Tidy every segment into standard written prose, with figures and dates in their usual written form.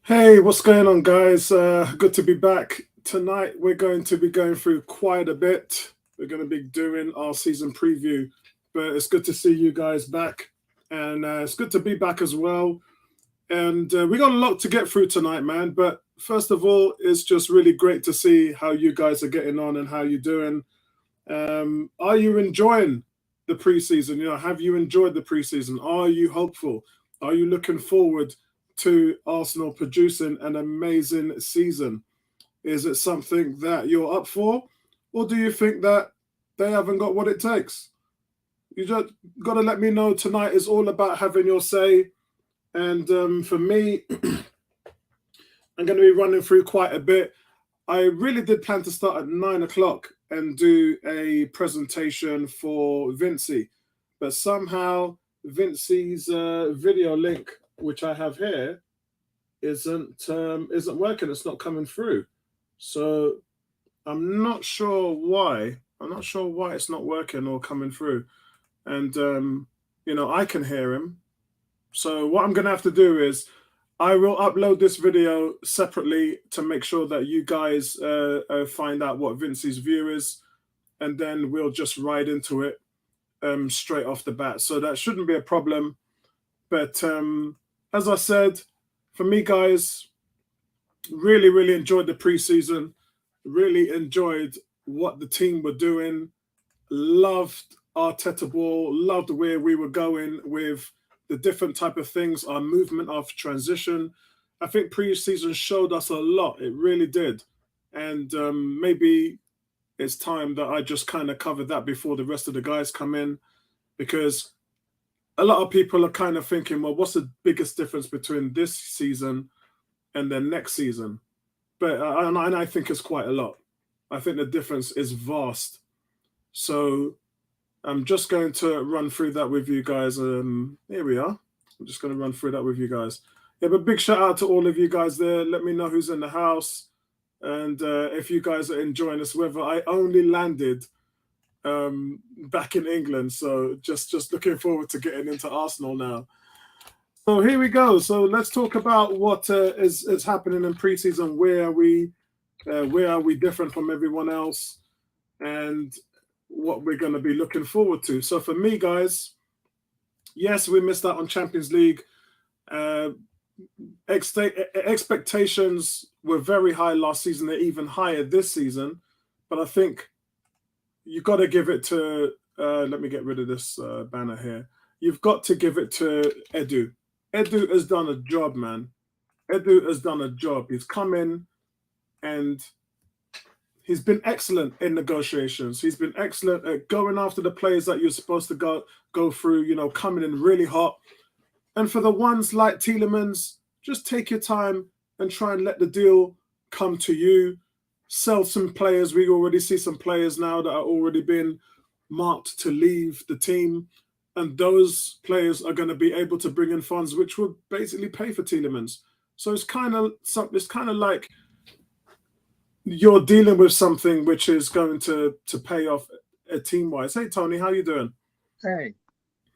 Hey, what's going on, guys? Good to be back. Tonight, we're going to be going through quite a bit. We're going to be doing our season preview, but it's good to see you guys back. And it's good to be back as well. And we got a lot to get through tonight, man. But first of all, it's just really great to see how you guys are getting on and how you're doing. Are you enjoying the preseason? Have you enjoyed the preseason? Are you hopeful? Are you looking forward to Arsenal producing an amazing season? Is it something that you're up for, or do you think that they haven't got what it takes? You just got to let me know. Tonight is all about having your say, and for me, I'm going to be running through quite a bit. I really did plan to start at 9 o'clock and do a presentation for Vinci, but somehow Vinci's video link, which I have here, isn't working. It's not coming through. So I'm not sure why. I'm not sure why it's not working or coming through. And I can hear him. So what I'm gonna have to do is I will upload this video separately to make sure that you guys find out what Vinci's view is, and then we'll just ride into it straight off the bat. So that shouldn't be a problem. But as I said, for me, guys, really, really enjoyed the preseason. Really enjoyed what the team were doing. Loved Arteta ball. Loved where we were going with the different type of things, our movement of transition. I think preseason showed us a lot. It really did. And maybe it's time that I just kind of covered that before the rest of the guys come in, because a lot of people are kind of thinking, well, what's the biggest difference between this season and then next season? But and I think it's quite a lot. I think the difference is vast. So I'm just going to run through that with you guys. Here we are. I'm just going to run through that with you guys. Yeah, but big shout out to all of you guys there. Let me know who's in the house, and if you guys are enjoying this weather. I only landed back in England, so just looking forward to getting into Arsenal now. So here we go. So let's talk about what is happening in preseason. Where are we different from everyone else, and what we're going to be looking forward to. So for me, guys, yes, we missed out on Champions League. Uh, Expectations were very high last season. They're even higher this season, but I think you got to give it to. Let me get rid of this banner here. You've got to give it to Edu. Edu has done a job, man. Edu has done a job. He's come in and he's been excellent in negotiations. He's been excellent at going after the players that you're supposed to go through, coming in really hot. And for the ones like Tielemans, just take your time and try and let the deal come to you. Sell some players. We already see some players now that are already been marked to leave the team. And those players are going to be able to bring in funds, which will basically pay for Tielemans. So it's kind of like you're dealing with something which is going to pay off team wise. Hey Tony, how you doing? Hey,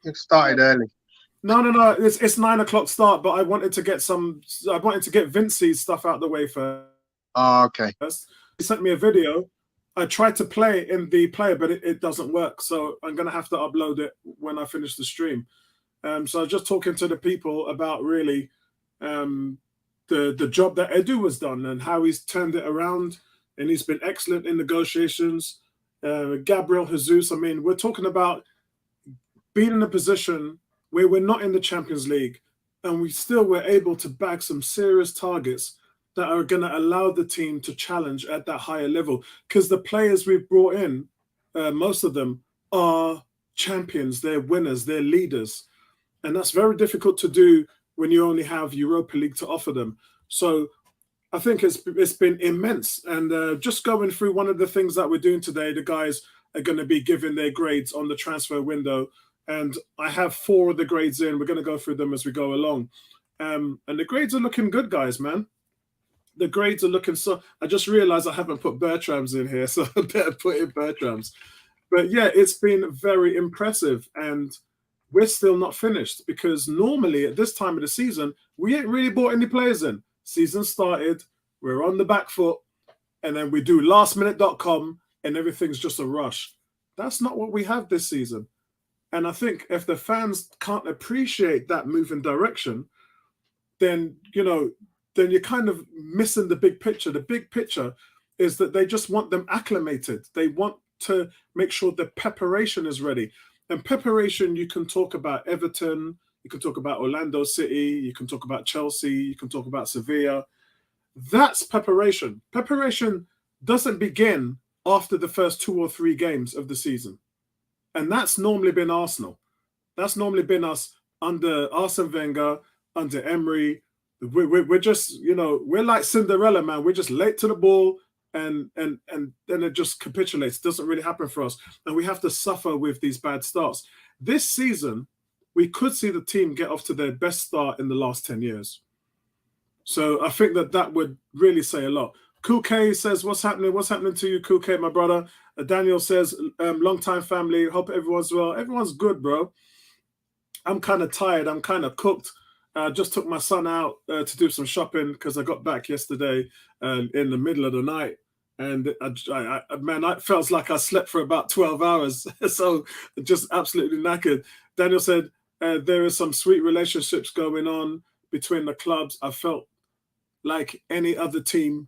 it started early. No. It's 9 o'clock start, but I wanted to get Vinci's stuff out of the way first. Oh, okay. He sent me a video. I tried to play in the player, but it doesn't work. So I'm gonna have to upload it when I finish the stream. So I was just talking to the people about really the job that Edu has done and how he's turned it around, and he's been excellent in negotiations. Gabriel Jesus, I mean, we're talking about being in a position where we're not in the Champions League, and we still were able to bag some serious targets that are going to allow the team to challenge at that higher level. Because the players we've brought in, most of them are champions, they're winners, they're leaders. And that's very difficult to do when you only have Europa League to offer them. So I think it's been immense. And just going through one of the things that we're doing today, the guys are going to be giving their grades on the transfer window. And I have 4 of the grades in. We're going to go through them as we go along. And the grades are looking good, guys, man. The grades are looking so. I just realized I haven't put Bertram's in here, so I better put in Bertram's. But yeah, it's been very impressive. And we're still not finished, because normally at this time of the season, we ain't really bought any players in. season started, we're on the back foot, and then we do lastminute.com and everything's just a rush. That's not what we have this season. And I think if the fans can't appreciate that moving direction, then, then you're kind of missing the big picture. The big picture is that they just want them acclimated. They want to make sure the preparation is ready. And preparation, you can talk about Everton, you can talk about Orlando City, you can talk about Chelsea, you can talk about Sevilla. That's preparation. Preparation doesn't begin after the first 2 or 3 games of the season. And that's normally been Arsenal. That's normally been us under Arsene Wenger, under Emery. We're just, we're like Cinderella, man. We're just late to the ball, and then it just capitulates. It doesn't really happen for us. And we have to suffer with these bad starts. This season, we could see the team get off to their best start in the last 10 years. So I think that would really say a lot. Kuke says, what's happening? What's happening to you, Kuke, my brother? Daniel says, long time family. Hope everyone's well. Everyone's good, bro. I'm kind of tired. I'm kind of cooked. Just took my son out to do some shopping because I got back yesterday in the middle of the night. And it felt like I slept for about 12 hours. So just absolutely knackered. Daniel said, there is some sweet relationships going on between the clubs. I felt like any other team.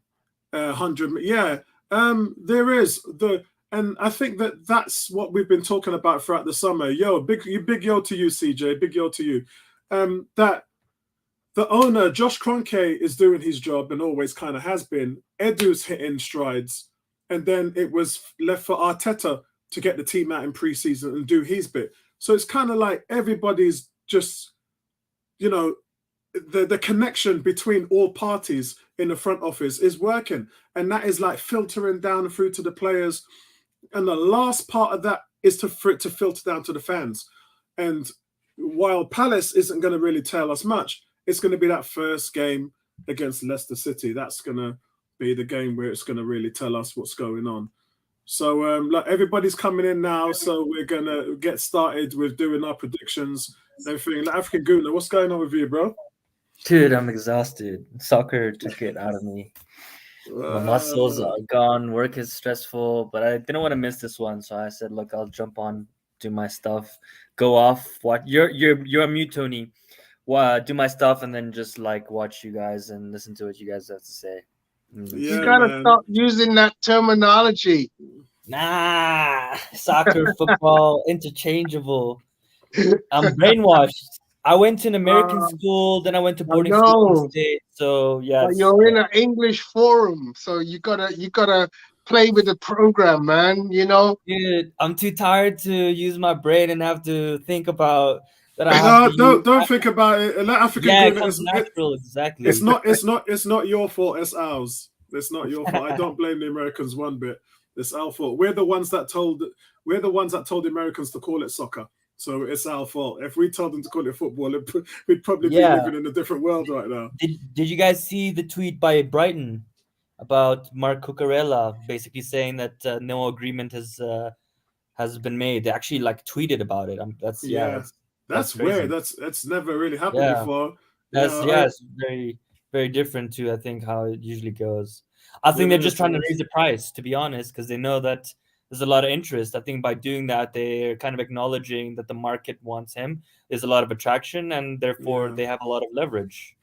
100. Yeah, there is. And I think that's what we've been talking about throughout the summer. Big yo to you, CJ. Big yo to you. That the owner, Josh Kroenke, is doing his job and always kind of has been. Edu's hitting strides. And then it was left for Arteta to get the team out in pre-season and do his bit. So it's kind of like everybody's just, the connection between all parties in the front office is working. And that is like filtering down through to the players. And the last part of that is for it to filter down to the fans. And while Palace isn't going to really tell us much, it's going to be that first game against Leicester City. That's going to be the game where it's going to really tell us what's going on. So everybody's coming in now. So we're going to get started with doing our predictions and everything. African Guna, what's going on with you, bro? Dude, I'm exhausted. Soccer took it out of me. My muscles are gone. Work is stressful, but I didn't want to miss this one, so I said, "Look, I'll jump on, do my stuff, go off. What you're on mute, Tony. Do my stuff, and then just watch you guys and listen to what you guys have to say." Yeah, you gotta stop using that terminology. Nah, soccer, football, interchangeable. I'm brainwashed. I went to an American school, then I went to boarding school in the States. So yeah, but you're in an English forum, so you gotta play with the program, man. Dude, I'm too tired to use my brain and have to think about that. Don't think about it. It comes natural. Exactly. It's not your fault. It's ours. It's not your fault. I don't blame the Americans one bit. It's our fault. We're the ones that told the Americans to call it soccer. So it's our fault. If we told them to call it football, we'd probably be living in a different world right now. Did you guys see the tweet by Brighton about Mark Cucurella basically saying that no agreement has been made? They actually tweeted about it. That's weird. That's never really happened before. It's very, very different to I think how it usually goes. I think they're just trying to raise the price, to be honest, because they know that there's a lot of interest. I think by doing that, they're kind of acknowledging that the market wants him. There's a lot of attraction, and therefore they have a lot of leverage.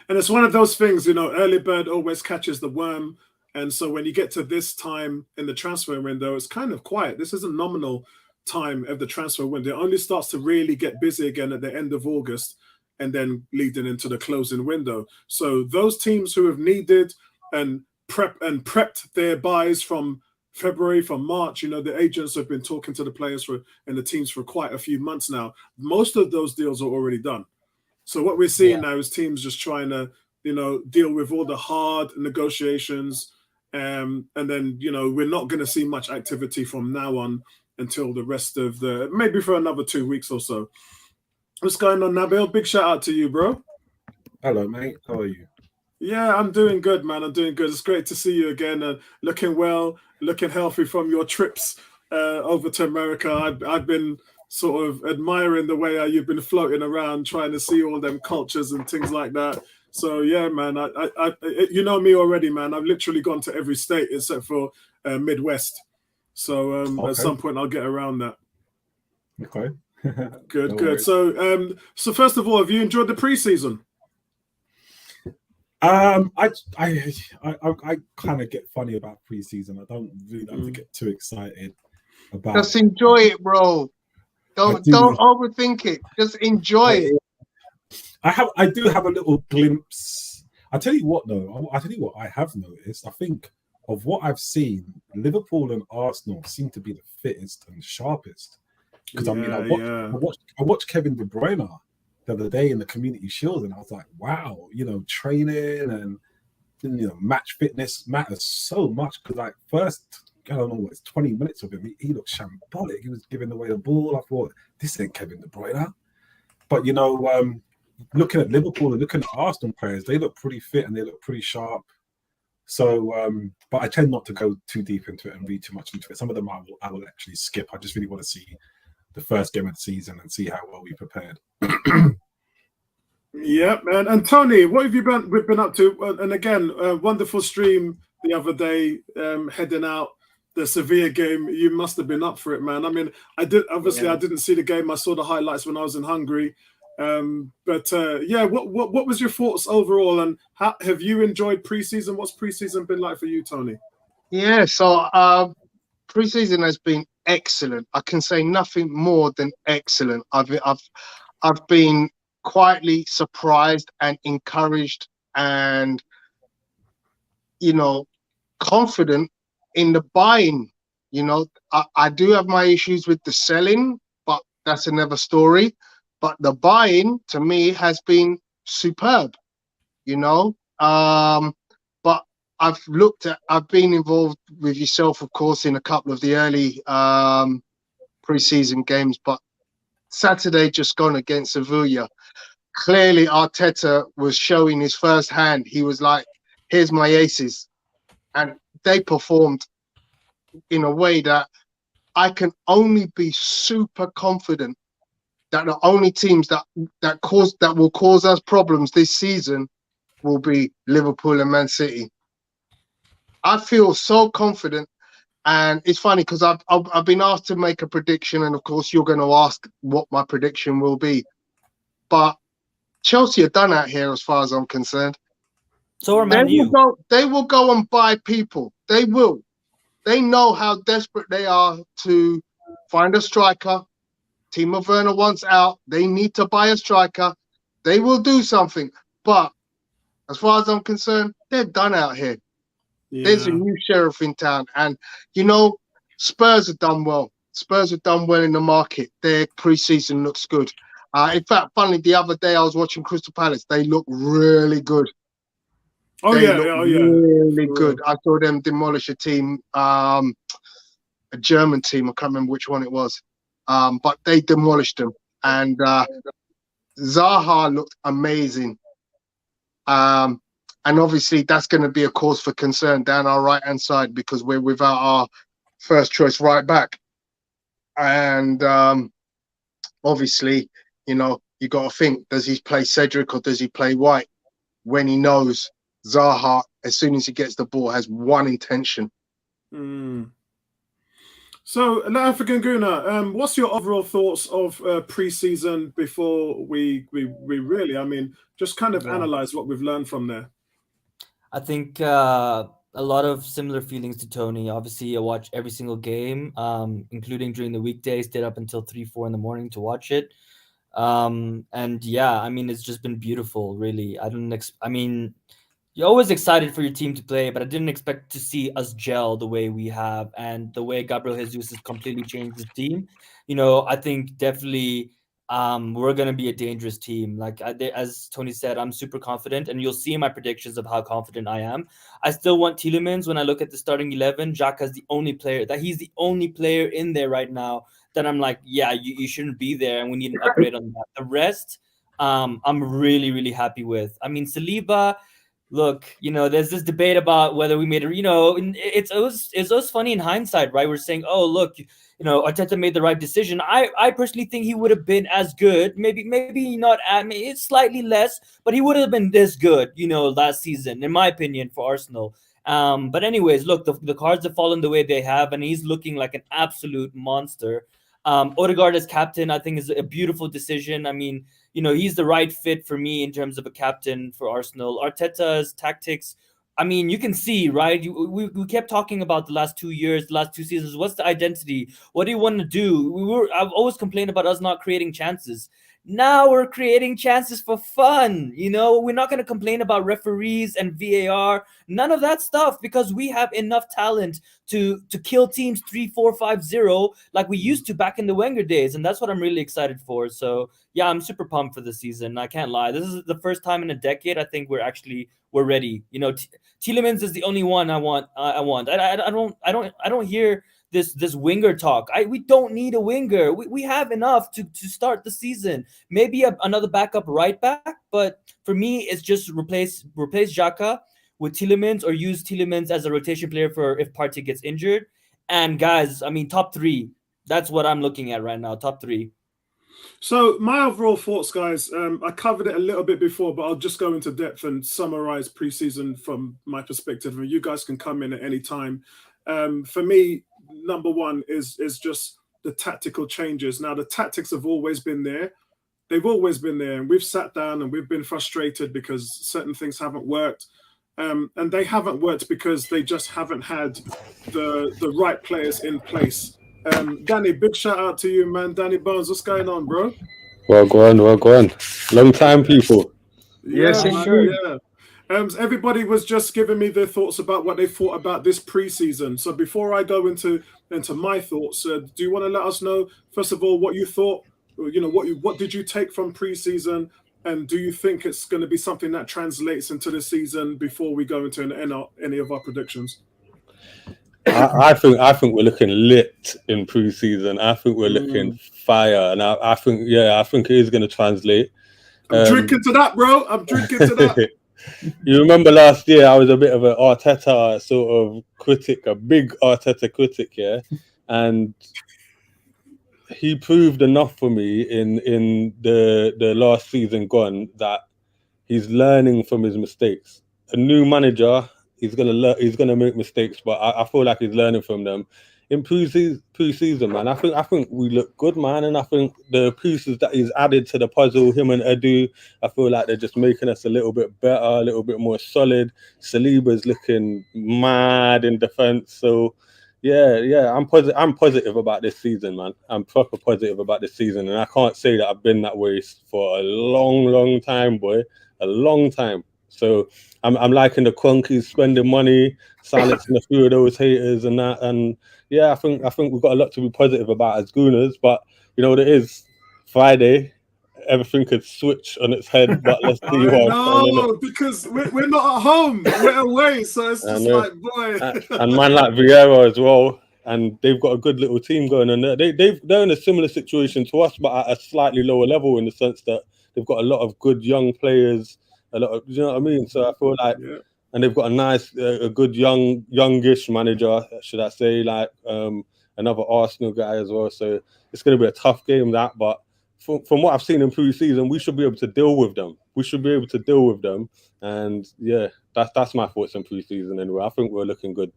And it's one of those things, early bird always catches the worm. And so when you get to this time in the transfer window, it's kind of quiet. This is a nominal time of the transfer window. It only starts to really get busy again at the end of August and then leading into the closing window. So those teams who have needed and prepped their buys from February, from March, the agents have been talking to the players and the teams for quite a few months now. Most of those deals are already done. So what we're seeing now is teams just trying to, deal with all the hard negotiations. And then, we're not going to see much activity from now on until the rest of maybe for another 2 weeks or so. What's going on, Nabil? Big shout out to you, bro. Hello, mate. How are you? Yeah, I'm doing good, man. I'm doing good. It's great to see you again. Looking well, looking healthy from your trips over to America. I've been sort of admiring the way you've been floating around, trying to see all them cultures and things like that. So yeah, man, I you know me already, man. I've literally gone to every state except for Midwest. So at some point I'll get around that. Okay. Good, No good. worries. So first of all, have you enjoyed the preseason? I kind of get funny about preseason. I don't really like to get too excited about Just it. enjoy it, bro. Don't overthink it. Just enjoy it. I do have a little glimpse. I tell you what, though. I tell you what I have noticed. I think of what I've seen, Liverpool and Arsenal seem to be the fittest and sharpest. Because I watched Kevin De Bruyne the other day in the Community Shield, and I was like, wow, training and match fitness matters so much. Because like first, I don't know, it's 20 minutes of him. He looked shambolic. He was giving away the ball. I thought, this ain't Kevin De Bruyne. But looking at Liverpool and looking at Arsenal players, they look pretty fit and they look pretty sharp. So, but I tend not to go too deep into it and read too much into it. Some of them I will actually skip. I just really want to see the first game of the season and see how well we prepared. Yeah, man. And Tony, what have you been up to? And again, wonderful stream the other day, heading out the Sevilla game. You must have been up for it, man. I mean, I didn't see the game. I saw the highlights when I was in Hungary. But what was your thoughts overall? And how have you enjoyed preseason? What's preseason been like for you, Tony? Yeah, so preseason has been excellent. I can say nothing more than excellent. I've been quietly surprised and encouraged and confident in the buying. I do have my issues with the selling, but that's another story. But the buying to me has been superb, but I've been involved with yourself, of course, in a couple of the early preseason games, but Saturday just gone against Sevilla. Clearly, Arteta was showing his first hand. He was like, here's my aces. And they performed in a way that I can only be super confident that the only teams that will cause us problems this season will be Liverpool and Man City. I feel so confident, and it's funny because I've been asked to make a prediction, and of course you're going to ask what my prediction will be. But Chelsea are done out here, as far as I'm concerned. So are Man U. They will go and buy people. They will. They know how desperate they are to find a striker. Timo Werner wants out. They need to buy a striker. They will do something. But as far as I'm concerned, they're done out here. Yeah. There's a new sheriff in town. And, Spurs have done well. Spurs have done well in the market. Their preseason looks good. In fact, funnily, the other day I was watching Crystal Palace. They look really good. Really good. I saw them demolish a team, a German team. I can't remember which one it was. But they demolished them. And Zaha looked amazing. And obviously that's going to be a cause for concern down our right-hand side because we're without our first choice right back. And obviously, you got to think, does he play Cedric or does he play White? When he knows Zaha, as soon as he gets the ball, has one intention. So, African Guna, what's your overall thoughts of pre-season before we really, just kind of analyze what we've learned from there? I think a lot of similar feelings to Tony. Obviously, I watch every single game, including during the weekdays, stayed up until 3-4 in the morning to watch it. And yeah, it's just been beautiful, really. You're always excited for your team to play, but I didn't expect to see us gel the way we have and the way Gabriel Jesus has completely changed the team. I think definitely we're going to be a dangerous team. Like as Tony said, I'm super confident, and you'll see my predictions of how confident I am. I still want Tielemans when I look at the starting 11. Xhaka is the only player in there right now that I'm like, yeah, you shouldn't be there, and we need an upgrade on that. The rest, I'm really, really happy with. Saliba, look, there's this debate about whether we made it. It was funny in hindsight, right? We're saying, oh, look, Arteta made the right decision. I personally think he would have been as good, maybe not at me, it's slightly less, but he would have been this good, last season, in my opinion, for Arsenal. But anyways, look, the cards have fallen the way they have, and he's looking like an absolute monster. Odegaard as captain, I think, is a beautiful decision. I mean, he's the right fit for me in terms of a captain for Arsenal. Arteta's tactics, I mean, you can see, right? We kept talking about the last 2 years, the last 2 seasons. What's the identity? What do you want to do? I've always complained about us not creating chances. Now we're creating chances for fun. We're not going to complain about referees and VAR, none of that stuff, because we have enough talent to kill teams 3-4-5-0 like we used to back in the Wenger days, and that's what I'm really excited for. So yeah, I'm super pumped for the season. I can't lie. This is the first time in a decade I think we're ready. Tielemans is the only one I want. I don't hear this winger talk. We don't need a winger. We have enough to start the season. Maybe another backup right back, but for me, it's just replace Xhaka with Tielemans, or use Tielemans as a rotation player for if Partey gets injured. And guys, I mean, top 3. That's what I'm looking at right now. Top 3. So my overall thoughts, guys, I covered it a little bit before, but I'll just go into depth and summarize preseason from my perspective, and you guys can come in at any time. For me, number one is just the tactical changes. Now, the tactics have always been there. They've always been there, and we've sat down and we've been frustrated because certain things haven't worked. And they haven't worked because they just haven't had the right players in place. Danny, big shout out to you, man. Danny Bones, what's going on, bro? Well, go on. Long time, people. Yes, man, indeed. yeah. Everybody was just giving me their thoughts about what they thought about this preseason. So before I go into my thoughts, do you want to let us know, first of all, what you thought? What did you take from preseason, and do you think it's going to be something that translates into the season before we go into any of our predictions? I think we're looking lit in pre-season. I think we're looking fire, and I think it is going to translate. I'm drinking to that, bro. I'm drinking to that. You remember last year I was a bit of an Arteta sort of critic, a big Arteta critic, yeah, and he proved enough for me in the last season gone that he's learning from his mistakes. A new manager, he's gonna make mistakes, but I feel like he's learning from them. In pre-season, man, I think we look good, man, and I think the pieces that he's added to the puzzle, him and Edu, I feel like they're just making us a little bit better, a little bit more solid. Saliba's looking mad in defense, so yeah, I'm positive about this season, man. I'm proper positive about this season, and I can't say that I've been that way for a long time, boy, a long time. So I'm liking the Cronkies spending money, silencing a few of those haters and that. And yeah, I think we've got a lot to be positive about as Gooners. But you know what it is? Friday, everything could switch on its head. But let's see what. No, because we're not at home. We're away, so it's just like, boy. And man like Vieira as well. And they've got a good little team going on there. They're in a similar situation to us, but at a slightly lower level in the sense that they've got a lot of good young players. A lot of, you know what I mean? So I feel like, and they've got a nice, a good youngish manager, should I say, like another Arsenal guy as well. So it's going to be a tough game, that. But from what I've seen in pre-season, we should be able to deal with them. And yeah, that's my thoughts on pre-season anyway. I think we're looking good.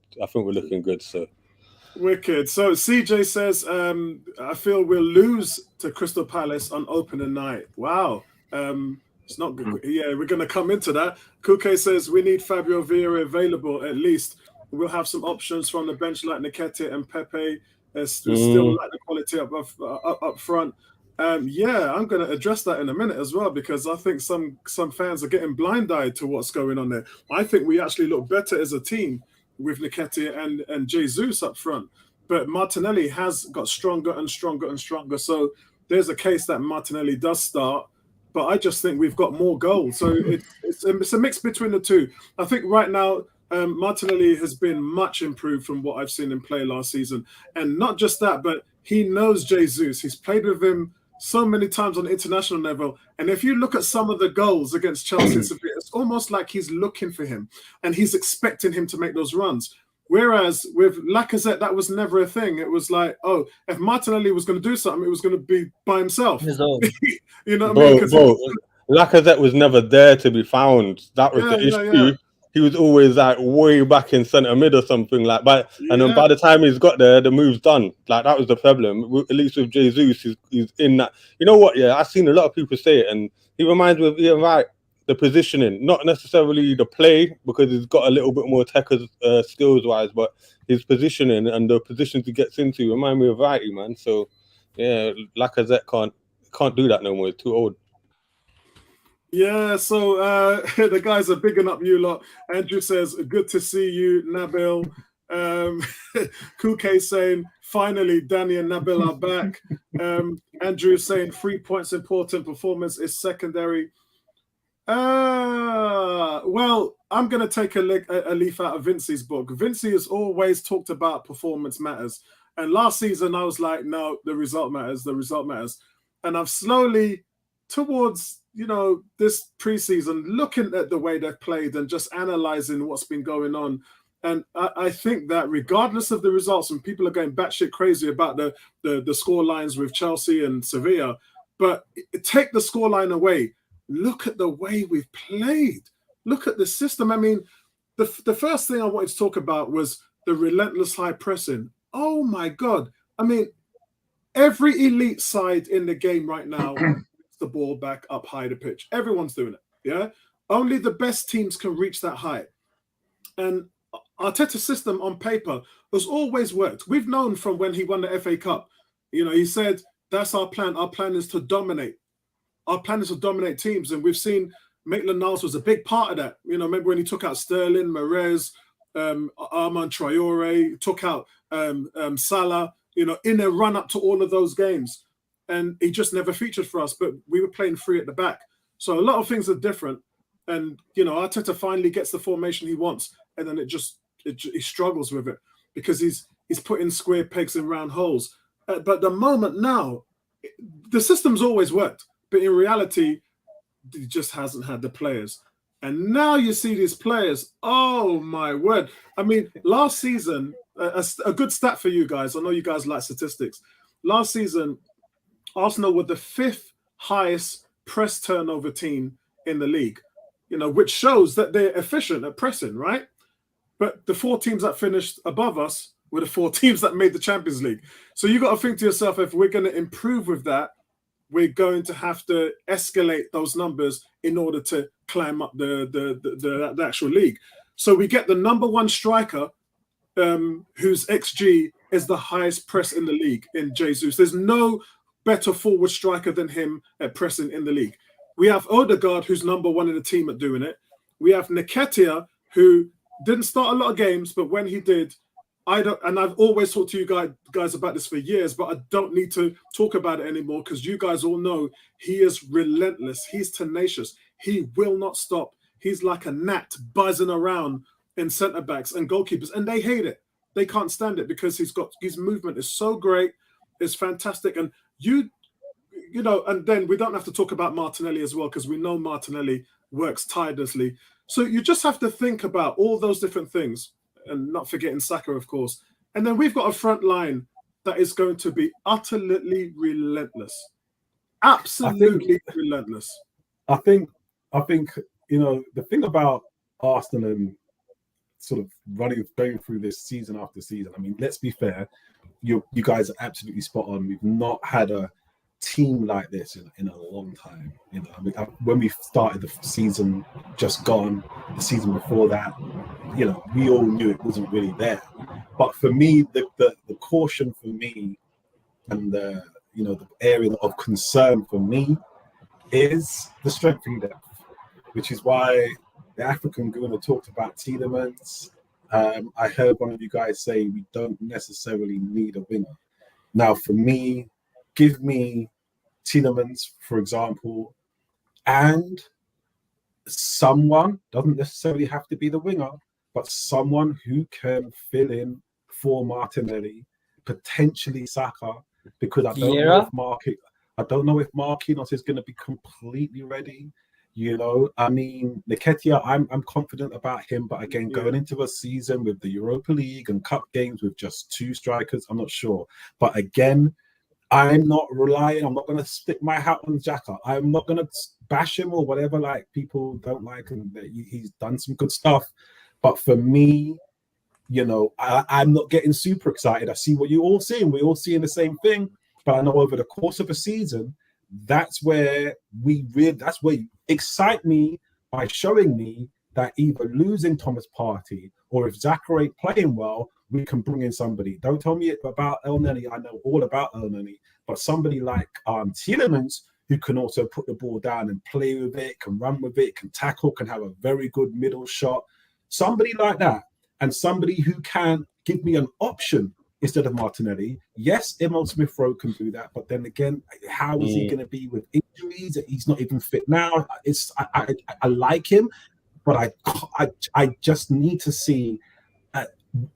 So. Wicked. So CJ says, I feel we'll lose to Crystal Palace on opening night. Wow. It's not good. Yeah, we're going to come into that. Kuke says we need Fabio Vieira available at least. We'll have some options from the bench like Nketiah and Pepe. Still like the quality up front. Yeah, I'm going to address that in a minute as well, because I think some fans are getting blind-eyed to what's going on there. I think we actually look better as a team with Nketiah and Jesus up front. But Martinelli has got stronger and stronger and stronger. So there's a case that Martinelli does start. But I just think we've got more goals. So it's a mix between the two. I think right now, Martinelli has been much improved from what I've seen him play last season. And not just that, but he knows Jesus. He's played with him so many times on the international level. And if you look at some of the goals against Chelsea, it's almost like he's looking for him and he's expecting him to make those runs. Whereas with Lacazette, that was never a thing. It was like, oh, if Martinelli was going to do something, it was going to be by himself. His own. You know what I mean? Bro, Lacazette was never there to be found. That was the issue. Yeah. He was always like way back in centre mid or something like. And then by the time he's got there, the move's done. Like that was the problem. At least with Jesus, he's in that. You know what? Yeah, I've seen a lot of people say it, and he reminds me of the positioning, not necessarily the play because he's got a little bit more tech skills wise, but his positioning and the positions he gets into remind me of Righty, man. So yeah, Lacazette can't do that no more. He's too old. Yeah, so the guys are bigging up you lot. Andrew says, good to see you, Nabil. Kuke saying, finally, Danny and Nabil are back. Andrew saying, 3 points important, performance is secondary. Well, I'm going to take a leaf out of Vincey's book. Vincey has always talked about performance matters. And last season, I was like, no, the result matters. And I've slowly, towards this preseason, looking at the way they've played and just analysing what's been going on. And I think that regardless of the results, and people are going batshit crazy about the score lines with Chelsea and Sevilla, but take the scoreline away. Look at the way we've played. Look at the system. I mean, the first thing I wanted to talk about was the relentless high pressing. Oh, my God. I mean, every elite side in the game right now the ball back up high the pitch. Everyone's doing it, yeah? Only the best teams can reach that height. And Arteta's system on paper has always worked. We've known from when he won the FA Cup. He said, that's our plan. Our plan is to dominate. Our plan is to dominate teams. And we've seen Maitland-Niles was a big part of that. Remember when he took out Sterling, Mahrez, Armand Traore, took out Salah, in a run-up to all of those games. And he just never featured for us, but we were playing free at the back. So a lot of things are different. And, Arteta finally gets the formation he wants. And then he struggles with it because he's putting square pegs in round holes. But the moment now, the system's always worked. But in reality, he just hasn't had the players. And now you see these players. Oh, my word. I mean, last season, a good stat for you guys. I know you guys like statistics. Last season, Arsenal were the 5th highest press turnover team in the league, which shows that they're efficient at pressing, right? But the 4 teams that finished above us were the 4 teams that made the Champions League. So you got to think to yourself, if we're going to improve with that, we're going to have to escalate those numbers in order to climb up the actual league. So we get the number 1 striker, whose XG is the highest press in the league in Jesus. There's no better forward striker than him at pressing in the league. We have Odegaard, who's number 1 in the team at doing it. We have Nketiah, who didn't start a lot of games, but when he did, I've always talked to you guys about this for years, but I don't need to talk about it anymore because you guys all know he is relentless. He's tenacious. He will not stop. He's like a gnat buzzing around in centre backs and goalkeepers, and they hate it. They can't stand it because his movement is so great. It's fantastic. And and then we don't have to talk about Martinelli as well because we know Martinelli works tirelessly. So you just have to think about all those different things and not forgetting Saka, of course. And then we've got a front line that is going to be utterly relentless. Absolutely relentless. I think the thing about Arsenal and sort of going through this season after season, I mean, let's be fair, you guys are absolutely spot on. We've not had a team like this in a long time. I mean, when we started the season just gone, the season before that, we all knew it wasn't really there. But for me, the caution for me and the area of concern for me is the strength in depth, which is why the African Guna talked about Tielemans. I heard one of you guys say we don't necessarily need a winger. Now, for me, give me Tielemans, for example, and someone, doesn't necessarily have to be the winger, but someone who can fill in for Martinelli, potentially Saka, because I don't know if I don't know if Marquinhos is going to be completely ready. You know, I mean, Nketiah, I'm confident about him, but again, going into a season with the Europa League and cup games with just 2 strikers, I'm not sure. But again, I'm not relying. I'm not going to stick my hat on Xhaka. I'm not going to bash him or whatever. Like, people don't like him. He's done some good stuff, but for me, you know, I'm not getting super excited. I see what you all seeing. We're all seeing the same thing, but I know over the course of a season, that's where you excite me by showing me that either losing Thomas Partey or if Xhaka ain't playing well, we can bring in somebody. Don't tell me about El Neni. I know all about El Neni, but somebody like Tielemans, who can also put the ball down and play with it, can run with it, can tackle, can have a very good middle shot. Somebody like that, and somebody who can give me an option instead of Martinelli. Yes, Emil Smith-Rowe can do that, but then again, how is he going to be with injuries? He's not even fit now. I like him, but I just need to see.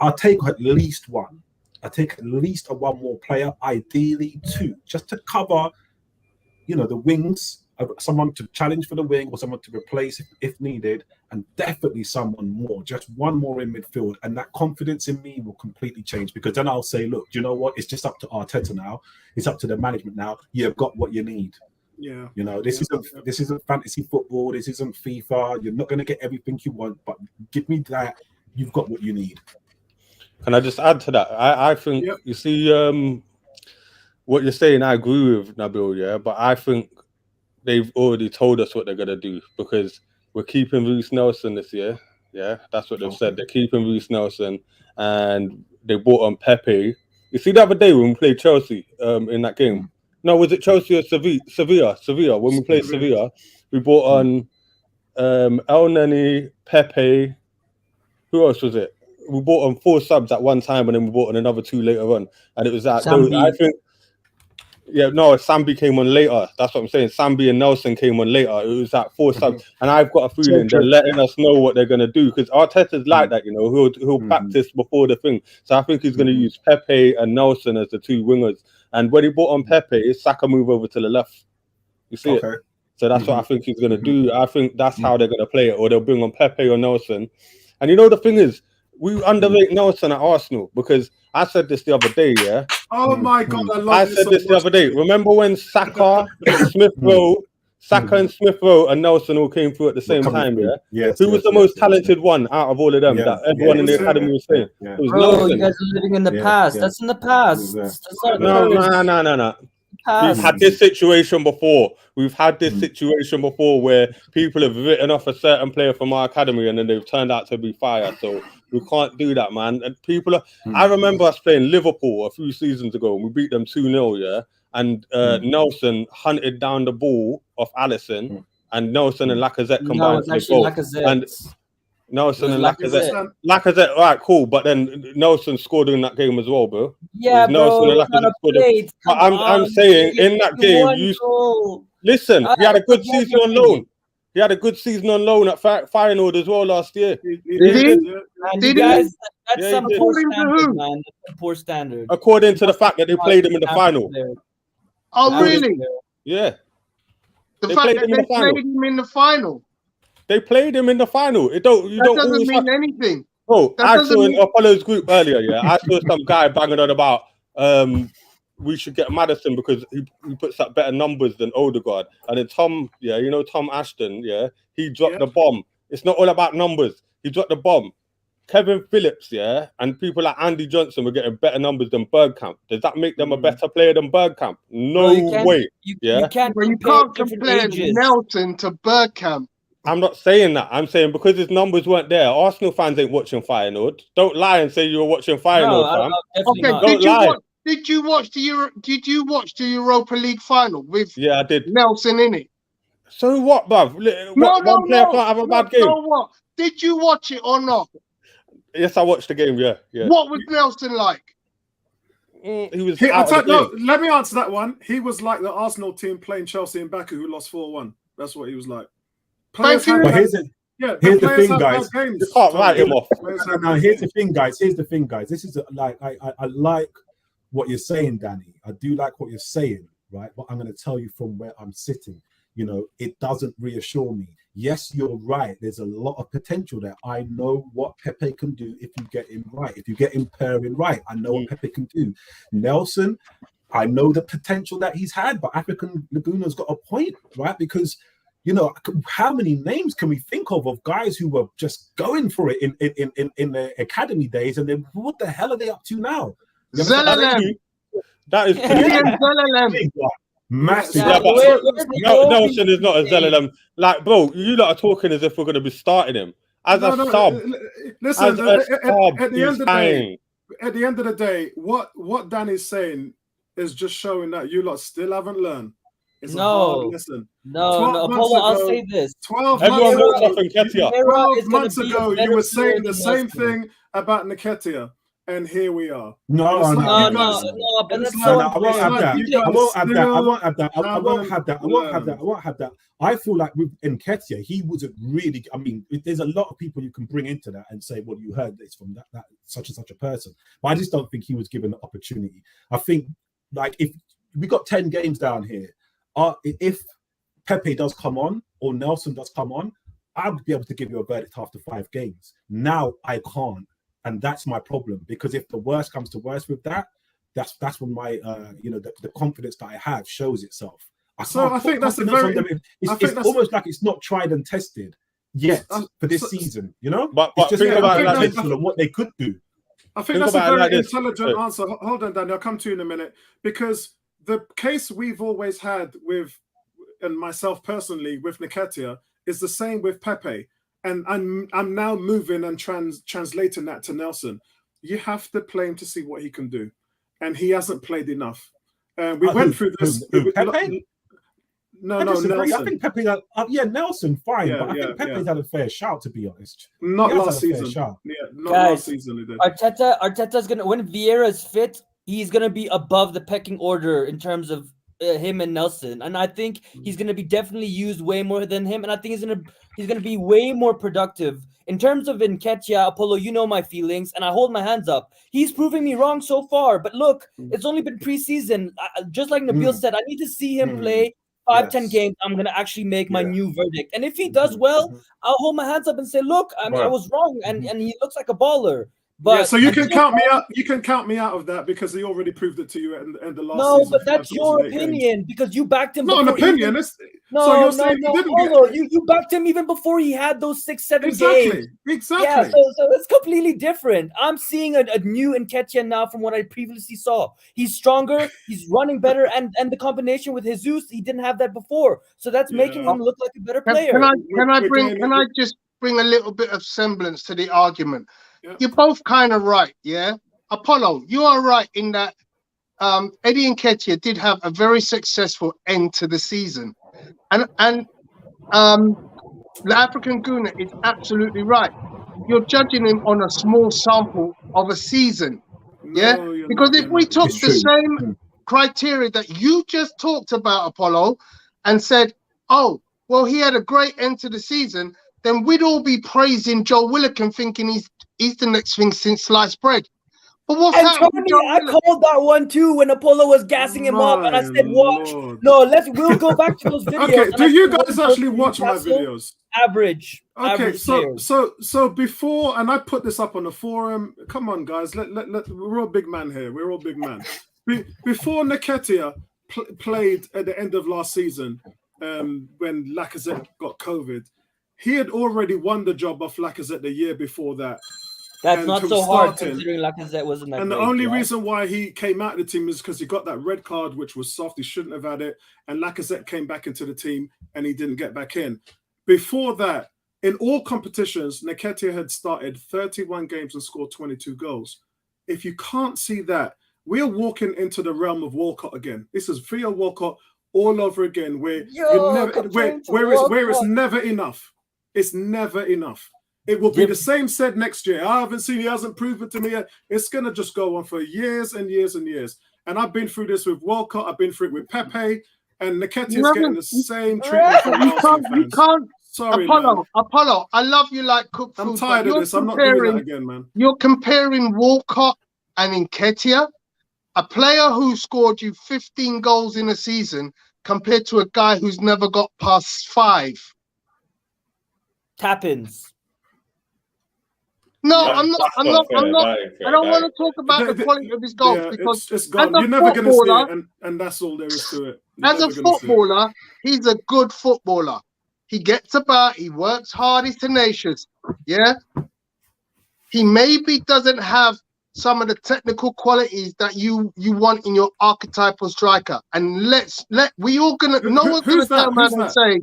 I'll take at least one. I'll take at least one more player, ideally 2, just to cover, you know, the wings. Someone to challenge for the wing or someone to replace if needed, and definitely someone more, just one more in midfield, and that confidence in me will completely change, because then I'll say, look, do you know what? It's just up to Arteta now. It's up to the management now. You've got what you need. Yeah. You know, this isn't fantasy football. This isn't FIFA. You're not going to get everything you want, but give me that. You've got what you need. Can I just add to that? I think you see what you're saying. I agree with Nabil, yeah, but I think they've already told us what they're going to do, because we're keeping Reece Nelson this year. Yeah, that's what they've said. They're keeping Reece Nelson, and they bought on Pepe. You see, the other day when we played Chelsea in that game, no, was it Chelsea or Sevilla? When we played Sevilla, we bought on El Neni, Pepe. Who else was it? We bought on 4 subs at one time, and then we bought on another 2 later on. And it was that. I think. Yeah, no, Sambi came on later. That's what I'm saying. Sambi and Nelson came on later. It was at 4 subs, and I've got a feeling they're letting us know what they're gonna do, because Arteta's like that, you know. He'll practice before the thing. So I think he's gonna use Pepe and Nelson as the 2 wingers. And when he brought on Pepe, Saka move over to the left. You see it. So that's what I think he's gonna do. I think that's how they're gonna play it, or they'll bring on Pepe or Nelson. And you know, the thing is, we underrate Nelson at Arsenal, because I said this the other day, yeah. Oh my God, I said this the other day. Remember when Saka, Smith-Rowe, and Smith-Rowe and Nelson all came through at the same time, yeah? Yes. Who was the most talented one out of all of them that everyone in the academy was saying? It was Bro, Nelson. you guys are living in the past. That's in the past. No. We've had this situation before. We've had this situation before where people have written off a certain player from our academy and then they've turned out to be fire. So we can't do that, man. And people are. I remember us playing Liverpool a few seasons ago and we beat them 2-0, yeah. And Nelson hunted down the ball off Alisson, and Nelson and Lacazette combined for the goal. And Nelson and Lacazette, all right, cool. But then Nelson scored in that game as well, bro. Yeah, bro. But I'm saying in that game, listen. He had a good season on loan. He had a good season on loan at Feyenoord as well last year. Did he? And guys, that's some poor standard, man. That's poor standard. According to the fact that they played him in the final. Oh, really? Yeah. The fact that they played him in the final. They played him in the final. That doesn't mean anything. Oh, I saw in Apollo's group earlier, yeah. I saw some guy banging on about we should get Maddison because he puts up better numbers than Odegaard. And then Tom Ashton, yeah, he dropped the bomb. It's not all about numbers. He dropped the bomb. Kevin Phillips, yeah, and people like Andy Johnson were getting better numbers than Bergkamp. Does that make them a better player than Bergkamp? No way. You can't compare Nelson to Bergkamp. I'm not saying that. I'm saying because his numbers weren't there. Arsenal fans ain't watching Feyenoord. Don't lie and say you were watching Feyenoord, fam. Okay, did you watch the Europa League final with I did. Nelson in it? So what, bruv? One player can't have a bad game. So what? Did you watch it or not? Yes, I watched the game. Yeah. What was Nelson like? He was. Let me answer that one. He was like the Arsenal team playing Chelsea in Baku, who lost 4-1. That's what he was like. But here's the thing, guys. You can't write him off. No, here's the thing, guys. This is like I like what you're saying, Danny. I do like what you're saying, right? But I'm going to tell you from where I'm sitting. You know, it doesn't reassure me. Yes, you're right. There's a lot of potential there. I know what Pepe can do if you get him right. If you get him pairing right, I know what Pepe can do. Nelson, I know the potential that he's had, but African Laguna's got a point, right? Because, you know, how many names can we think of guys who were just going for it in the academy days, and then what the hell are they up to now? Zelalem. That is Zelalem. Massive. Yeah, but Nelson is not a Zelalem. Like, bro, you lot are talking as if we're going to be starting him as a sub. Listen, at the end of the day, what Danny's saying is just showing that you lot still haven't learned. It's a hard lesson. No, Apollo, I'll say this. 12 months ago, you were saying the same thing about Nketiah. And here we are. But I won't have that. I feel like with Nketiah, he wasn't really. I mean, there's a lot of people you can bring into that and say, well, you heard this from that such and such a person. But I just don't think he was given the opportunity. I think, like, if we got 10 games down here, if Pepe does come on or Nelson does come on, I would be able to give you a verdict after 5 games. Now I can't. And that's my problem, because if the worst comes to worst with that, that's when my the confidence that I have shows itself. I think that's it's almost like it's not tried and tested yet for this season, you know. But it's just potential of what they could do. I think that's a very intelligent answer. Hold on, Danny, I'll come to you in a minute, because the case we've always had with, and myself personally with Nketiah, is the same with Pepe. And I'm now moving and translating that to Nelson. You have to play him to see what he can do, and he hasn't played enough. We went through this. Pepe? No, Nelson. I think Pepe. Nelson, fine, but I think Pepe's had a fair shout, to be honest. Not last season. Last season. He did. Arteta's gonna, when Vieira's fit, he's gonna be above the pecking order in terms of him and Nelson, and I think he's going to be definitely used way more than him, and I think he's going to be way more productive in terms of Nketiah. Apollo, you know my feelings, and I hold my hands up. He's proving me wrong so far, but look, it's only been preseason. Just like Nabil said, I need to see him play 5-10 games. I'm going to actually make my new verdict, and if he does well, I'll hold my hands up and say, look, I was wrong, and he looks like a baller. But so you can count me out. You can count me out of that, because he already proved it to you at the last season. No, but that's your opinion, because you backed him. Not an opinion. You backed him even before he had those 6-7 games. Exactly. Yeah, so it's completely different. I'm seeing a new Nketiah now from what I previously saw. He's stronger. He's running better, and the combination with Jesus, he didn't have that before. So that's making him look like a better player. Can I just bring a little bit of semblance to the argument? Yeah. You're both kind of right, yeah? Apollo, you are right in that Eddie Nketiah did have a very successful end to the season. And the African Guna is absolutely right. You're judging him on a small sample of a season, yeah? Because if we took the same criteria that you just talked about, Apollo, and said, oh, well, he had a great end to the season, then we'd all be praising Joe Willock, thinking he's the next thing since sliced bread. But what's happening? I called that one too when Apollo was gassing him up, and I said, "Watch, we'll go back to those videos." Okay, do you guys actually watch my videos? Average. Okay, so before, and I put this up on the forum. Come on, guys, we're all big man here. We're all big man. Before Nketiah played at the end of last season, when Lacazette got COVID, he had already won the job off Lacazette the year before that. That's not so hard considering Lacazette wasn't that. And the only reason why he came out of the team is because he got that red card, which was soft. He shouldn't have had it. And Lacazette came back into the team and he didn't get back in. Before that, in all competitions, Nketiah had started 31 games and scored 22 goals. If you can't see that, we're walking into the realm of Walcott again. This is Theo Walcott all over again, where it's never enough. It's never enough. It will be the same said next year. I haven't seen, he hasn't proved it to me yet. It's going to just go on for years and years and years. And I've been through this with Walcott. I've been through it with Pepe. And Nketiah's getting the same treatment from you can't. Sorry, Apollo, I love you like cook food. I'm tired of this. I'm not doing that again, man. You're comparing Walcott and Nketiah. a player who scored you 15 goals in a season compared to a guy who's never got past 5. Tap-ins. No, That- I'm not. that's I'm not not. fair, I'm not. that ain't fair, I don't that want to ain't talk about the quality of his goals Yeah, because it's as gone. a You're never going to see footballer, it, and that's all there is to it. You're as a never gonna see it. footballer, he's a good footballer. He gets about. He works hard. He's tenacious. Yeah. He maybe doesn't have some of the technical qualities that you want in your archetypal striker. And we all gonna. No one's gonna Who's that? turn Who's around and that? say,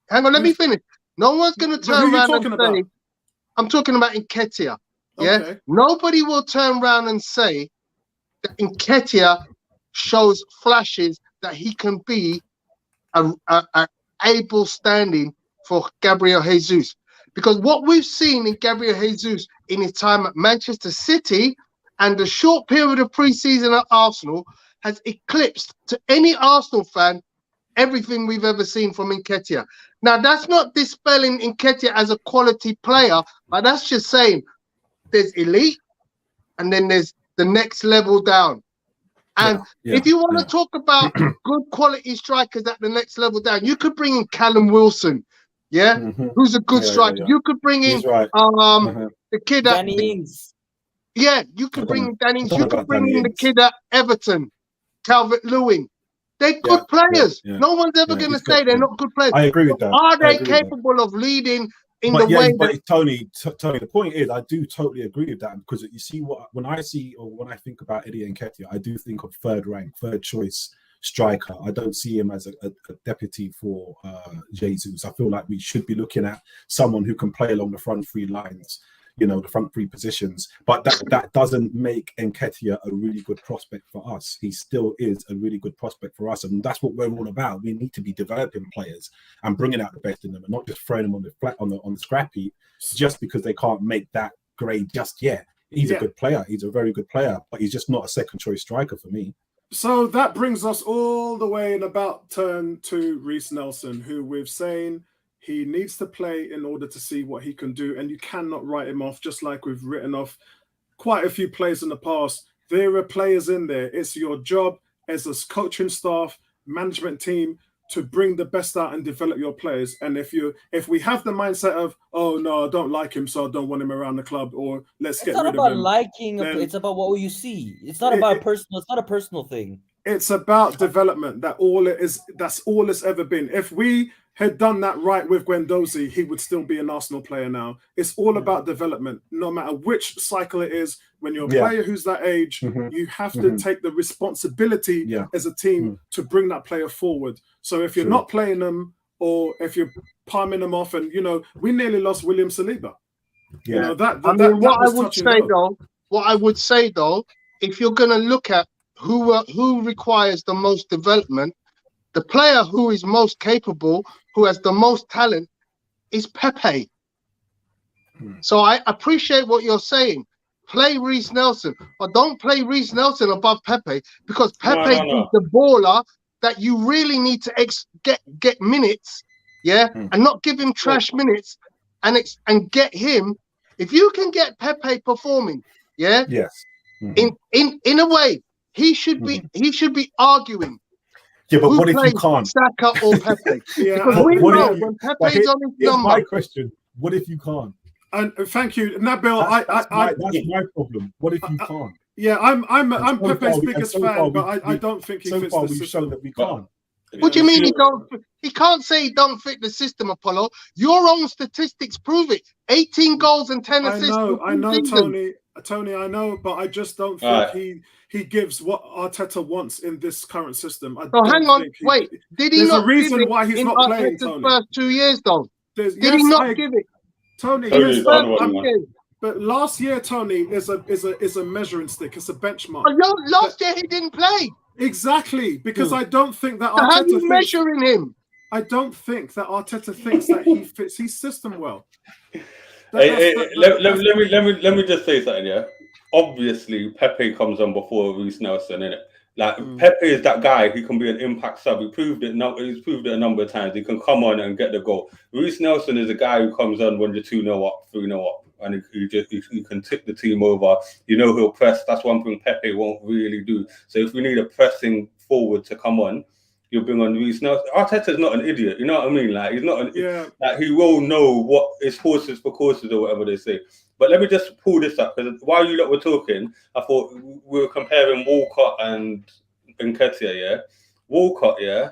"Hang on, let me Who's- finish." No one's gonna But who turn you around and talking say, about? "I'm talking about Nketiah." Yeah. Okay. Nobody will turn around and say that Nketiah shows flashes that he can be a able standing for Gabriel Jesus. Because what we've seen in Gabriel Jesus in his time at Manchester City and the short period of pre-season at Arsenal has eclipsed to any Arsenal fan everything we've ever seen from Nketiah. Now, that's not dispelling Nketiah as a quality player, but that's just saying there's elite and then there's the next level down. And if you want to talk about good quality strikers at the next level down, you could bring in Callum Wilson, who's a good striker. You could bring in the kid at Danny Ings. you could bring in Danny Ings. You could bring in the kid at Everton, Calvert-Lewin. They're good players. No one's ever going to say they're not good players. I agree with that. Are they capable of leading in the way that... Tony, the point is, I do totally agree with that, because you see when I think about Eddie Nketiah, I do think of third choice striker. I don't see him as a deputy for Jesus. I feel like we should be looking at someone who can play along the front 3 lines, the front 3 positions. But that doesn't make Nketiah a really good prospect for us. He still is a really good prospect for us, and that's what we're all about. We need to be developing players and bringing out the best in them, and not just throwing them on the scrap heap just because they can't make that grade just yet. He's a good player. He's a very good player, but he's just not a second choice striker for me. So that brings us all the way in about turn to Reece Nelson, who we've saying he needs to play in order to see what he can do, and you cannot write him off, just like we've written off quite a few players in the past. There are players in there. It's your job as a coaching staff, management team, to bring the best out and develop your players. And if we have the mindset of, oh no, I don't like him, so I don't want him around the club, or let's get rid of him. It's not about liking. It's about what you see. It's not about personal. It's not a personal thing. It's about development. That's all it's ever been. If we had done that right with Guendouzi, he would still be an Arsenal player now. It's all about development. No matter which cycle it is, when you're a player who's that age, you have to take the responsibility as a team to bring that player forward. So if you're not playing them, or if you're palming them off, and we nearly lost William Saliba. What I would say though, if you're going to look at who requires the most development, the player who is most capable, who has the most talent, is Pepe. So I appreciate what you're saying. Play Reece Nelson, but don't play Reece Nelson above Pepe, because Pepe is the baller that you really need to get minutes, and not give him trash minutes, and get him. If you can get Pepe performing, in a way, he should be arguing. Yeah, but what if you can't? Saka or Pepe? Because we know when Pepe's on his number. My question: what if you can't? And thank you, Nabil. That's my problem. What if you can't? Yeah, I'm Pepe's biggest fan, but I don't think he fits the system. So far, we've shown that we can't. What do you mean he don't? He can't say he don't fit the system, Apollo. Your own statistics prove it. 18 goals and 10 assists. I know, Tony, I know, but I just don't think he gives what Arteta wants in this current system. Hang on, wait. Did he not? There's a reason why he's not playing, Tony. First 2 years, though. Did he not give it? Tony, but last year, Tony, is a measuring stick. It's a benchmark. But last year he didn't play. Exactly, because I don't think that Arteta. How are you measuring him? I don't think that Arteta thinks that he fits his system well. Let me just say something. Yeah, obviously Pepe comes on before Reece Nelson, innit? Like Pepe is that guy who can be an impact sub. He's proved it a number of times. He can come on and get the goal. Reece Nelson is a guy who comes on when you're 2-0 up, 3-0 up, and he can tip the team over. You know he'll press. That's one thing Pepe won't really do. So if we need a pressing forward to come on, you'll bring on Reece. Now Arteta's not an idiot. You know what I mean? Like he's not like he will know what is horses for courses or whatever they say. But let me just pull this up because while you lot were talking, I thought we were comparing Walcott and Nketiah. Yeah, Walcott. Yeah.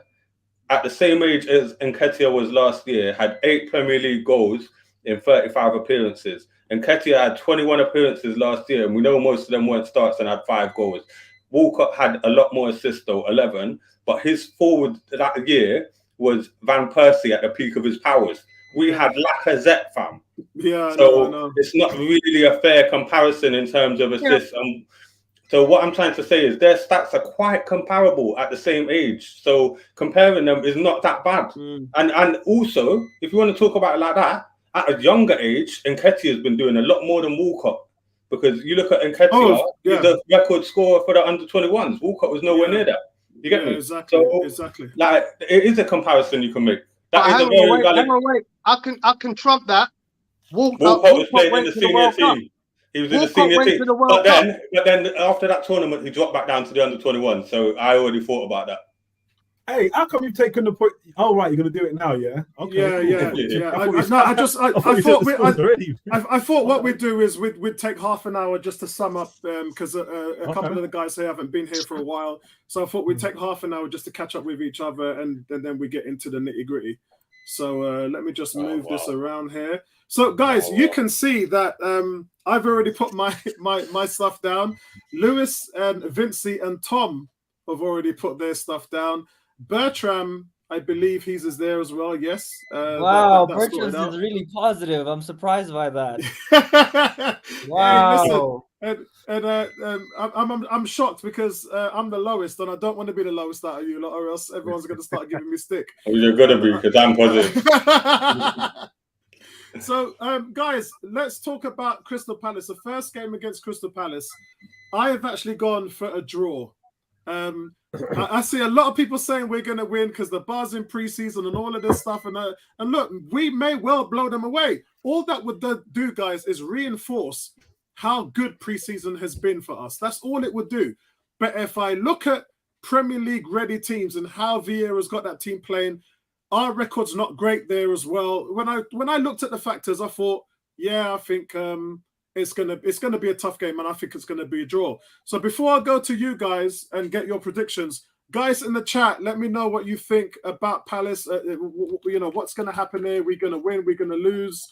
At the same age as Nketiah was last year, had 8 Premier League goals in 35 appearances. Nketiah had 21 appearances last year, and we know most of them weren't starts and had 5 goals. Walcott had a lot more assists, though, 11, but his forward that year was Van Persie at the peak of his powers. We had Lacazette, fam. Yeah, so it's not really a fair comparison in terms of assists. So what I'm trying to say is their stats are quite comparable at the same age. So comparing them is not that bad. And also, if you want to talk about it like that, at a younger age, Nketiah has been doing a lot more than Walcott. Because you look at Nketiah, he's a record scorer for the under-21s. Walcott was nowhere near that. You get me? Exactly. So, exactly. Like, it is a comparison you can make. That is hang on, wait. I can trump that. Walcott was playing in the senior team. He was in the senior team. But then after that tournament, he dropped back down to the under-21. So I already thought about that. Hey, how come you've taken the point? Oh, right, you're going to do it now, yeah? Okay. Yeah. I thought what we'd do is we'd take half an hour just to sum up because a couple of the guys here haven't been here for a while. So I thought we'd take half an hour just to catch up with each other and then we get into the nitty-gritty. So let me just move this around here. So, guys, you can see that I've already put my stuff down. Lewis and Vincey and Tom have already put their stuff down. Bertram, I believe he's there as well. Yes. Wow, Bertram is really positive. I'm surprised by that. Wow. Hey, listen, I'm shocked because I'm the lowest, and I don't want to be the lowest out of you lot, or else everyone's going to start giving me stick. Well, you're gonna be because I'm positive. So, guys, let's talk about Crystal Palace. The first game against Crystal Palace, I have actually gone for a draw. I see a lot of people saying we're going to win because the bar's in pre-season and all of this stuff. And look, we may well blow them away. All that would do, guys, is reinforce how good pre-season has been for us. That's all it would do. But if I look at Premier League ready teams and how Vieira's got that team playing, our record's not great there as well. When I looked at the factors, I thought, I think it's gonna be a tough game, and I think it's gonna be a draw. So before I go to you guys and get your predictions, guys in the chat, let me know what you think about Palace. What's gonna happen here? We're gonna win? We're gonna lose?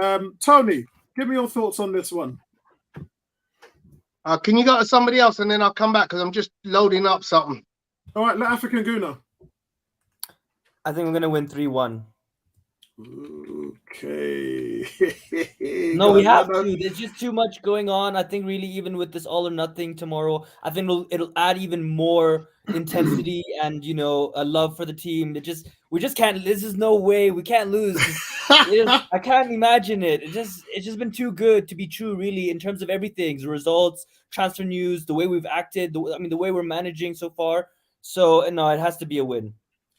Tony, give me your thoughts on this one. Can you go to somebody else and then I'll come back because I'm just loading up something. All right, let African Guna. I think we're going to win 3-1. Okay. No, we have to. There's just too much going on. I think really even with this all or nothing tomorrow, I think it'll add even more intensity and, a love for the team. We just can't. This is no way. We can't lose. I can't imagine it. It's just been too good to be true, really, in terms of everything. The results, transfer news, the way we've acted, the way we're managing so far. So, no, it has to be a win.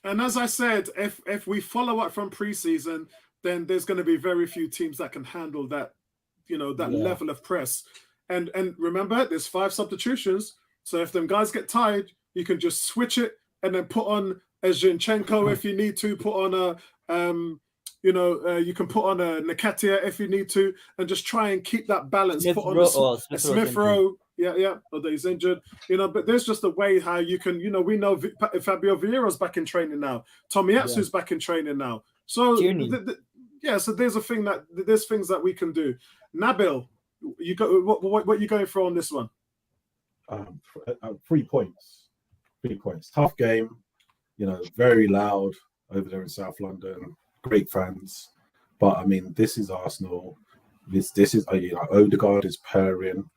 And as I said, if we follow up from preseason, then there's going to be very few teams that can handle that, level of press. And remember, there's 5 substitutions. So if them guys get tired, you can just switch it and then put on a Zinchenko if you need to, put on you can put on a Nketiah if you need to, and just try and keep that balance. Put on a Smith Rowe. Yeah, although he's injured, but there's just a way how you can, we know Fabio Vieira's back in training now. Tomiyasu's back in training now. So, so there's things that we can do. Nabil, you go. What are you going for on this one? 3 points. 3 points. Tough game, very loud over there in South London. Great fans. But, I mean, this is Arsenal. This is, Odegaard is purring.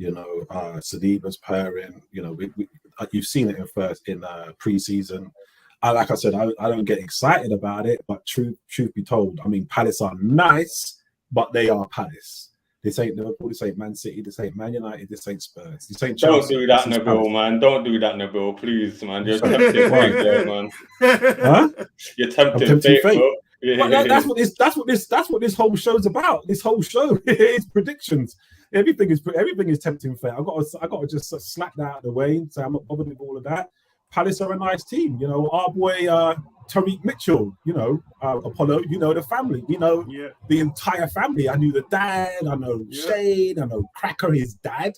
Saliba's pairing. You've seen it in pre-season. Like I said, I don't get excited about it, but truth be told, I mean, Palace are nice, but they are Palace. This ain't Liverpool, this ain't Man City, this ain't Man United, this ain't Spurs, this ain't Chelsea. Don't do that, Nabil, man. Don't do that, Nabil, please, man. You're tempting fate there, man. Huh? You're tempting fate, bro. But that's what this whole show's about. This whole show is predictions. Everything is tempting fate. I got to just slap that out of the way and say I'm not bothered with all of that. Palace are a nice team, you know. Our boy Tariq Mitchell, you know, Apollo, you know the family, you know the entire family. I knew the dad. I know Shane. I know Cracker, his dad.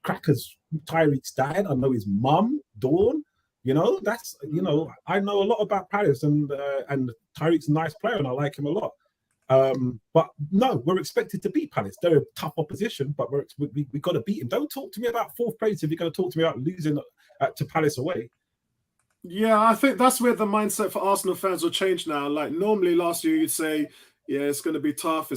Cracker's Tyreek's dad. I know his mum, Dawn. You know, I know a lot about Palace, and Tyreek's a nice player, and I like him a lot. But no, we're expected to beat Palace. They're a tough opposition, but we got to beat him. Don't talk to me about fourth place if you're going to talk to me about losing to Palace away. Yeah, I think that's where the mindset for Arsenal fans will change now. Like normally last year you'd say, yeah, it's going to be tough,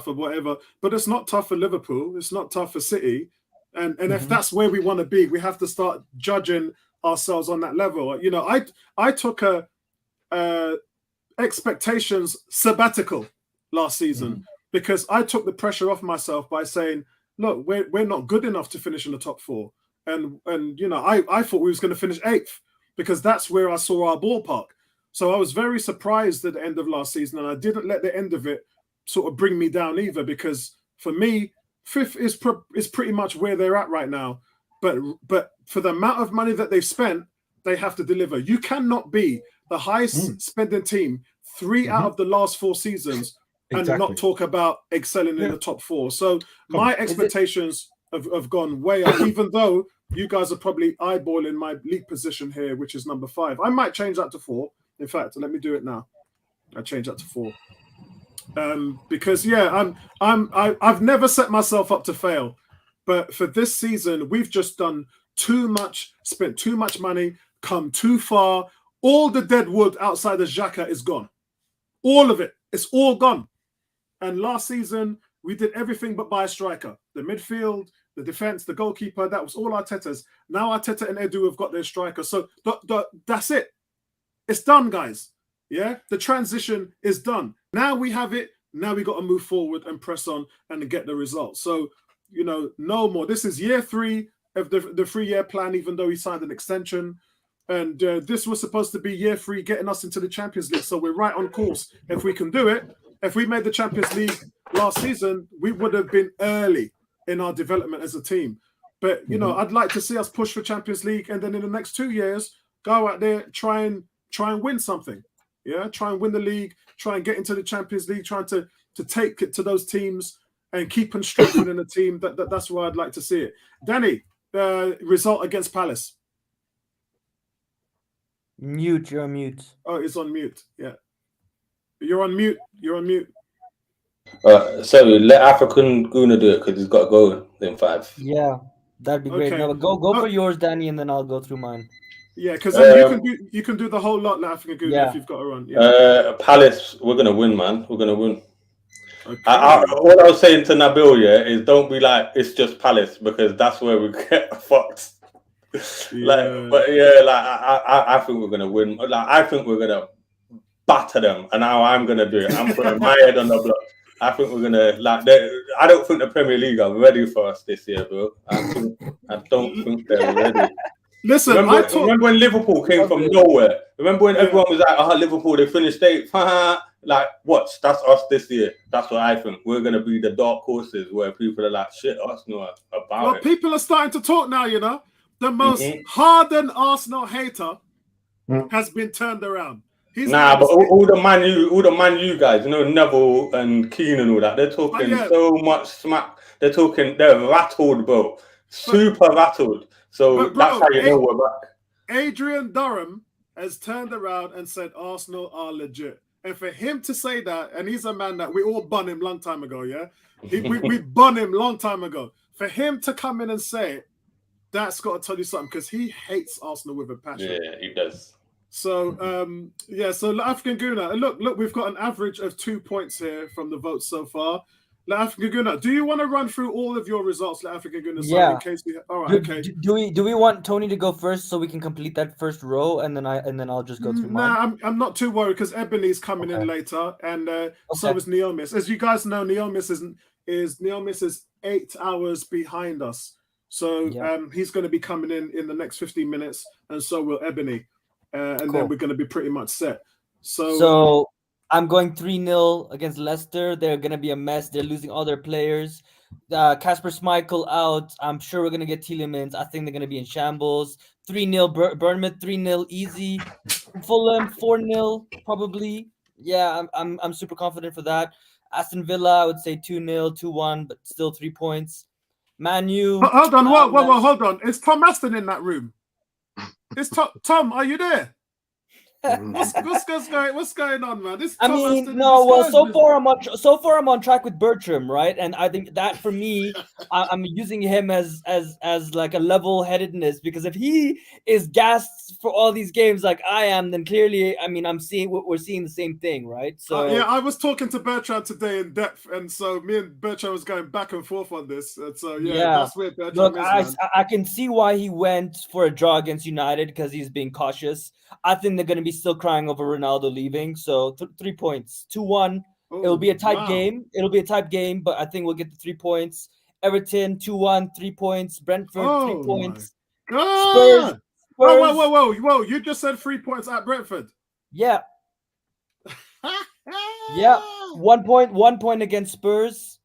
or whatever. But it's not tough for Liverpool. It's not tough for City. And if that's where we want to be, we have to start judging ourselves on that level. You know, I took a expectations sabbatical last season because I took the pressure off myself by saying, look, we're not good enough to finish in the top four. And you know, I thought we was going to finish 8th because that's where I saw our ballpark. So I was very surprised at the end of last season, and I didn't let the end of it sort of bring me down either, because for me, 5th is pretty much where they're at right now. But for the amount of money that they've spent, they have to deliver. You cannot be the highest spending team 3 out of the last 4 seasons and not talk about excelling in the top 4. So my expectations have gone way up, even though you guys are probably eyeballing my league position here, which is number 5. I might change that to 4. In fact, let me do it now. I change that to 4. Because I've never set myself up to fail, but for this season we've just done too much, spent too much money, come too far. All the dead wood outside of Xhaka is gone. All of it, it's all gone. And last season we did everything but buy a striker. The midfield, the defense, the goalkeeper, that was all Arteta's. Now Arteta and Edu have got their striker, so that's it. It's done, guys. Yeah, the transition is done. Now we have it. Now we got to move forward and press on and get the results. So, you know, no more. This is year 3 of the 3-year plan, even though he signed an extension. And this was supposed to be year 3, getting us into the Champions League. So we're right on course. If we can do it, if we made the Champions League last season, we would have been early in our development as a team. But, you know, I'd like to see us push for Champions League. And then in the next 2 years, go out there, try and win something. Yeah, try and win the league, try and get into the Champions League, trying to take it to those teams and keep on strengthening the team. That's where I'd like to see it. Danny, result against Palace. Mute, you're on mute. Oh, it's on mute. Yeah. You're on mute. Sorry, let African Guna do it because he's got to go in 5. Yeah, that'd be great. Okay. No, go for yours, Danny, and then I'll go through mine. Yeah, because you can do the whole lot, like African Guna, if you've got to run. Yeah. Palace, we're gonna win, man. We're gonna win. Okay. What I was saying to Nabil, is don't be like it's just Palace, because that's where we get fucked. I think we're gonna win. Like, I think we're gonna batter them, and now I'm gonna do it. I'm putting my head on the block. I think we're gonna I don't think the Premier League are ready for us this year, bro. I don't think they're ready. Listen, remember when Liverpool came from nowhere? Remember when everyone was like, Liverpool, they finished 8th. Like, watch, that's us this year. That's what I think. We're going to be the dark horses where people are like, shit, Arsenal about it. People are starting to talk now, you know. The most hardened Arsenal hater has been turned around. But all the Man U guys, you know, Neville and Keane and all that, they're talking so much smack. They're rattled, bro. Super rattled. So that's how you know we're back. Adrian Durham has turned around and said Arsenal are legit. And for him to say that, and he's a man that we all bun him long time ago, yeah? We bun him long time ago. For him to come in and say it, that's got to tell you something, because he hates Arsenal with a passion. Yeah, he does. So, so African Guna, look, we've got an average of 2 points here from the votes so far. African Guna, do you want to run through all of your results, African Guna? Yeah. In case we, all right, okay. Do we want Tony to go first so we can complete that first row, and then I'll just go through mine? I'm not too worried, because Ebony's coming in later, and so is Neomis. As you guys know, Neomis is 8 hours behind us, so he's going to be coming in the next 15 minutes, and so will Ebony, and then we're going to be pretty much set. So I'm going 3-0 against Leicester. They're going to be a mess. They're losing all their players. Kasper Schmeichel out. I'm sure we're going to get Tielemans. I think they're going to be in shambles. 3-0 Bournemouth, 3-0 easy. Fulham, 4-0 probably. Yeah, I'm super confident for that. Aston Villa, I would say 2-0, 2-1, but still 3 points. Man U. Hold on, whoa, hold on. Is Tom Aston in that room? Is Tom, are you there? What's going on, man? This I Tom mean, Aston, no. this Well, guy's so far I'm on track with Bertram, right? And I think that for me, I'm using him as like a level-headedness, because if he is gassed for all these games like I am, then clearly, I mean, we're seeing the same thing, right? So yeah, I was talking to Bertrand today in depth, and so me and Bertrand was going back and forth on this, and so yeah. That's where Bertrand look, is, man. I can see why he went for a draw against United, because he's being cautious. I think they're going to be still crying over Ronaldo leaving. So 3 points, 2-1. It'll be a tight game. It'll be a tight game, but I think we'll get the 3 points. Everton 2-1, 3 points. Brentford 3 points. God! Spurs. Whoa! You just said 3 points at Brentford. Yeah. Yeah. 1 point against Spurs.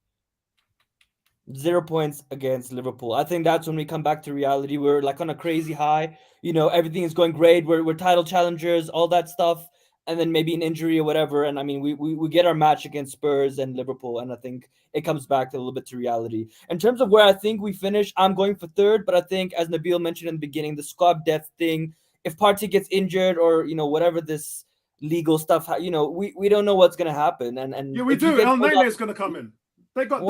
0 points against Liverpool. I think that's when we come back to reality. We're like on a crazy high. You know, everything is going great. We're title challengers, all that stuff, and then maybe an injury or whatever. And I mean, we get our match against Spurs and Liverpool, and I think it comes back a little bit to reality. In terms of where I think we finish, I'm going for third, but I think, as Nabil mentioned in the beginning, the squad depth thing. If Partey gets injured, or whatever this legal stuff, we don't know what's gonna happen. And yeah, we do. El Nene is gonna come in. They got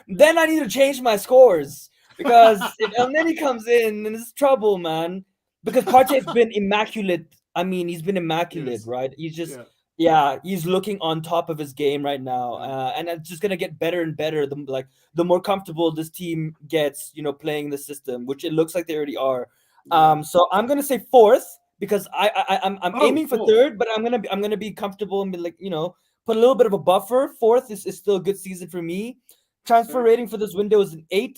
then I need to change my scores, because if El Neni comes in, then it's trouble, man. Because Partey's been immaculate. I mean, he's been immaculate, Yes. right? He's just he's looking on top of his game right now, and it's just gonna get better and better. The more comfortable this team gets, playing the system, which it looks like they already are. So I'm gonna say fourth, because I'm aiming for third, but I'm gonna be comfortable and be like, put a little bit of a buffer. Fourth is still a good season for me. Transfer rating for this window is an 8.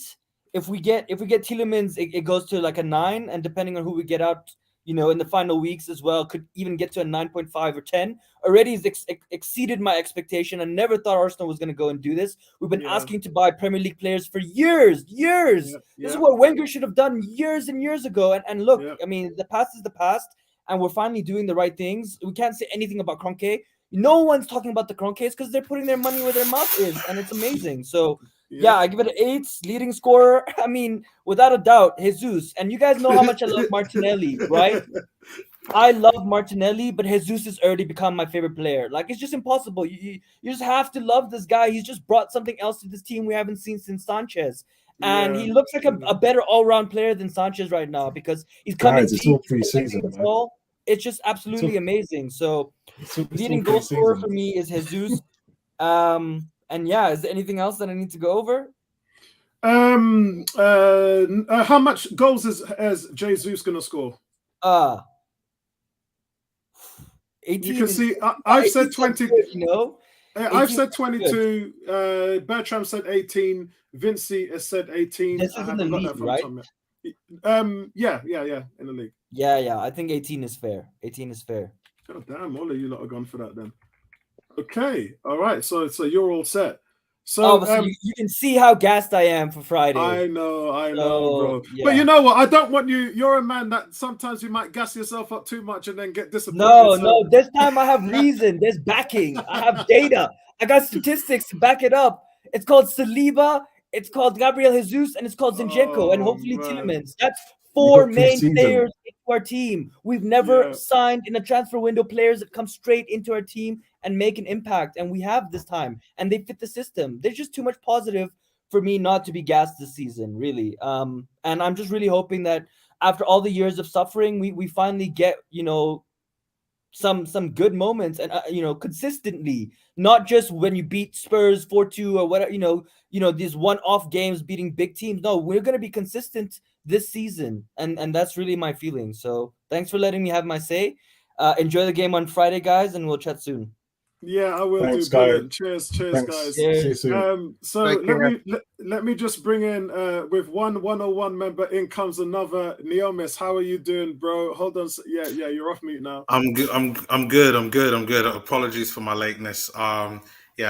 If we get Tielemans, it goes to like a 9, and depending on who we get out, in the final weeks as well, could even get to a 9.5 or 10. Already has exceeded my expectation. I never thought Arsenal was going to go and do this. We've been asking to buy Premier League players for years. This is what Wenger should have done years and years ago. And look, I mean, the past is the past, and we're finally doing the right things. We can't say anything about Kroenke. No one's talking about the Kroenkes because they're putting their money where their mouth is, and it's amazing. So yeah, I give it an 8. Leading scorer, I mean, without a doubt, Jesus. And you guys know how much I love Martinelli, right? I love Martinelli, but Jesus has already become my favorite player. Like, it's just impossible. You just have to love this guy. He's just brought something else to this team we haven't seen since Sanchez. And he looks like a better all-round player than Sanchez right now, because he's coming it's all pre-season, man. It's just absolutely amazing. So leading goal scorer for me is Jesus. And yeah, is there anything else that I need to go over? How much goals is Jesus gonna score? 18. You can see I've said 20. I've said 22. Bertram said 18. Vinci has said 18. This is in the league, right? Yeah, in the league. Yeah. I think 18 is fair. 18 is fair. God damn, all of you lot are gone for that then. Okay, all right. So you're all set. So, you can see how gassed I am for Friday. I know, bro. Yeah. But you know what? I don't want you. You're a man that sometimes you might gas yourself up too much and then get disappointed. No. This time I have reason. There's backing. I have data. I got statistics to back it up. It's called Saliba. It's called Gabriel Jesus, and it's called Zinchenko, and hopefully Tielemans. That's 4 main players into our team. We've never signed in a transfer window players that come straight into our team and make an impact, and we have this time, and they fit the system. There's just too much positive for me not to be gassed this season, really. And I'm just really hoping that after all the years of suffering, we finally get, some good moments, and consistently, not just when you beat Spurs 4-2 or whatever, these one-off games beating big teams. No, we're going to be consistent this season, and that's really my feeling. So thanks for letting me have my say. Enjoy the game on Friday, guys, and we'll chat soon. Yeah, I will Thanks, do. Brilliant. guys. Cheers, Thanks. guys. See you soon. So Take care. let me just bring in with one 101 member. In comes another. Neomis, how are you doing, bro? Hold on. Yeah, you're off mute now. I'm good. I'm good. Apologies for my lateness. Yeah,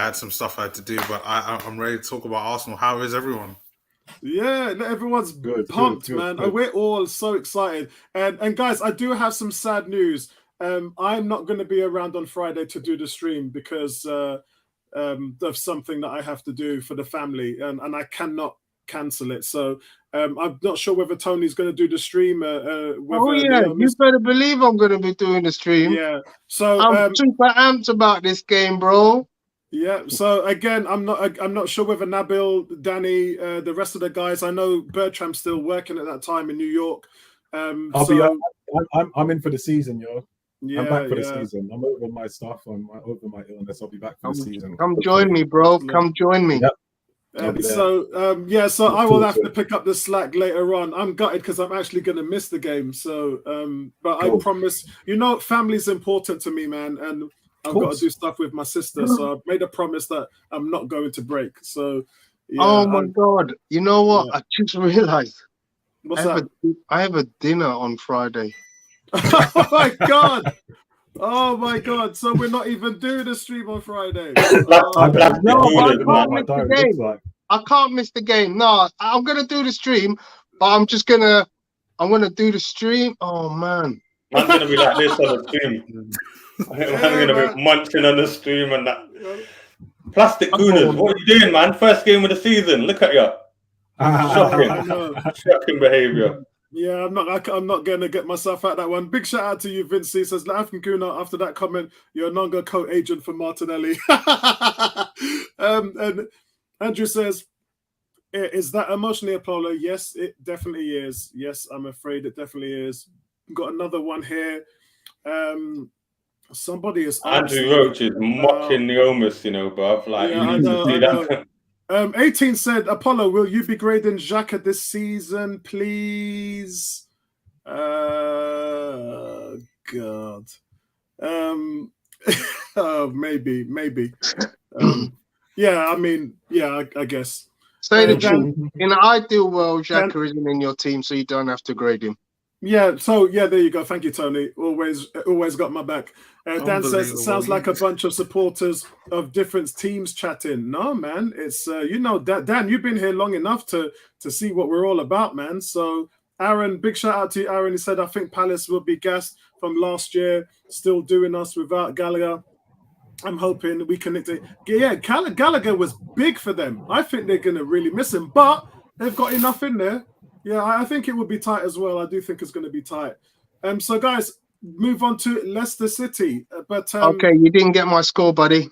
I had some stuff I had to do, but I'm ready to talk about Arsenal. How is everyone? Yeah, everyone's pumped, man. Good. We're all so excited. And guys, I do have some sad news. I'm not going to be around on Friday to do the stream because of something that I have to do for the family, and I cannot cancel it. So I'm not sure whether Tony's going to do the stream. You better believe I'm going to be doing the stream. Yeah. So I'm super amped about this game, bro. Yeah. So again, I'm not sure whether Nabil, Danny, the rest of the guys. I know Bertram's still working at that time in New York. I'm in for the season, yo. Yeah, I'm back for the season. I'm over my stuff. I'm over my illness. I'll be back for the season. Come join me, bro. Come join me. Yep. So I will have to pick up the slack later on. I'm gutted because I'm actually going to miss the game. So, but I promise, family's important to me, man, and I've got to do stuff with my sister. So I've made a promise that I'm not going to break. So, oh my God! You know what? I just realized. What's that? I have a dinner on Friday. Oh my God! Oh my God! So we're not even doing a stream on Friday. I can't miss the game. No, I'm gonna do the stream, but I'm gonna do the stream. Oh man, I'm gonna be like this on the stream. I'm gonna be munching on the stream and that. Plastic Gooners, what are you doing, man? First game of the season. Look at you. Shocking behaviour. Yeah, I'm not going to get myself out that one. Big shout out to you, Vince. He says, African Kuna, after that comment, you're no longer co-agent for Martinelli. And Andrew says, is that emotionally Apollo? Yes, it definitely is. Yes, I'm afraid it definitely is. Got another one here. Somebody is Andrew Roach is mocking Neomis, bruv. Like, yeah, you need to see that. 18 said, Apollo, will you be grading Xhaka this season, please? God. Maybe. I guess. Say the truth. In an ideal world, Xhaka isn't in your team, so you don't have to grade him. Yeah, there you go. Thank you, Tony. Always got my back. Dan says, sounds like a bunch of supporters of different teams chatting. No, man, it's Dan, you've been here long enough to see what we're all about, man. So Aaron, big shout out to you, Aaron. He said, I think Palace will be gassed from last year, still doing us without Gallagher. I'm hoping we connect it. Yeah, Gallagher was big for them. I think they're going to really miss him, but they've got enough in there. Yeah, I think it would be tight as well. I do think it's going to be tight. So, guys, move on to Leicester City. Okay, you didn't get my score, buddy.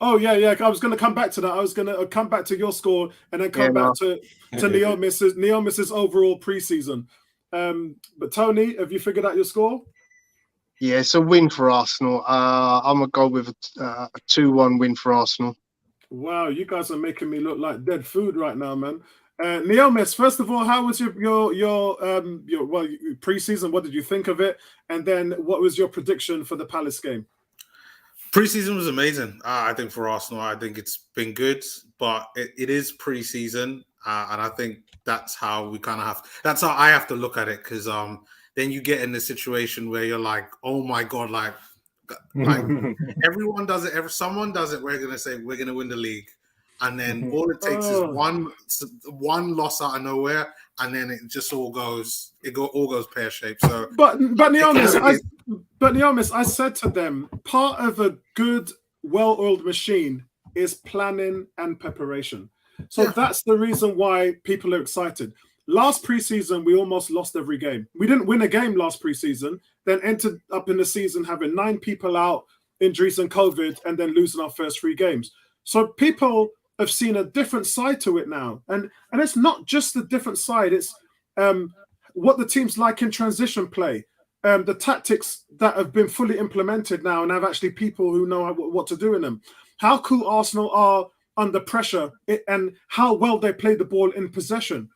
Oh, yeah. I was going to come back to that. I was going to come back to your score and then come back to Neomis's overall preseason. But, Tony, have you figured out your score? Yeah, it's a win for Arsenal. I'm going to go with a 2-1 win for Arsenal. Wow, you guys are making me look like dead food right now, man. Neomis, first of all, how was your preseason? What did you think of it? And then what was your prediction for the Palace game? Preseason was amazing. I think for Arsenal, I think it's been good, but it is preseason, and I think that's how that's how I have to look at it, because then you get in the situation where you're like, oh my God, like everyone does it. Someone does it. We're gonna say we're gonna win the league. And then all it takes is one loss out of nowhere, and then it just all goes pear-shaped. So, but Neomis, I said to them, part of a good, well-oiled machine is planning and preparation. So that's the reason why people are excited. Last preseason, we almost lost every game. We didn't win a game last preseason, then entered up in the season having 9 people out, injuries and COVID, and then losing our first 3 games. So people have seen a different side to it now, and it's not just a different side. It's what the team's like in transition play, the tactics that have been fully implemented now, and have actually people who know what to do in them. How cool Arsenal are under pressure, and how well they play the ball in possession.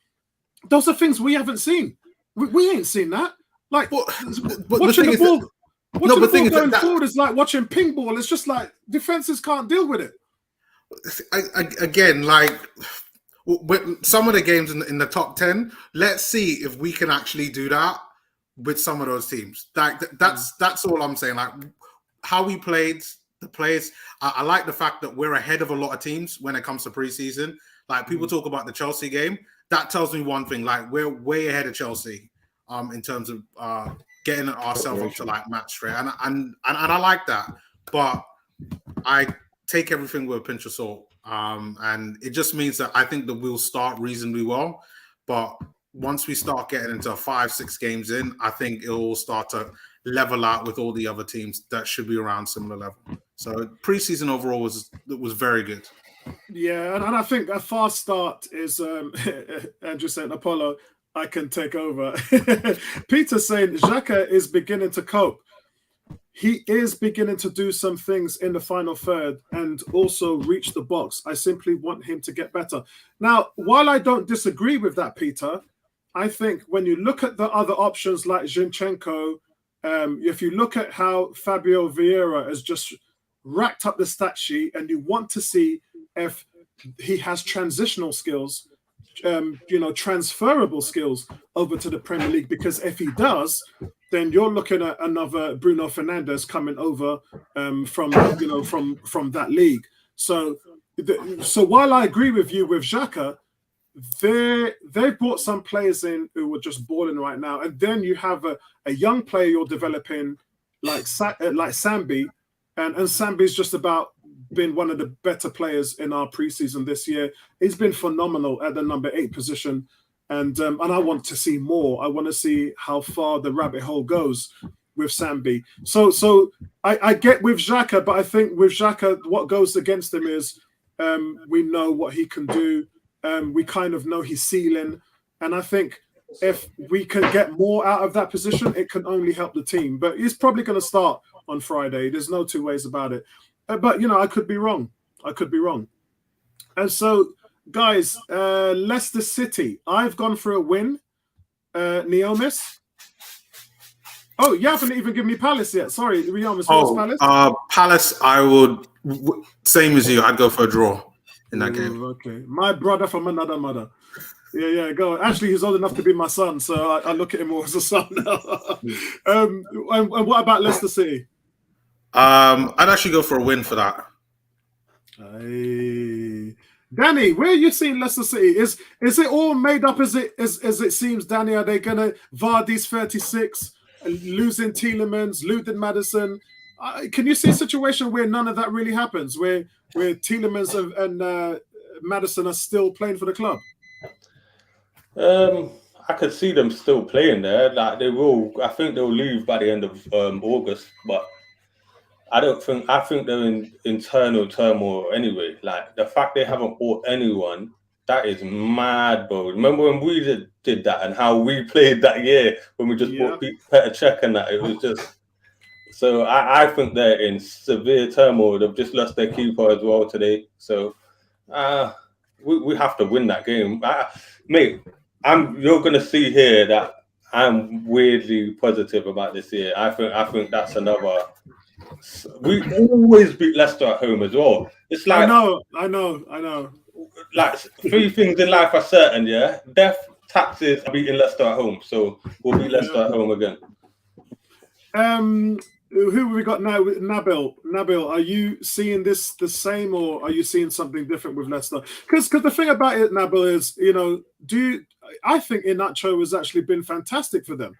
Those are things we haven't seen. We ain't seen that. Like watching the ball. Watching but the ball thing is going that forward is like watching ping ball. It's just like defenses can't deal with it. again, like with some of the games in the top 10, let's see if we can actually do that with some of those teams. Like that's all I'm saying. Like how we played the players. I like the fact that we're ahead of a lot of teams when it comes to preseason. Like people talk about the Chelsea game. That tells me one thing. Like we're way ahead of Chelsea in terms of getting ourselves up to like match straight. And I like that. But I take everything with a pinch of salt. And it just means that I think that we'll start reasonably well. But once we start getting into 5-6 games in, I think it will start to level out with all the other teams that should be around similar level. So preseason overall was very good. Yeah, and I think a fast start is Andrew saying, Apollo, I can take over. Peter saying Xhaka is beginning to cope. He is beginning to do some things in the final third and also reach the box. I simply want him to get better. Now, while I don't disagree with that, Peter, I think when you look at the other options like Zinchenko, if you look at how Fabio Vieira has just racked up the stat sheet and you want to see if he has transitional skills, transferable skills over to the Premier League, because if he does, then you're looking at another Bruno Fernandes coming over from that league. So while I agree with you with Xhaka, they've brought some players in who are just balling right now, and then you have a young player you're developing like Sambi, and Sambi's just about been one of the better players in our preseason this year. He's been phenomenal at the number 8 position, and I want to see more. I want to see how far the rabbit hole goes with Sambi. So I get with Xhaka, but I think with Xhaka, what goes against him is we know what he can do. We kind of know his ceiling, and I think if we can get more out of that position, it can only help the team. But he's probably going to start on Friday. There's no two ways about it. But, I could be wrong. And so, guys, Leicester City, I've gone for a win. Neomis? Oh, you haven't even given me Palace yet. Sorry, Neomis, what's Palace? Palace, I would, same as you, I'd go for a draw in that game. Okay. My brother from another mother. Yeah, go on. Actually, he's old enough to be my son, so I look at him more as a son now. And what about Leicester City? I'd actually go for a win for that. Hey. Danny, where are you seeing Leicester City? Is it all made up as it seems, Danny? Are they gonna Vardy's 36, losing Tielemans, losing Maddison? Can you see a situation where none of that really happens, where Tielemans and Maddison are still playing for the club? I could see them still playing there. Like they will. I think they'll leave by the end of August, but I think they're in internal turmoil anyway. Like the fact they haven't bought anyone, that is mad, bro. Remember when we did that and how we played that year when we just bought Petr Cech and that? It was just. So I think they're in severe turmoil. They've just lost their keeper as well today. So we have to win that game, mate. You're gonna see here that I'm weirdly positive about this year. I think that's another. We always beat Leicester at home as well. It's like I know. Like 3 things in life are certain, yeah. Death, taxes, beating Leicester at home. So we'll beat Leicester at home again. Who have we got now? Nabil, are you seeing this the same, or are you seeing something different with Leicester? Because the thing about it, Nabil, is I think Iheanacho has actually been fantastic for them.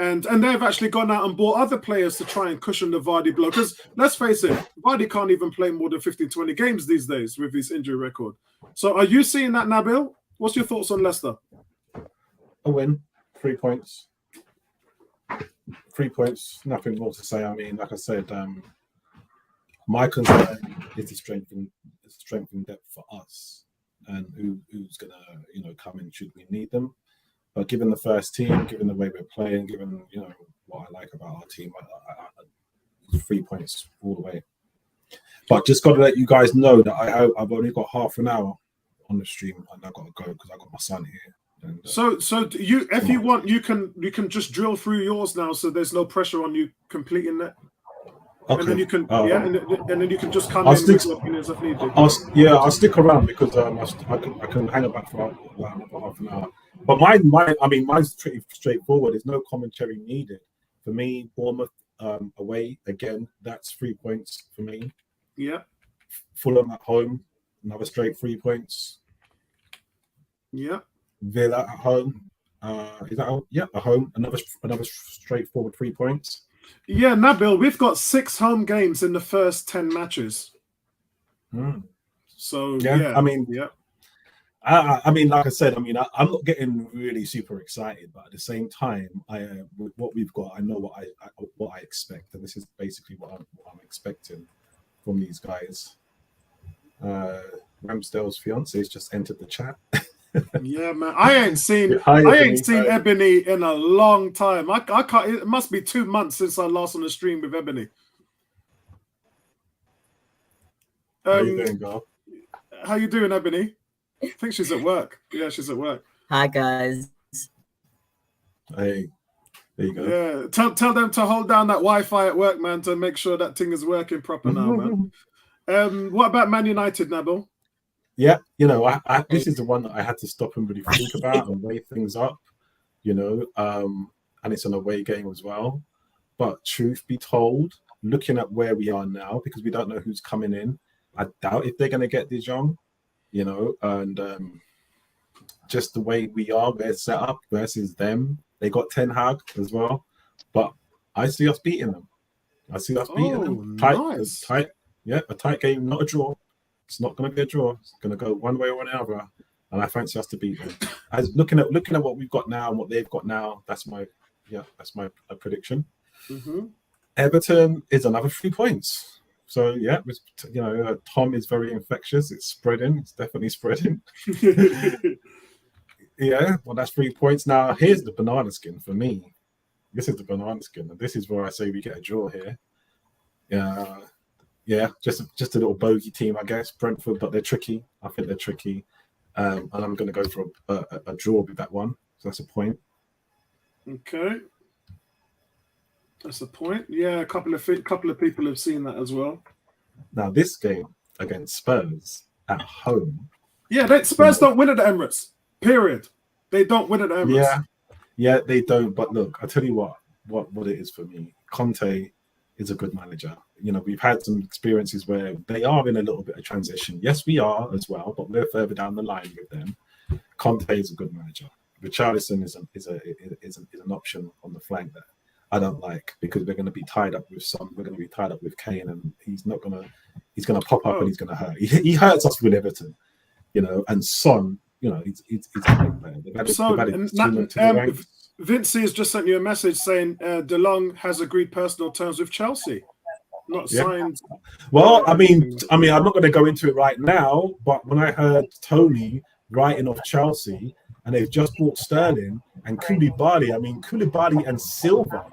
And they've actually gone out and bought other players to try and cushion the Vardy blow. Because let's face it, Vardy can't even play more than 15, 20 games these days with his injury record. So are you seeing that, Nabil? What's your thoughts on Leicester? A win, 3 points. 3 points, nothing more to say. I mean, like I said, my concern is the strength in depth for us and who's going to, come in should we need them. But given the first team, given the way we're playing, given what I like about our team, I 3 points all the way. But just got to let you guys know that I've only got half an hour on the stream, and I've got to go because I've got my son here. And, So if you want, you can just drill through yours now, so there's no pressure on you completing that. okay. And then you can, and then you can just come I'll in stick- with your opinions if need be. I'll stick around because I can hang about for half an hour. But mine's pretty straightforward. There's no commentary needed. For me, Bournemouth away again. That's 3 points for me. Yeah. Fulham at home, another straight 3 points. Yeah. Villa at home. Is that at home? Another straightforward 3 points. Yeah, Nabil, we've got 6 home games in the first 10 matches. So yeah. I mean, yeah. I mean, like I said, I'm not getting really super excited, but at the same time, with what we've got, I know what I expect, and this is basically what I'm expecting from these guys. Ramsdale's fiance has just entered the chat. Yeah, man. I ain't seen Ebony. Ebony in a long time. I can't. It must be 2 months since I last on the stream with Ebony. How you doing, girl? How you doing, Ebony? I think she's at work. Yeah, she's at work. Hi, guys. Hey, there you go. Yeah, tell them to hold down that Wi-Fi at work, man, to make sure that thing is working proper now, man. What about Man United, Nabil? Yeah, this is the one that I had to stop and really think about and weigh things up, and it's an away game as well. But truth be told, looking at where we are now, because we don't know who's coming in, I doubt if they're going to get De Jong, and just the way we're set up versus them. They got Ten Hag as well, but I see us beating them. Nice. Tight. Yeah, a tight game, not a draw. It's not going to be a draw. It's going to go one way or another, and I fancy us to beat them. As looking at what we've got now and what they've got now, that's my prediction. Everton is another 3 points. So yeah, Tom is very infectious. It's spreading. It's definitely spreading. Yeah, well, that's 3 points. Now here's the banana skin for me. This is the banana skin, and this is where I say we get a draw here. Yeah, just a little bogey team, I guess. Brentford, but they're tricky. I think they're tricky, and I'm going to go for a draw with that one. So that's a point. Okay, that's a point. Yeah, a couple of people have seen that as well. Now this game against Spurs at home. Yeah, Spurs don't win at the Emirates. Period. They don't win at the Emirates. Yeah, they don't. But look, I tell you what it is for me. Conte is a good manager. We've had some experiences where they are in a little bit of transition. Yes, we are as well, but we're further down the line with them. Conte is a good manager. Richarlison is an option on the flank that I don't like, because we're going to be tied up with We're going to be tied up with Kane, and he's going to pop up and he's going to hurt. He hurts us with Everton, and Son. He's a great player. Vincey has just sent you a message saying De Long has agreed personal terms with Chelsea, not signed. Well, I mean, I'm not going to go into it right now, but when I heard Tony writing off Chelsea and they've just bought Sterling and Koulibaly and Silva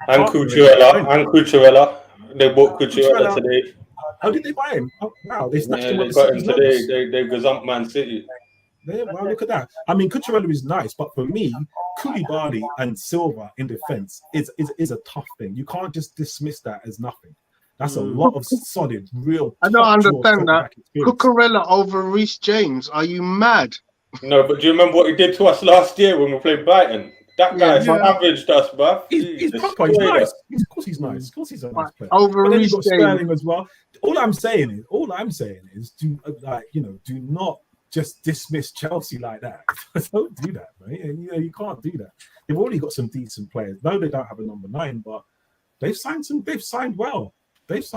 and Cucurella, they bought Cucurella today. How did they buy him? Oh, wow, they snatched him up. They got him today. They gazumped Man City. Yeah, well, look at that. I mean, Cucurella is nice, but for me, Koulibaly and Silva in defence is a tough thing. You can't just dismiss that as nothing. That's a lot of solid, real. I don't understand that. Cucurella over Reece James. Are you mad? No, but do you remember what he did to us last year when we played Brighton? That guy savaged us, bruv. He's proper. He's nice. Of course, he's nice. Of course, he's a nice player. Over but then Reece you've got Sterling as well. All I'm saying is, do not just dismiss Chelsea like that. Don't do that, mate. And you can't do that. They've already got some decent players. No, they don't have a number 9, but they've signed well. Who's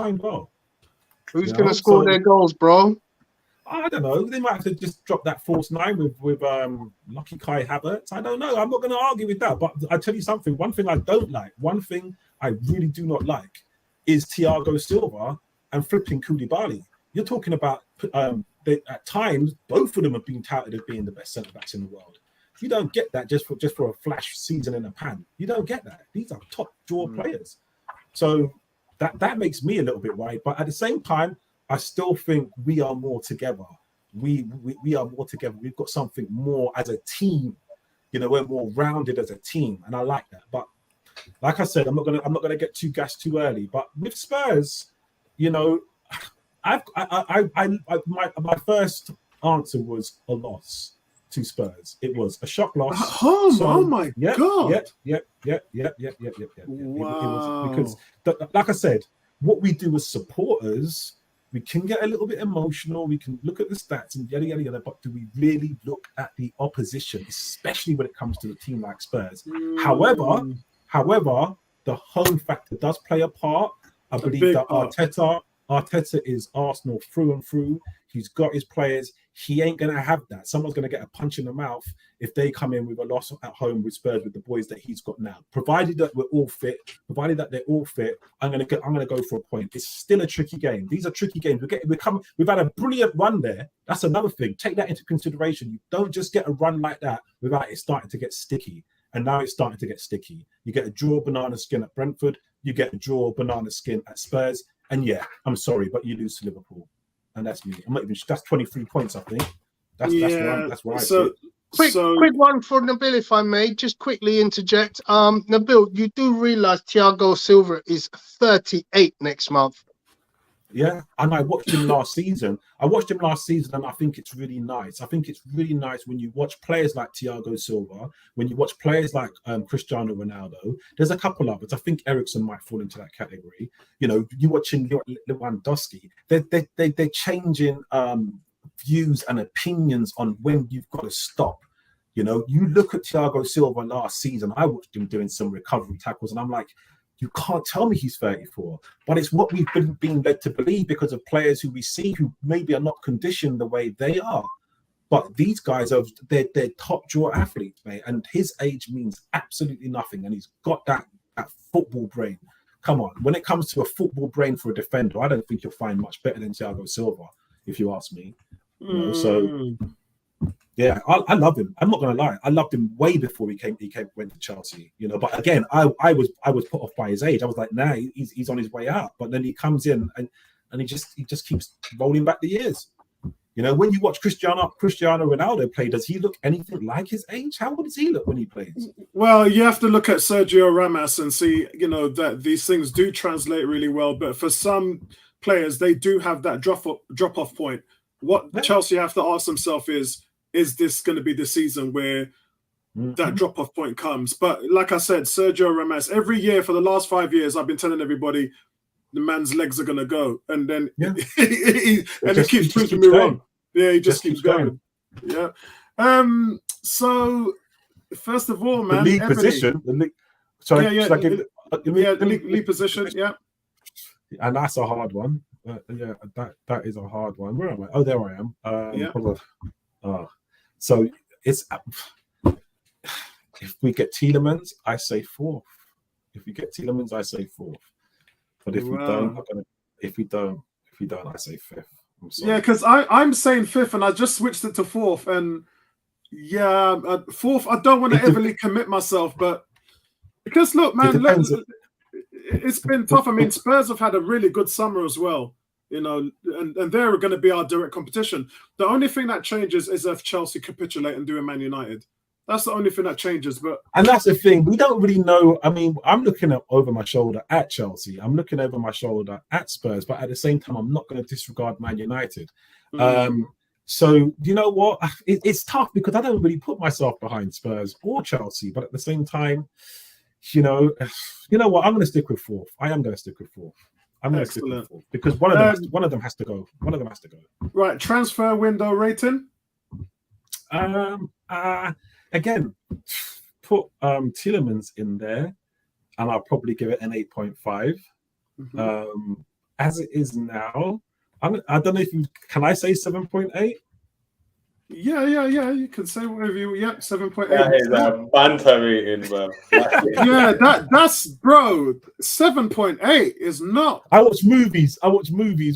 going to score their goals, bro? I don't know. They might have to just drop that false 9 with Lucky Kai Havertz. I don't know. I'm not going to argue with that. But I tell you something. One thing I don't like, one thing I really do not like, is Thiago Silva and flipping Koulibaly. You're talking about at times both of them have been touted as being the best centre backs in the world. You don't get that just for a flash season in a pan. You don't get that. These are top draw players. So that makes me a little bit worried. But at the same time, I still think we are more together. We are more together. We've got something more as a team You know, we're more rounded as a team, and I like that. But like I said, I'm not gonna get too gassed too early. But with Spurs, you know, my first answer was a loss to Spurs. It was a shock loss. At home, So, oh my God. Yep. Wow. It was because, like I said, what we do as supporters, we can get a little bit emotional. We can look at the stats and yada yada yada. But do we really look at the opposition, especially when it comes to a team like Spurs? However, the home factor does play a part. I believe that Arteta is Arsenal through and through. He's got his players. He ain't going to have that. Someone's going to get a punch in the mouth if they come in with a loss at home with Spurs with the boys that he's got now. Provided that we're all fit, provided that they're all fit, I'm going to go for a point. It's still a tricky game. These are tricky games. We've had a brilliant run there. That's another thing. Take that into consideration. You don't just get a run like that without it starting to get sticky. And now it's starting to get sticky. You get a draw banana skin at Brentford. You get a draw banana skin at Spurs. And yeah, I'm sorry, but you lose to Liverpool. And that's me. I'm not even. That's 23 points, I think. That's where I see it. Quick one for Nabil, if I may, just quickly interject. Nabil, you do realise Thiago Silva is 38 next month. Yeah, and I watched him last season. And I think it's really nice. I think it's really nice when you watch players like Thiago Silva, when you watch players like Cristiano Ronaldo. There's a couple of us. I think Eriksen might fall into that category. You know, you watching Lewandowski. They're changing views and opinions on when you've got to stop. You know, you look at Thiago Silva last season. I watched him doing some recovery tackles, and I'm like, you can't tell me he's 34, but it's what we've been led to believe because of players who we see who maybe are not conditioned the way they are. But these guys they're top draw athletes, mate, and his age means absolutely nothing. And he's got that football brain. Come on, when it comes to a football brain for a defender, I don't think you'll find much better than Thiago Silva, if you ask me. You know, so. Yeah, I love him. I'm not gonna lie. I loved him way before he went to Chelsea. You know, but again, I was put off by his age. I was like, nah, he's on his way out. But then he comes in and he just keeps rolling back the years. You know, when you watch Cristiano Ronaldo play, does he look anything like his age? How old does he look when he plays? Well, you have to look at Sergio Ramos and see, you know, that these things do translate really well. But for some players, they do have that drop-off point. What Chelsea have to ask themselves is this going to be the season where that drop-off point comes? But like I said, Sergio Ramos, every year for the last 5 years, I've been telling everybody the man's legs are going to go. And then he keeps proving me wrong. Yeah, he just keeps going. Yeah. So, first of all, man. The league position. League position, yeah. And that's a hard one. That is a hard one. Where am I? Oh, there I am. So it's if we get Tielemans, I say fourth. If we get Tielemans, I say fourth. But if we don't, I say fifth. I'm sorry. Yeah, because I'm saying fifth, and I just switched it to fourth. And yeah, fourth. I don't want to overly commit myself, but because look, man, it's been tough. I mean, Spurs have had a really good summer as well. You know, and they're going to be our direct competition. The only thing that changes is if Chelsea capitulate and do a Man United. That's the only thing that changes. And that's the thing. We don't really know. I mean, I'm looking over my shoulder at Chelsea. I'm looking over my shoulder at Spurs. But at the same time, I'm not going to disregard Man United. So, you know what? It's tough because I don't really put myself behind Spurs or Chelsea. But at the same time, you know what? I'm going to stick with fourth. I am going to stick with fourth. I'm going to stick with fourth because one of them has to go. One of them has to go. Right. Transfer window rating? Again, put Tielemans in there, and I'll probably give it an 8.5. As it is now, I don't know if can I say 7.8? Yeah. You can say whatever you. Yeah, 7.8. That is a banter rating, bro. Yeah, that's bro. 7.8 is not. I watch movies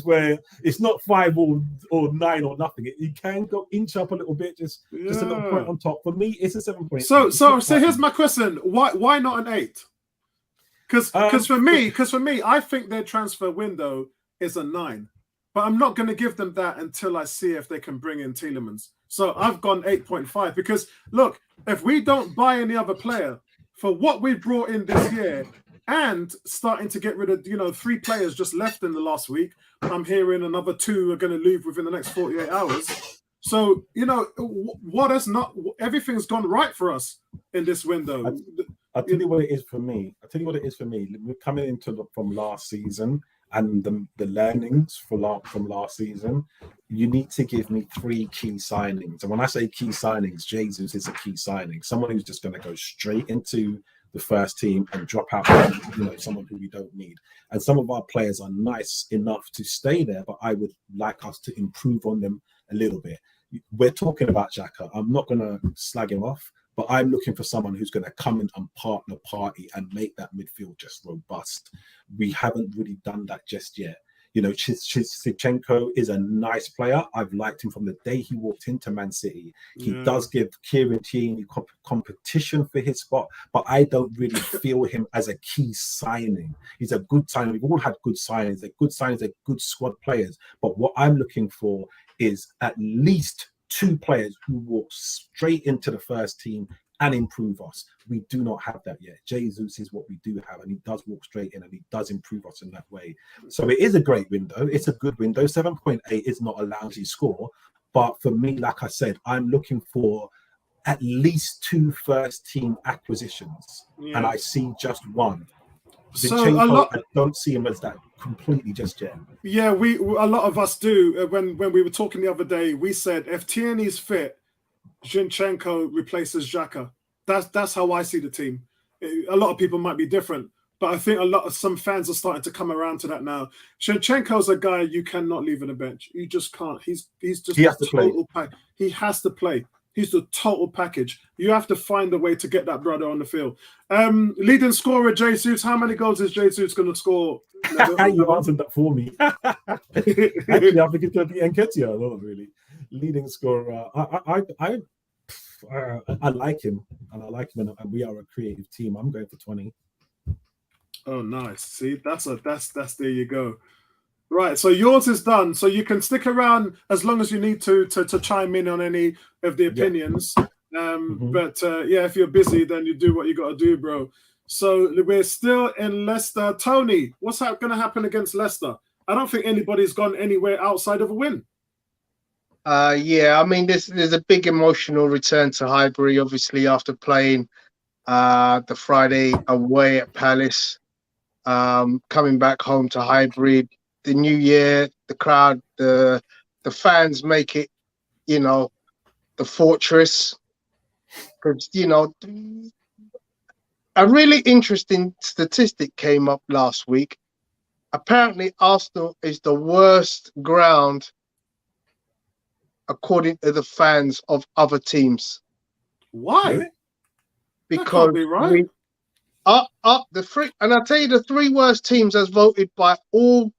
where it's not 5 or 9 or nothing. You can go inch up a little bit, just a little point on top. For me, it's a 7.8. So here's my question: Why not an 8? Because for me, I think their transfer window is a 9. But I'm not going to give them that until I see if they can bring in Tielemans. So I've gone 8.5 because look, if we don't buy any other player for what we brought in this year and starting to get rid of, 3 players just left in the last week, I'm hearing another 2 are going to leave within the next 48 hours. So, what has not, everything's gone right for us in this window. I'll tell you what it is for me. We're coming into from last season and the learnings from last season. You need to give me 3 key signings. And when I say key signings, Jesus is a key signing. Someone who's just going to go straight into the first team and drop out, someone who we don't need. And some of our players are nice enough to stay there, but I would like us to improve on them a little bit. We're talking about Xhaka. I'm not going to slag him off, but I'm looking for someone who's going to come in and partner party and make that midfield just robust. We haven't really done that just yet. Zinchenko is a nice player. I've liked him from the day he walked into Man City. He does give Kieran Tierney competition for his spot, but I don't really feel him as a key signing. He's a good signing. We've all had good signings. They're good signings. They're good squad players. But what I'm looking for is at least 2 players who walk straight into the first team and improve us. We do not have that yet. Jesus is what we do have, and he does walk straight in and he does improve us in that way. So it is a great window. It's a good window. 7.8 is not a lousy score. But for me, like I said, I'm looking for at least 2 first team acquisitions, and I see just 1. I don't see him as that completely just yet. Yeah, a lot of us do. When we were talking the other day, we said if Tierney's fit, Zinchenko replaces Xhaka. That's how I see the team. A lot of people might be different, but I think some fans are starting to come around to that now. Zinchenko's a guy you cannot leave on the bench. You just can't. He has to play. He has to play. He's the total package. You have to find a way to get that brother on the field. Leading scorer, Jesus. How many goals is Jesus going to score? You answered that for me. Actually, I think it's going to be Nketiah. No, really. Leading scorer. I like him, and we are a creative team. I'm going for 20. Oh, nice. See, that's there you go. Right, so yours is done. So you can stick around as long as you need to chime in on any of the opinions. But if you're busy, then you do what you got to do, bro. So we're still in Leicester. Tony, what's going to happen against Leicester? I don't think anybody's gone anywhere outside of a win. I mean, there's a big emotional return to Highbury, obviously, after playing the Friday away at Palace, coming back home to Highbury. The new year, the crowd, the fans make it, the fortress. Because, a really interesting statistic came up last week. Apparently, Arsenal is the worst ground according to the fans of other teams. Why? Because that can't be right. The 3, and I'll tell you the 3 worst teams as voted by all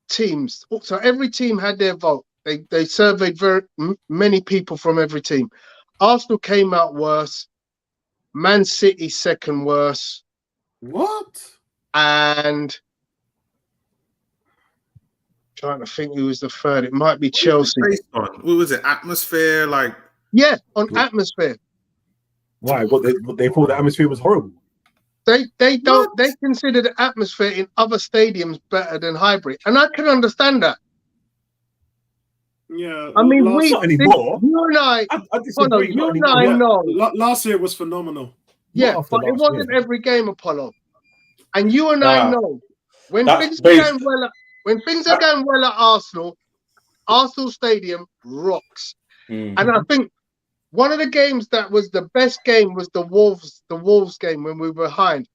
teams. So every team had their vote. They surveyed many people from every team. Arsenal came out worse. Man City second worst. What? And trying to think who was the third. It might be Chelsea. What was it? Atmosphere, on atmosphere. Why? What they thought the atmosphere was horrible. They consider the atmosphere in other stadiums better than Highbury, and I can understand that. Yeah, I mean, not anymore. You and I disagree. you and I know. Last year was phenomenal. Yeah, but it wasn't every game, Apollo. And you and I know when things are going well at Arsenal Stadium rocks. And I think one of the games that was the best game was the Wolves game when we were behind,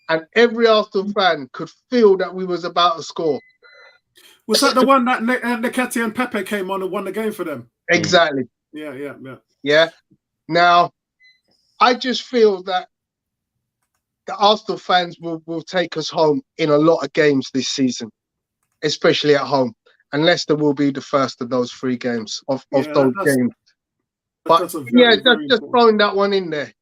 and every Arsenal fan could feel that we was about to score. Was that the one that Nketiah and Pepe came on and won the game for them? Exactly. Yeah. Now, I just feel that the Arsenal fans will take us home in a lot of games this season, especially at home. And Leicester will be the first of those 3 games of those games. But just throwing that one in there.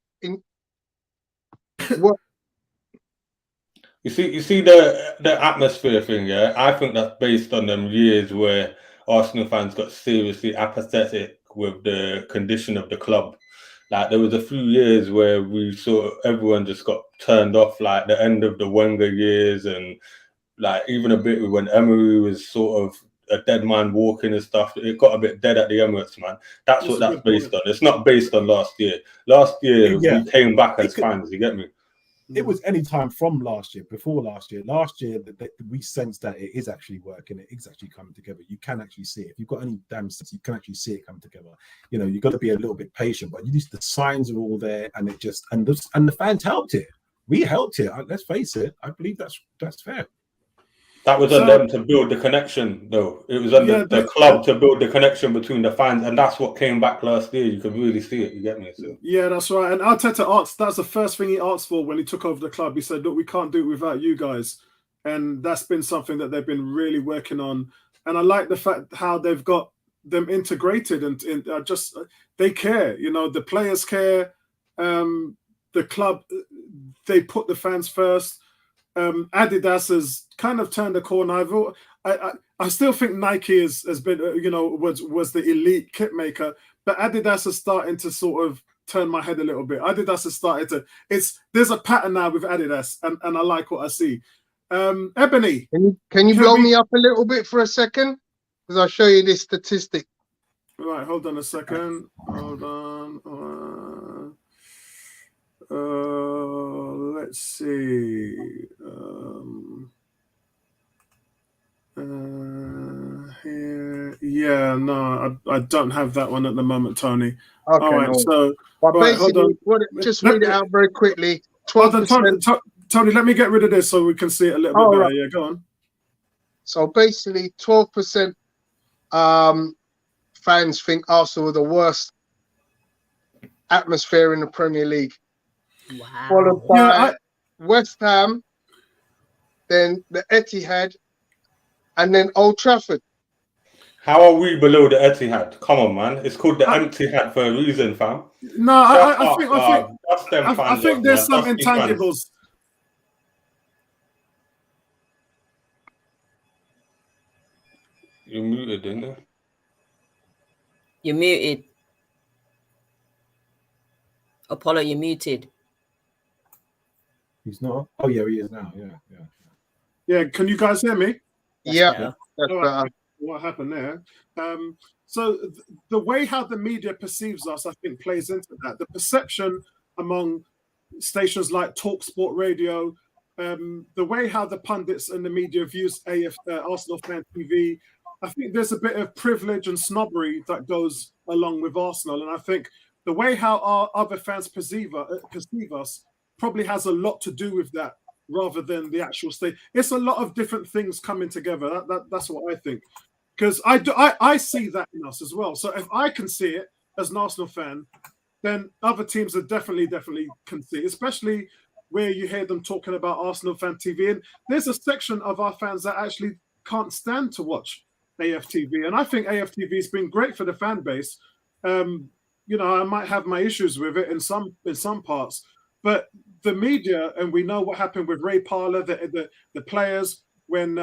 You see the atmosphere thing, yeah? I think that's based on them years where Arsenal fans got seriously apathetic with the condition of the club. Like there was a few years where we sort of everyone just got turned off, like the end of the Wenger years, and like even a bit when Emery was sort of a dead man walking and stuff. It got a bit dead at the Emirates, man. That's what that's based on. It's not based on last year. Last year Yeah. we came back as fans. You get me? It was any time from last year, before last year. Last year, we sensed that it is actually working. It is actually coming together. You can actually see it. If you've got any damn sense, you can actually see it come together. You know, you've got to be a little bit patient, but the signs are all there, and it just and the fans helped it. We helped it. Let's face it. I believe that's fair. That was on them to build the connection, though. It was on the club to build the connection between the fans, and that's what came back last year. You could really see it. You get me? So. Yeah, that's right. And Arteta asked, that's the first thing he asked for when he took over the club. He said, look, we can't do it without you guys. And that's been something that they've been really working on. And I like the fact how they've got them integrated and just they care. You know, the players care. The club, they put the fans first. Adidas has kind of turned the corner. I still think Nike has been, was the elite kit maker, but Adidas is starting to sort of turn my head a little bit. Adidas has started to. There's a pattern now with Adidas, and I like what I see. Ebony, can you blow me up a little bit for a second? Because I'll show you this statistic. Right, hold on a second. Hold on. Let's see. Here. Yeah, no, I don't have that one at the moment, Tony. Okay, all right, no. so basically, just read it out very quickly. 12%. Tony, let me get rid of this so we can see it a little bit better. Right. Yeah, go on. So basically, 12% fans think Arsenal are the worst atmosphere in the Premier League. Wow. Followed by West Ham, then the Etihad, and then Old Trafford. How are we below the Etihad? Come on, man. It's called the empty hat for a reason, fam. No, I think there's some intangibles. You're muted, didn't you? You're muted. Apollo, you're muted. He's not. Oh yeah, he is now. Yeah. Yeah, can you guys hear me? Yeah. Right. What happened there? So the way how the media perceives us, I think, plays into that. The perception among stations like TalkSport Radio, the way how the pundits and the media views Arsenal Fan TV, I think there's a bit of privilege and snobbery that goes along with Arsenal. And I think the way how our other fans perceive us probably has a lot to do with that rather than the actual state. It's a lot of different things coming together. That's what I think. Because I see that in us as well. So if I can see it as an Arsenal fan, then other teams are definitely can see it, especially where you hear them talking about Arsenal Fan TV. And there's a section of our fans that actually can't stand to watch AFTV. And I think AFTV has been great for the fan base. I might have my issues with it in some parts, but the media, and we know what happened with Ray Parlour, the players, when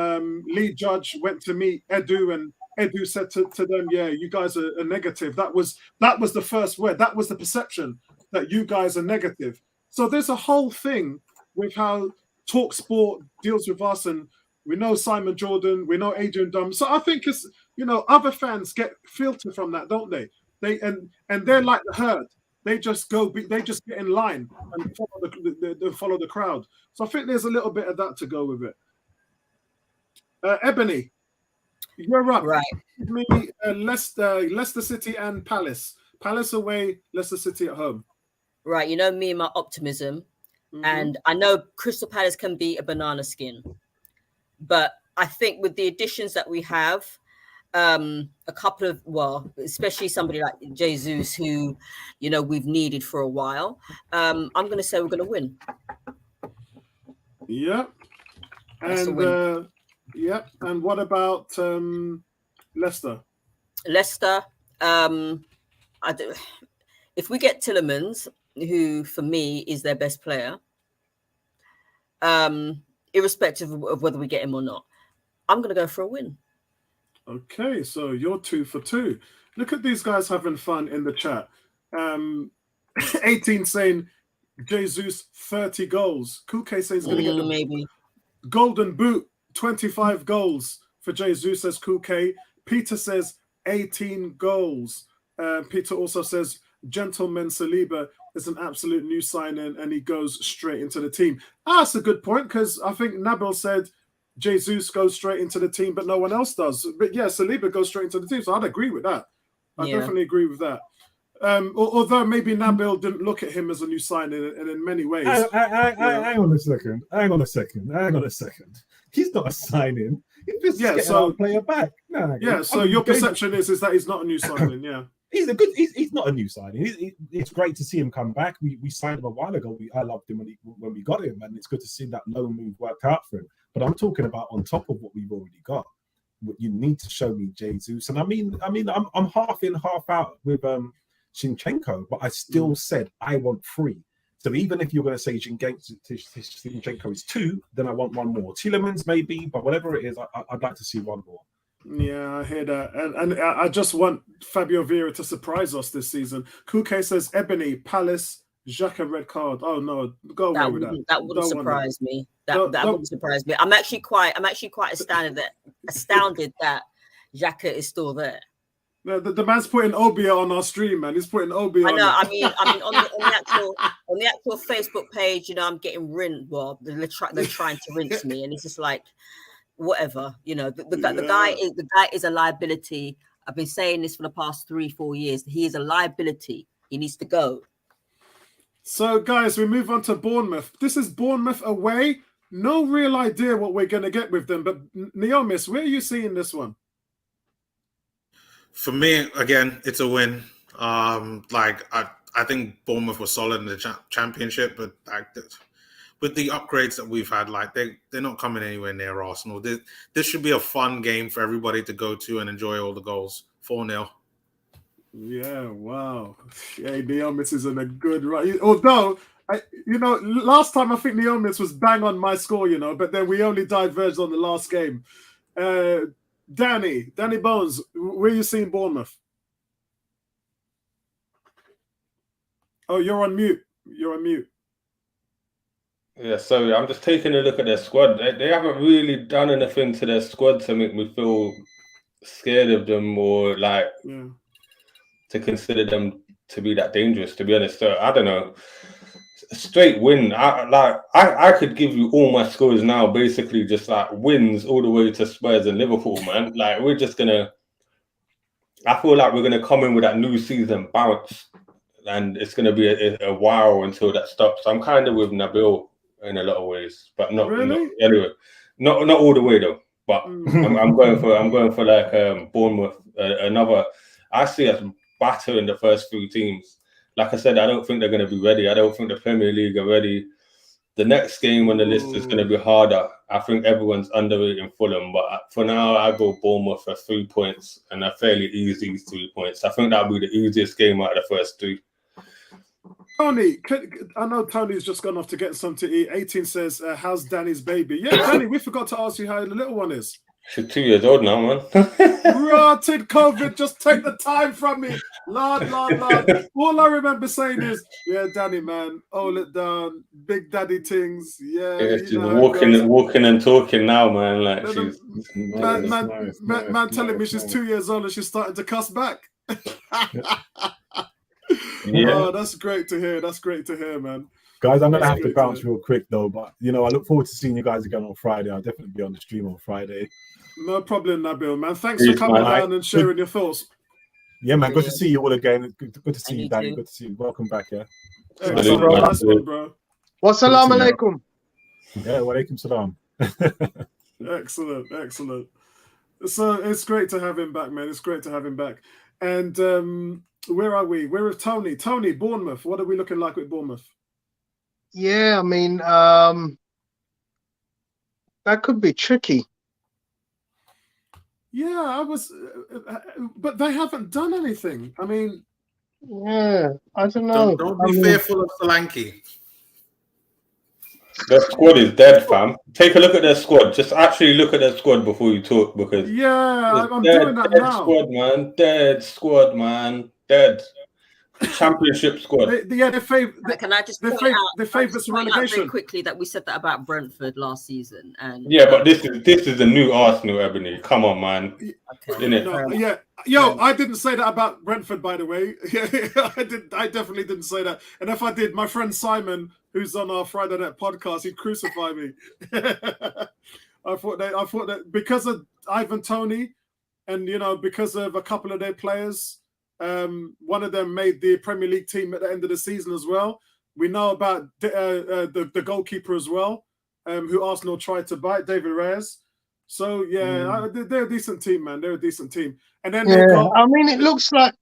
Lee Judge went to meet Edu, and Edu said to them, yeah, you guys are negative. That was the first word. That was the perception, that you guys are negative. So there's a whole thing with how TalkSport deals with us, and we know Simon Jordan, we know Adrian Dunn. So I think it's, other fans get filtered from that, don't they? And they're like the herd. They just get in line and follow the crowd. So I think there's a little bit of that to go with it. Ebony, you're up. Right. Give me Leicester City and Palace. Palace away, Leicester City at home. Right. You know me and my optimism. Mm-hmm. And I know Crystal Palace can be a banana skin. But I think with the additions that we have, a couple of, especially somebody like Jesus, who, we've needed for a while, I'm going to say we're going to win. Yeah. And yeah. And what about Leicester? Leicester, if we get Tielemans, who for me is their best player, irrespective of whether we get him or not, I'm going to go for a win. Okay, so you're 2 for 2. Look at these guys having fun in the chat. 18 saying Jesus 30 goals. Kuke says he's going to get the Maybe. golden boot, 25 goals for Jesus, says Kuke. Peter says 18 goals. Peter also says Gentleman Saliba is an absolute new signing and he goes straight into the team. That's a good point because I think Nabil said Jesus goes straight into the team, but no one else does. But yeah, Saliba goes straight into the team, so I'd agree with that. I definitely agree with that. Although maybe Nabil didn't look at him as a new signing, and in many ways. Hang on a second. He's not a signing. He's just getting our player back. So your perception is that he's not a new signing, yeah. He's not a new signing. It's great to see him come back. We signed him a while ago. I loved him when we got him, and it's good to see that loan move worked out for him. But I'm talking about on top of what we've already got. You need to show me Jesus, and I mean, I'm half in, half out with Zinchenko, but I still said I want 3. So even if you're going to say Zinchenko is 2, then I want 1 more. Tielemans maybe, but whatever it is, I'd like to see 1 more. Yeah, I hear that. And I just want Fabio Vieira to surprise us this season. Kuke says Ebony, Palace, Xhaka red card. Oh no, go away with that. That wouldn't surprise me. That wouldn't surprise me. I'm actually quite astounded that Xhaka is still there. The man's putting Obia on our stream, man. He's putting Obia on. I mean, on the actual Facebook page, I'm getting rinsed. Well, they're trying to rinse me, and it's just like, whatever, the guy is a liability. I've been saying this for the past 3-4 years. He is a liability. He needs to go. So, guys, we move on to Bournemouth. This is Bournemouth away. No real idea what we're going to get with them. But Neomis, where are you seeing this one? For me, again, it's a win. I think Bournemouth was solid in the championship, but with the upgrades that we've had, they're not coming anywhere near Arsenal. This should be a fun game for everybody to go to and enjoy all the goals. 4-0. Yeah, wow. Yeah, Neomis is in a good run. Although, last time I think Neomis was bang on my score, but then we only diverged on the last game. Danny Bones, where are you seeing Bournemouth? Oh, you're on mute. Yeah, sorry, I'm just taking a look at their squad. They haven't really done anything to their squad to make me feel scared of them or to consider them to be that dangerous, to be honest. So I don't know. A straight win. I could give you all my scores now, basically just wins all the way to Spurs and Liverpool, man. We're just gonna. I feel like we're gonna come in with that new season bounce, and it's gonna be a while until that stops. I'm kind of with Nabil in a lot of ways, but not really. Not all the way though. But I'm going for Bournemouth. Another. I see us battering the first 3 teams. Like I said, I don't think they're going to be ready. I don't think the Premier League are ready. The next game on the list is going to be harder. I think everyone's underrating Fulham, but for now, I go Bournemouth for 3 points and a fairly easy 3 points. I think that'll be the easiest game out of the first 3. Tony, I know Tony's just gone off to get something to eat. 18 says, how's Danny's baby? Yeah, Danny, we forgot to ask you how the little one is. She's 2 years old now, man. Rotted COVID, just take the time from me. Lord. All I remember saying is, yeah, Danny, man, hold it down. Big daddy things. Yeah, she's walking and talking now, man. She's man telling me she's 2 years old and she's starting to cuss back. Yeah. Oh, that's great to hear, man. Guys, I'm going to have to bounce real quick, though. But, I look forward to seeing you guys again on Friday. I'll definitely be on the stream on Friday. No problem, Nabil, man. Thanks for coming down and sharing your thoughts. Yeah, man. Good to see you all again. Good to see you, Danny. Good to see you. Welcome back, yeah. Excellent, bro. Nice one, bro. Wassalamu alaikum. Yeah, wa alaikum salam. Excellent. So it's great to have him back, man. It's great to have him back. And where are we? We're with Tony. Tony, Bournemouth. What are we looking like with Bournemouth? Yeah, I mean, that could be tricky. Yeah, but they haven't done anything. I mean, yeah, I don't know. Don't be fearful of Solanke. The squad is dead, fam. Take a look at their squad. Just actually look at their squad before you talk, because Yeah, I'm dead, doing that dead now. squad, man. Dead squad, man. Dead. Championship squad. They're Can I just they're point out, they're favourites for very relegation. quickly that we said that about Brentford last season, and Yeah, but this is the new Arsenal, Ebony. Come on, man. okay, Innit? No, yeah, yo, I didn't say that about Brentford, by the way. I definitely didn't say that. And if I did, my friend Simon, who's on our Friday Night podcast, he'd crucify me. I thought that because of Ivan Toney, and because of a couple of their players, one of them made the Premier League team at the end of the season as well. We know about the goalkeeper as well, who Arsenal tried to buy, David Reyes. So yeah, they're a decent team, man. They're a decent team. And then they got. I mean, it looks like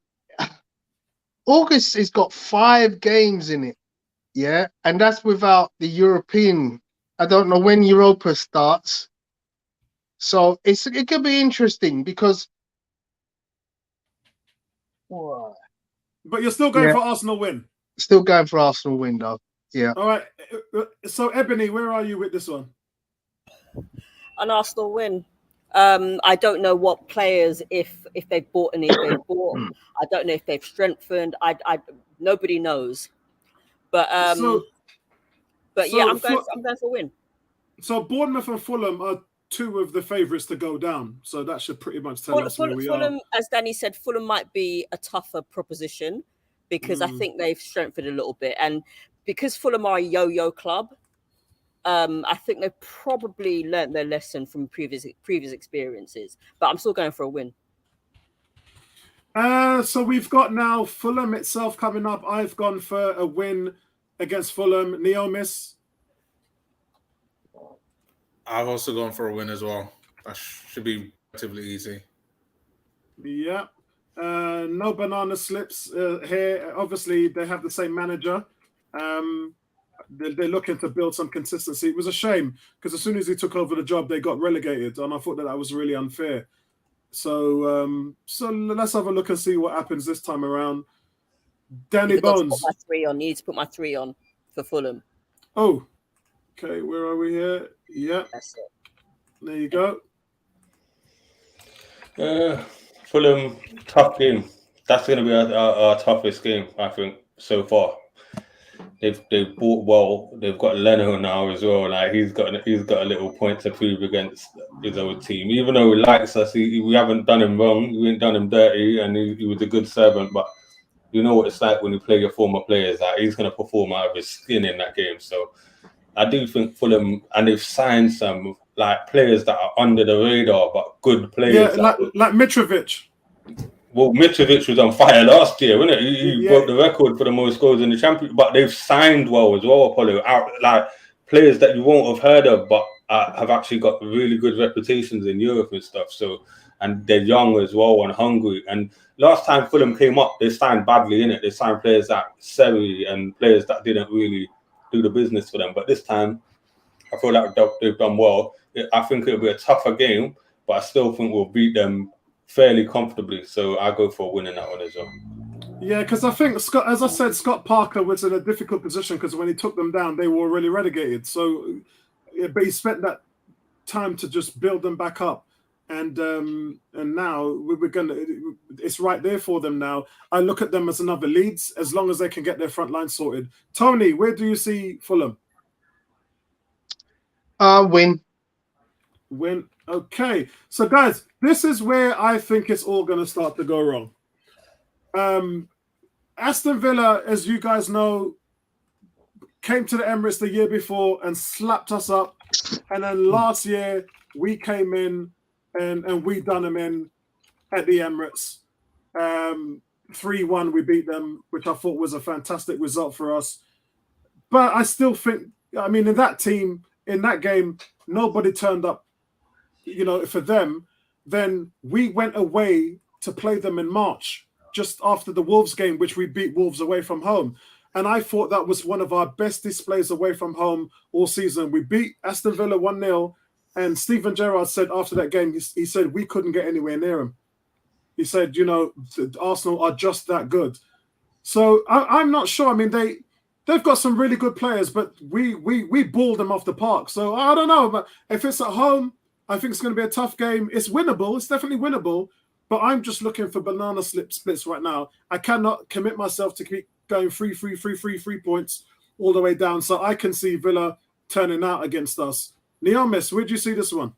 August has got 5 games in it. Yeah, and that's without the European. I don't know when Europa starts. So it could be interesting because. But you're still going for Arsenal win. Still going for Arsenal win, though. Yeah. All right. So Ebony, where are you with this one? an Arsenal win. I don't know what players, if they've bought any, if they've bought. I don't know if they've strengthened. Nobody knows. But yeah, I'm going for a win. So Bournemouth and Fulham are two of the favourites to go down. So that should pretty much tell us where we Fulham, are. as Danny said, Fulham might be a tougher proposition because I think they've strengthened a little bit, and because Fulham are a yo-yo club. I think they've probably learnt their lesson from previous experiences, but I'm still going for a win. So we've got now Fulham itself coming up. I've gone for a win against Fulham. Neomis? I've also gone for a win as well. That should be relatively easy. Yeah. No banana slips here. Obviously, they have the same manager. They're looking to build some consistency. It was a shame because as soon as he took over the job, they got relegated, and I thought that was really unfair. So let's have a look and see what happens this time around. Danny Bones. You need to put my 3 on for Fulham. Oh, okay. Where are we here? Yeah, that's it. There you go. Fulham, tough game. That's going to be our toughest game, I think, so far. They've bought well. They've got Leno now as well. Like he's got a little point to prove against his old team. Even though he likes us, we haven't done him wrong. We ain't done him dirty, and he was a good servant. But you know what it's like when you play your former players. Like he's going to perform out of his skin in that game. So I do think Fulham, and they've signed some like players that are under the radar, but good players. Yeah, like Mitrovic. Well, Mitrovic was on fire last year, wasn't it? He broke the record for the most goals in the Champions. But they've signed well as well, Apollo. Like players that you won't have heard of, but have actually got really good reputations in Europe and stuff. So, and they're young as well and hungry. And last time Fulham came up, they signed badly, innit? They signed players like Seri and players that didn't really do the business for them. But this time, I feel like they've done well. I think it'll be a tougher game, but I still think we'll beat them fairly comfortably, so I go for winning that one as well. Yeah, because I think Scott, as I said, Scott Parker was in a difficult position because when he took them down, they were really relegated. So, but he spent that time to just build them back up, and now we're gonna. It's right there for them now. I look at them as another Leeds, as long as they can get their front line sorted. Tony, where do you see Fulham? Win. Win. Okay, so guys, this is where I think it's all going to start to go wrong. Aston Villa, as you guys know, came to the Emirates the year before and slapped us up. And then last year, we came in and we done them in at the Emirates. 3-1, we beat them, which I thought was a fantastic result for us. But I still think, I mean, in that team, in that game, nobody turned up, for them. Then we went away to play them in March, just after the Wolves game, which we beat Wolves away from home. And I thought that was one of our best displays away from home all season. We beat Aston Villa 1-0. And Steven Gerrard said after that game, he said we couldn't get anywhere near him. He said, Arsenal are just that good. So I'm not sure. I mean, they've got some really good players, but we balled them off the park. So I don't know, but if it's at home, I think it's going to be a tough game. It's winnable. It's definitely winnable. But I'm just looking for banana splits right now. I cannot commit myself to keep going 3 points all the way down. So I can see Villa turning out against us. Neomis, where do you see this one?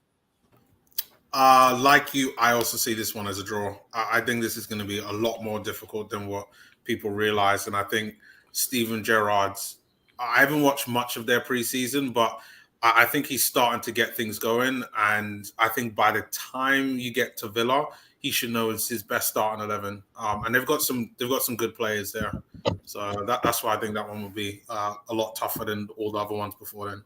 Like you, I also see this one as a draw. I think this is going to be a lot more difficult than what people realize. And I think Steven Gerrard's, I haven't watched much of their preseason, but I think he's starting to get things going. And I think by the time you get to Villa, he should know it's his best starting 11. And they've got some good players there. So that's why I think that one will be a lot tougher than all the other ones before then.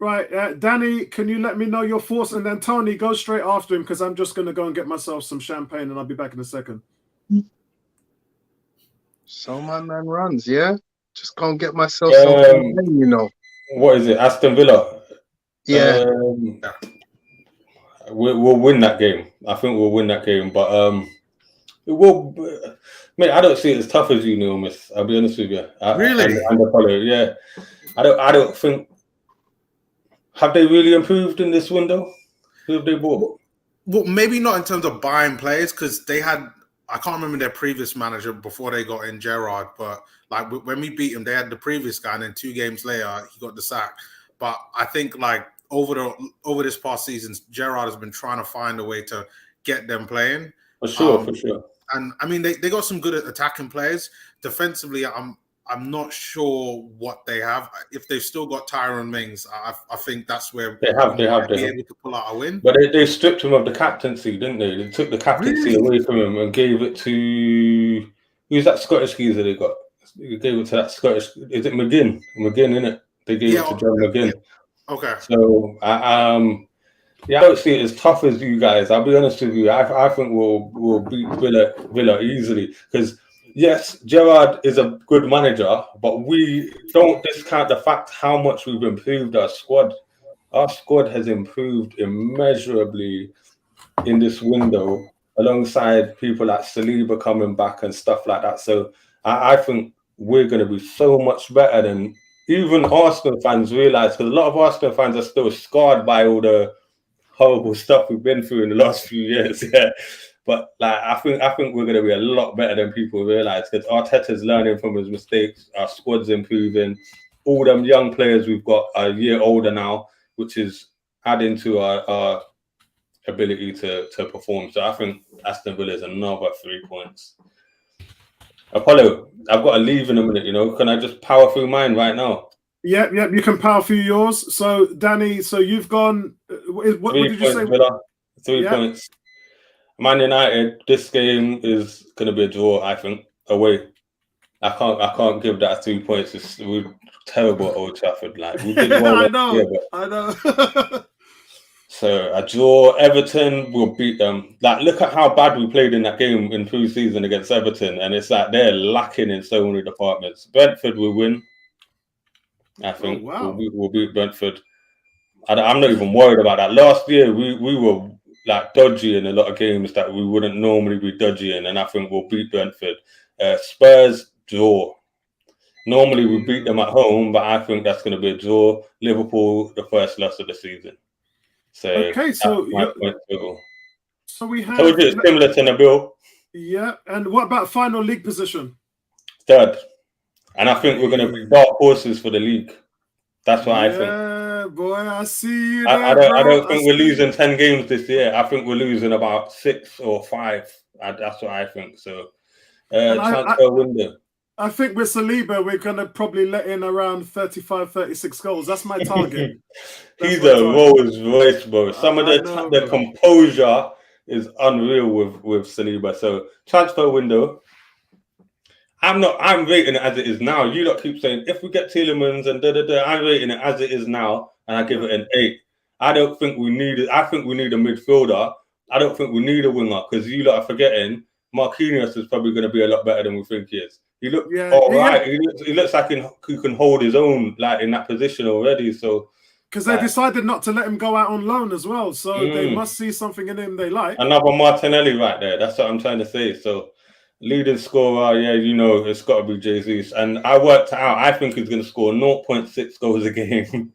Right, Danny, can you let me know your thoughts? And then Tony, go straight after him because I'm just going to go and get myself some champagne and I'll be back in a second. So my man runs, yeah? Just can't get myself some champagne, you know. What is it? Aston Villa? Yeah. We'll win that game. I think we'll win that game. But we'll, mate, I don't see it as tough as you, Neil, miss. I'll be honest with you. Really? Yeah. I don't think. Have they really improved in this window? Who have they bought? Well, maybe not in terms of buying players because they had. I can't remember their previous manager before they got in Gerrard, but like when we beat him, they had the previous guy, and then 2 games later he got the sack. But I think like over this past season, Gerrard has been trying to find a way to get them playing. For sure. And I mean, they got some good attacking players. Defensively, I'm not sure what they have. If they've still got Tyrone Mings, I think that's where they have be able to pull out a win. But they stripped him of the captaincy, didn't they? They took the captaincy away from him and gave it to who's that Scottish geezer they got? They gave it to that Scottish. Is it McGinn? McGinn, isn't it? They gave it to John McGinn. Yeah. Okay. So I don't see it as tough as you guys. I'll be honest with you. I think we'll beat Villa easily because. Yes, Gerrard is a good manager, but we don't discount the fact how much we've improved our squad. Our squad has improved immeasurably in this window, alongside people like Saliba coming back and stuff like that. So I think we're going to be so much better than even Arsenal fans realise, because a lot of Arsenal fans are still scarred by all the horrible stuff we've been through in the last few years. Yeah. But like I think we're going to be a lot better than people realise because Arteta's learning from his mistakes. Our squad's improving. All them young players we've got are a year older now, which is adding to our ability to perform. So I think Aston Villa is another 3 points. Apollo, I've got to leave in a minute. You know, can I just power through mine right now? Yep. You can power through yours. So Danny, so you've gone. What did you say? Villa, 3 points. Man United, this game is going to be a draw, I think, away. I can't give that 3 points. We're terrible at Old Trafford. Like we did well. I know. So a draw. Everton will beat them. Like look at how bad we played in that game in pre-season against Everton, and it's like they're lacking in so many departments. Brentford will win. I think we'll beat Brentford. I'm not even worried about that. Last year we were like dodgy in a lot of games that we wouldn't normally be dodgy in, and I think we'll beat Brentford. Spurs draw. Normally we beat them at home, but I think that's going to be a draw. Liverpool, the first loss of the season. So okay, so we have it's similar to Nabil. Yeah, and what about final league position? Third, and I think we're going to be dark horses for the league. That's what I think. Yeah, boy, I see you. I don't think we're losing 10 games this year. I think we're losing about 6 or 5. That's what I think. So, transfer window. I think with Saliba, we're going to probably let in around 35, 36 goals. That's my target. He's a Rolls Royce, bro. Some of the composure is unreal with Saliba. So, transfer window. I'm rating it as it is now. You lot keep saying if we get Tielemans and I'm rating it as it is now, and I give it an 8. I don't think we need it. I think we need a midfielder. I don't think we need a winger because you lot are forgetting Marquinhos is probably going to be a lot better than we think he is. He looks right. He looks like he can hold his own like in that position already. So because they decided not to let him go out on loan as well, so they must see something in him they like. Another Martinelli right there. That's what I'm trying to say. So Leading scorer, yeah, you know, it's got to be Jesus. And I worked it out. I think he's going to score 0.6 goals a game,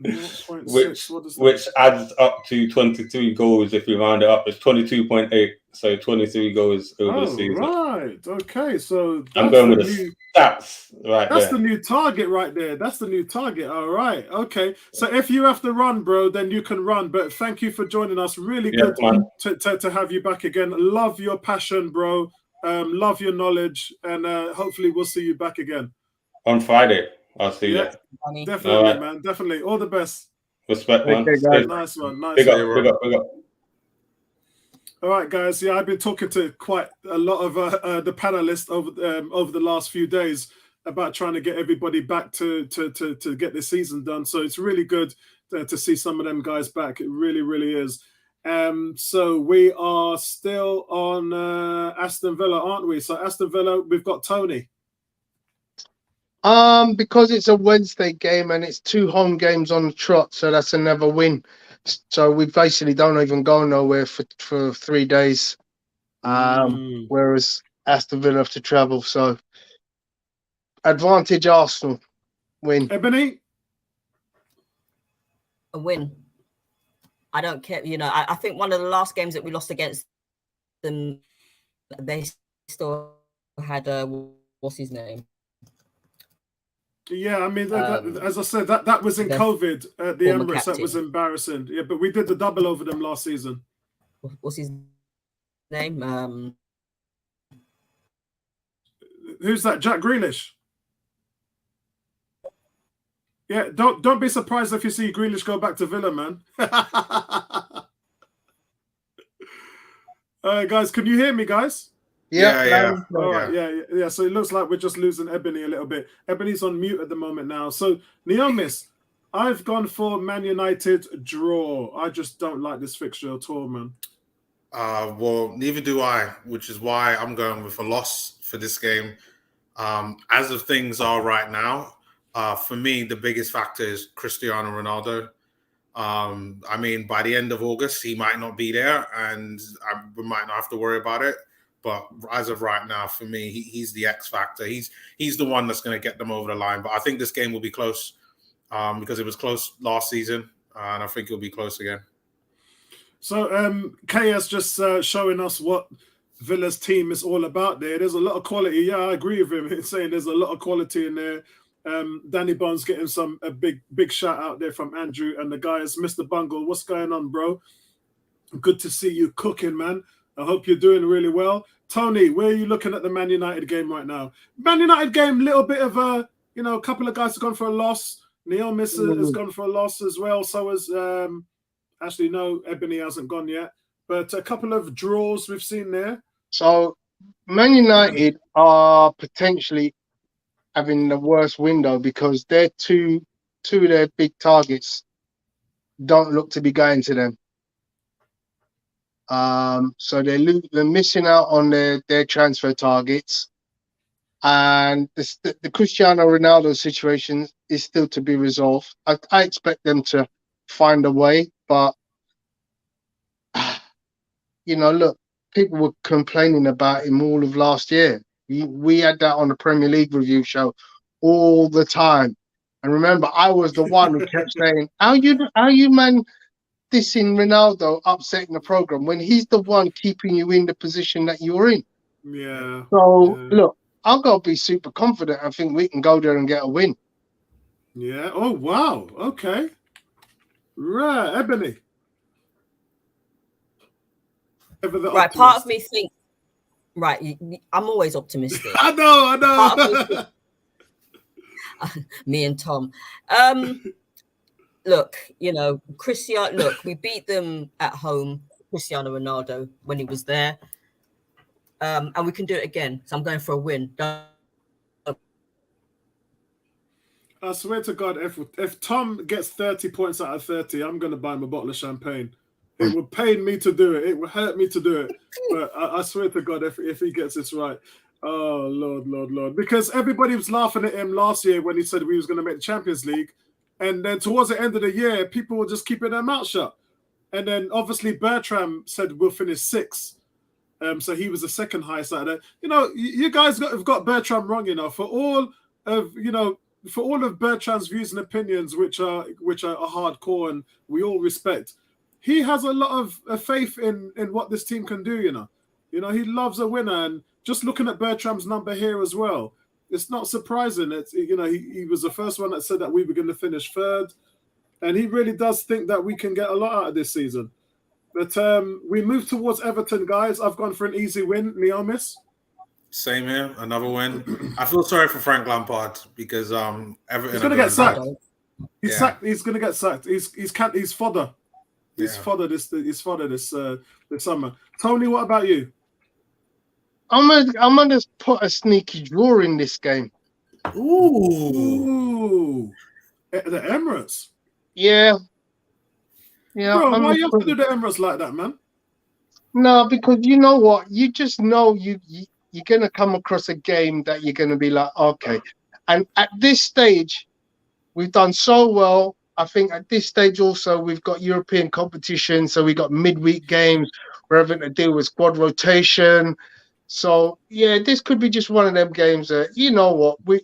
0.6. What is that? which adds up to 23 goals if you round it up. It's 22.8, so 23 goals over the season. Right. Okay. So I'm going with the stats right that's there. the new target right there. That's the new target. All right. Okay. So if you have to run, bro, then you can run. But thank you for joining us. Really good to have you back again. Love your passion, bro. Love your knowledge, and hopefully we'll see you back again On Friday. I'll see you. Definitely, man. Definitely. All the best. Respect, man. Nice one. Nice Big one. up. All right, guys. Yeah, I've been talking to quite a lot of the panelists over the last few days about trying to get everybody back to get this season done. So it's really good to see some of them guys back. It really, really is. So we are still on Aston Villa, aren't we? So Aston Villa, we've got Tony. Because it's a Wednesday game and it's 2 home games on the trot, so that's another win. So we basically don't even go nowhere for 3 days. Whereas Aston Villa have to travel. So advantage Arsenal. Win. Ebony? A win. I don't care. You know, I think one of the last games that we lost against them, they still had what's his name? Yeah, I mean, as I said, that was in COVID at the Emirates. Captain. That was embarrassing. Yeah, but we did the double over them last season. What's his name? Who's that? Jack Grealish. Yeah, don't be surprised if you see Grealish go back to Villa, man. Guys, can you hear me, guys? Yeah. All right, yeah. So it looks like we're just losing Ebony a little bit. Ebony's on mute at the moment now. So Neomis, I've gone for Man United draw. I just don't like this fixture at all, man. Well, neither do I, which is why I'm going with a loss for this game. As of things are right now, for me, the biggest factor is Cristiano Ronaldo. I mean, by the end of August, he might not be there, and we might not have to worry about it. But as of right now, for me, he's the X factor. He's the one that's going to get them over the line. But I think this game will be close because it was close last season, and I think it'll be close again. So KS just showing us what Villa's team is all about there. There's a lot of quality. Yeah, I agree with him. He's saying there's a lot of quality in there. Danny Bones getting a big shout out there from Andrew and the guys. Mr. Bungle, what's going on, bro? Good to see you cooking, man. I hope you're doing really well. Tony, where are you looking at the Man United game right now? Man United game, little bit of a couple of guys have gone for a loss. Neomis has gone for a loss as well. So has actually no, Ebony hasn't gone yet. But a couple of draws we've seen there. So Man United are potentially having the worst window because their two of their big targets don't look to be going to them. So they're missing out on their transfer targets, and the Cristiano Ronaldo situation is still to be resolved. I expect them to find a way, but look, people were complaining about him all of last year. We had that on the Premier League review show all the time, and remember, I was the one who kept saying, "How you man dissing Ronaldo, upsetting the program when he's the one keeping you in the position that you're in." Yeah. So look, I've got to be super confident. I think we can go there and get a win. Yeah. Oh wow. Okay. Right, Ebony. Right. Part of me thinks. Right. I'm always optimistic. I know. Me and Tom. Look, Cristiano. Look, we beat them at home. Cristiano Ronaldo when he was there, and we can do it again. So I'm going for a win. I swear to God, if Tom gets 30 points out of 30, I'm going to buy him a bottle of champagne. It would pain me to do it. It would hurt me to do it. But I swear to God, if he gets this right, oh Lord, because everybody was laughing at him last year when he said we was going to make the Champions League. And then towards the end of the year, people were just keeping their mouth shut. And then obviously Bertram said we'll finish 6th. So he was the second highest out there. You guys have got Bertrand wrong. For all of Bertrand's views and opinions, which are hardcore and we all respect, he has a lot of faith in what this team can do. He loves a winner, and just looking at Bertram's number here as well, it's not surprising. It's he was the first one that said that we were going to finish third, and he really does think that we can get a lot out of this season. But we move towards Everton, guys. I've gone for an easy win. Neomis? Same here, another win. I feel sorry for Frank Lampard because Everton. He's going to get sacked. Yeah. He's going to get sacked. He's fodder. He's Yeah. fodder this summer. Tony, what about you? I'm gonna put a sneaky draw in this game. Ooh. The Emirates. Yeah. Bro, I'm why you have to put- do the Emirates like that, man? No, because you know what? You just know you're gonna come across a game that you're gonna be like, okay. And at this stage, we've done so well. I think at this stage also we've got European competition, so we got midweek games. We're having to deal with squad rotation. So yeah, this could be just one of them games that you know what we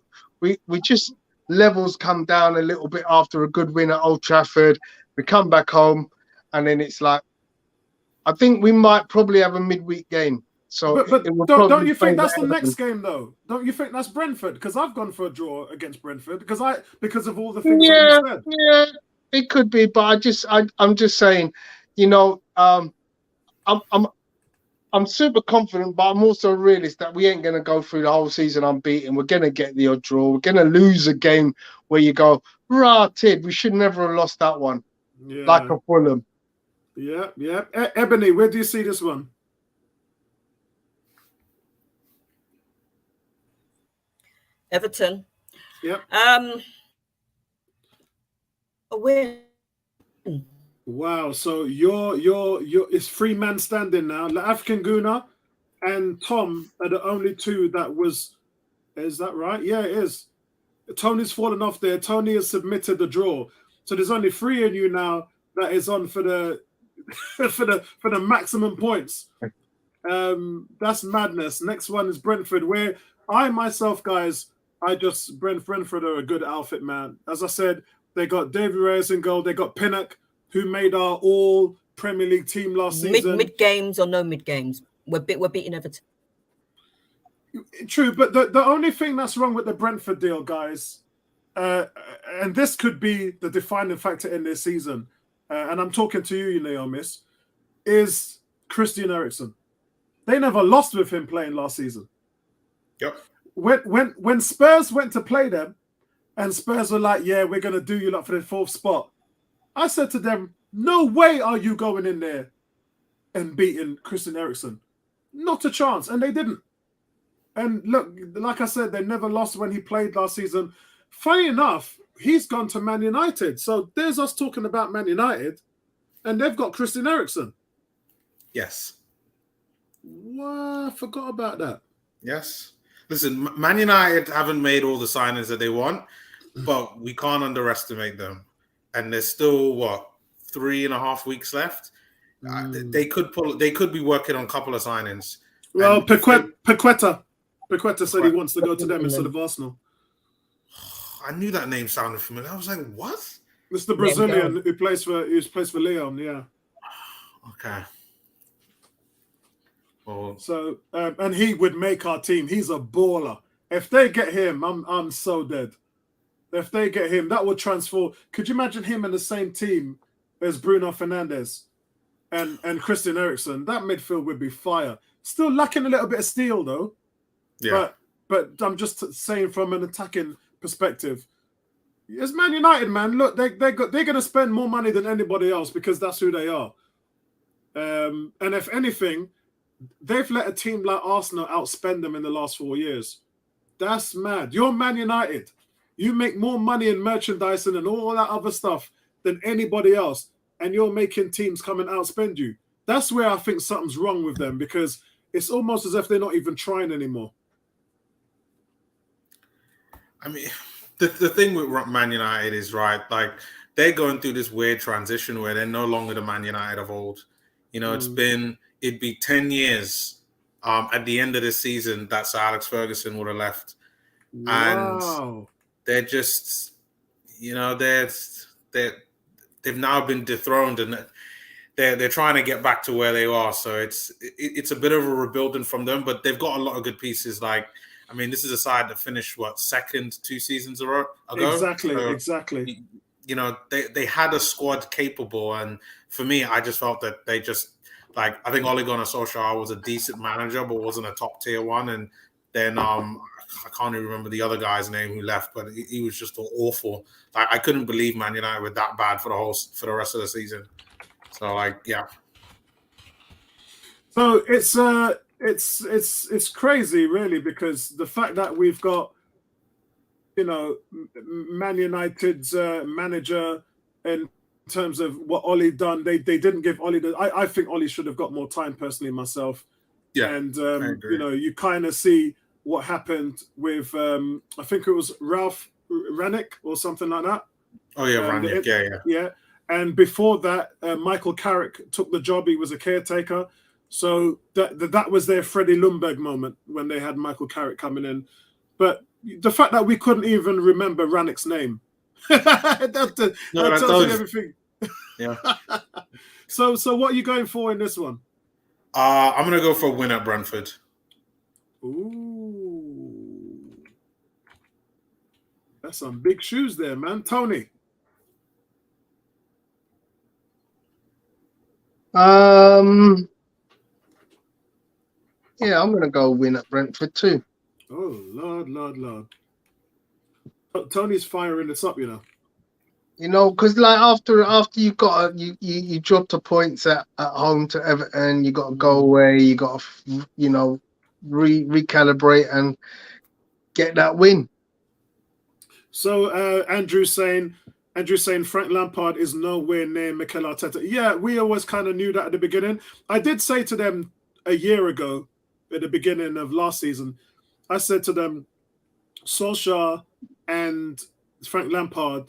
just levels come down a little bit after a good win at Old Trafford. We come back home, and then it's like I think we might probably have a midweek game. So But it will don't probably you think favour that's the Everton. next game though? Don't you think that's Brentford? Because I've gone for a draw against Brentford because of all the things Yeah, that you said. yeah, it could be, but I'm just saying, I'm super confident, but I'm also a realist that we ain't gonna go through the whole season unbeaten. We're gonna get the odd draw. We're gonna lose a game where you go, rah, Tid, we should never have lost that one, Yeah, like a Fulham. yeah. Ebony, where do you see this one? Everton. Yep. A win. Wow. So you're it's 3 man standing now. The African Guna and Tom are the only two that was. Is that right? Yeah, it is. Tony's fallen off there. Tony has submitted the draw. So there's only 3 in you now that is on for the for the maximum points. That's madness. Next one is Brentford, where I myself, guys, Brentford are a good outfit, man. As I said, they got David Reyes in goal. They got Pinnock, who made our all Premier League team last season. Mid games or no mid games, we're beating Everton. True, but the only thing that's wrong with the Brentford deal, guys, and this could be the defining factor in this season, and I'm talking to you, Naomis, is Christian Eriksen. They never lost with him playing last season. Yep. When Spurs went to play them, and Spurs were like, yeah, we're going to do you lot for the 4th spot, I said to them, no way are you going in there and beating Christian Eriksen. Not a chance. And they didn't. And look, like I said, they never lost when he played last season. Funny enough, he's gone to Man United. So there's us talking about Man United, and they've got Christian Eriksen. Yes. Wow, I forgot about that. Yes. Listen, Man United haven't made all the signings that they want, but we can't underestimate them. And there's still 3.5 weeks left. They could be working on a couple of signings. Well, And Paqueta said he wants to go to them instead of Arsenal. I knew that name sounded familiar. I was like, what? It's the Brazilian who plays for Leon, yeah. Okay. Well, so and he would make our team. He's a baller. If they get him, I'm so dead. If they get him, that would transform. Could you imagine him in the same team as Bruno Fernandes and Christian Eriksen? That midfield would be fire. Still lacking a little bit of steel though. yeah. But I'm just saying from an attacking perspective. It's Man United, man. Look, they're going to spend more money than anybody else because that's who they are. And if anything, they've let a team like Arsenal outspend them in the last 4 years. That's mad. You're Man United. You make more money in merchandising and all that other stuff than anybody else, and you're making teams come and outspend you. That's where I think something's wrong with them because it's almost as if they're not even trying anymore. I mean, the thing with Man United is, right, like, they're going through this weird transition where they're no longer the Man United of old. You know, it'd be 10 years at the end of the season that Sir Alex Ferguson would have left. Wow. And they're just, they've now been dethroned, and they're trying to get back to where they are. So it's a bit of a rebuilding from them, but they've got a lot of good pieces. Like, I mean, this is a side that finished second 2 seasons ago. Exactly, So, exactly. They had a squad capable, and for me, I just felt that they just I think Ole Gunnar Solskjaer was a decent manager, but wasn't a top tier one. And then I can't even remember the other guy's name who left, but he was just awful. I couldn't believe Man United were that bad for the rest of the season. So yeah. So it's crazy, really, because the fact that we've got, Man United's manager, in terms of what Ole done, they didn't give Ole I think Ole should have got more time, personally, myself. Yeah, and I agree. you kind of see what happened with I think it was Ralph Ranick or something like that. Oh yeah, Ranick, yeah. And before that, Michael Carrick took the job. He was a caretaker. So that was their Freddie Ljungberg moment when they had Michael Carrick coming in. But the fact that we couldn't even remember Ranick's name, that tells you everything. Yeah. So what are you going for in this one? I'm going to go for a win at Brentford. Ooh. That's some big shoes there, man. Tony? Yeah, I'm going to go win at Brentford too. Oh, Lord. Tony's firing this up, Because after you got you dropped the points at home to Everton, you got to go away, you got to recalibrate and get that win. So Andrew's saying Frank Lampard is nowhere near Mikel Arteta. Yeah, we always kind of knew that at the beginning. I did say to them a year ago, at the beginning of last season, I said to them, Solskjaer and Frank Lampard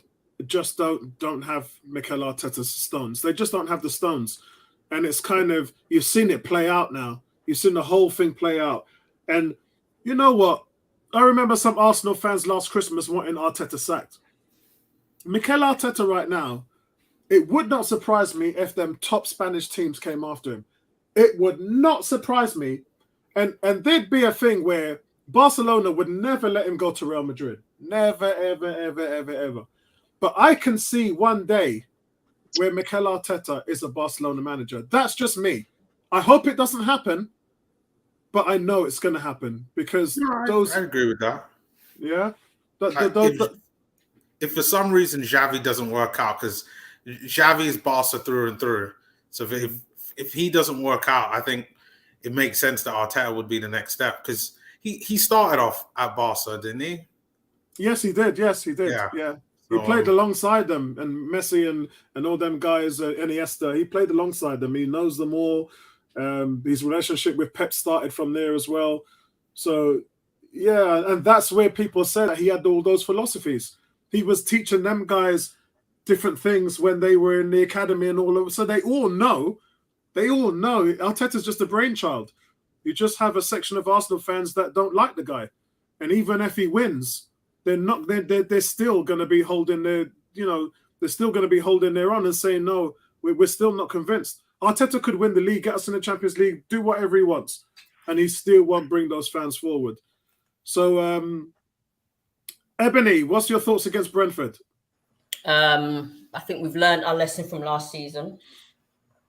just don't have Mikel Arteta's stones. They just don't have the stones. And it's kind of, you've seen it play out now. You've seen the whole thing play out. And you know what? I remember some Arsenal fans last Christmas wanting Arteta sacked. Mikel Arteta right now, it would not surprise me if them top Spanish teams came after him. It would not surprise me. And there'd be a thing where Barcelona would never let him go to Real Madrid. Never, ever. But I can see one day where Mikel Arteta is a Barcelona manager. That's just me. I hope it doesn't happen, but I know it's going to happen because I agree with that. Yeah. If for some reason Xavi doesn't work out, because Xavi is Barca through and through. So if he doesn't work out, I think it makes sense that Arteta would be the next step, because he started off at Barca, didn't he? Yes, he did. Yeah. He played alongside them, and Messi and all them guys, Iniesta. He played alongside them. He knows them all. His relationship with Pep started from there as well. So, yeah, and that's where people said that he had all those philosophies. He was teaching them guys different things when they were in the academy and all of. So they all know. Arteta's just a brainchild. You just have a section of Arsenal fans that don't like the guy, and even if he wins, they're still going to be holding their, they're still going to be holding their on and saying, no, we're still not convinced. Arteta could win the league, get us in the Champions League, do whatever he wants, and he still won't bring those fans forward. So, Ebony, what's your thoughts against Brentford? I think we've learned our lesson from last season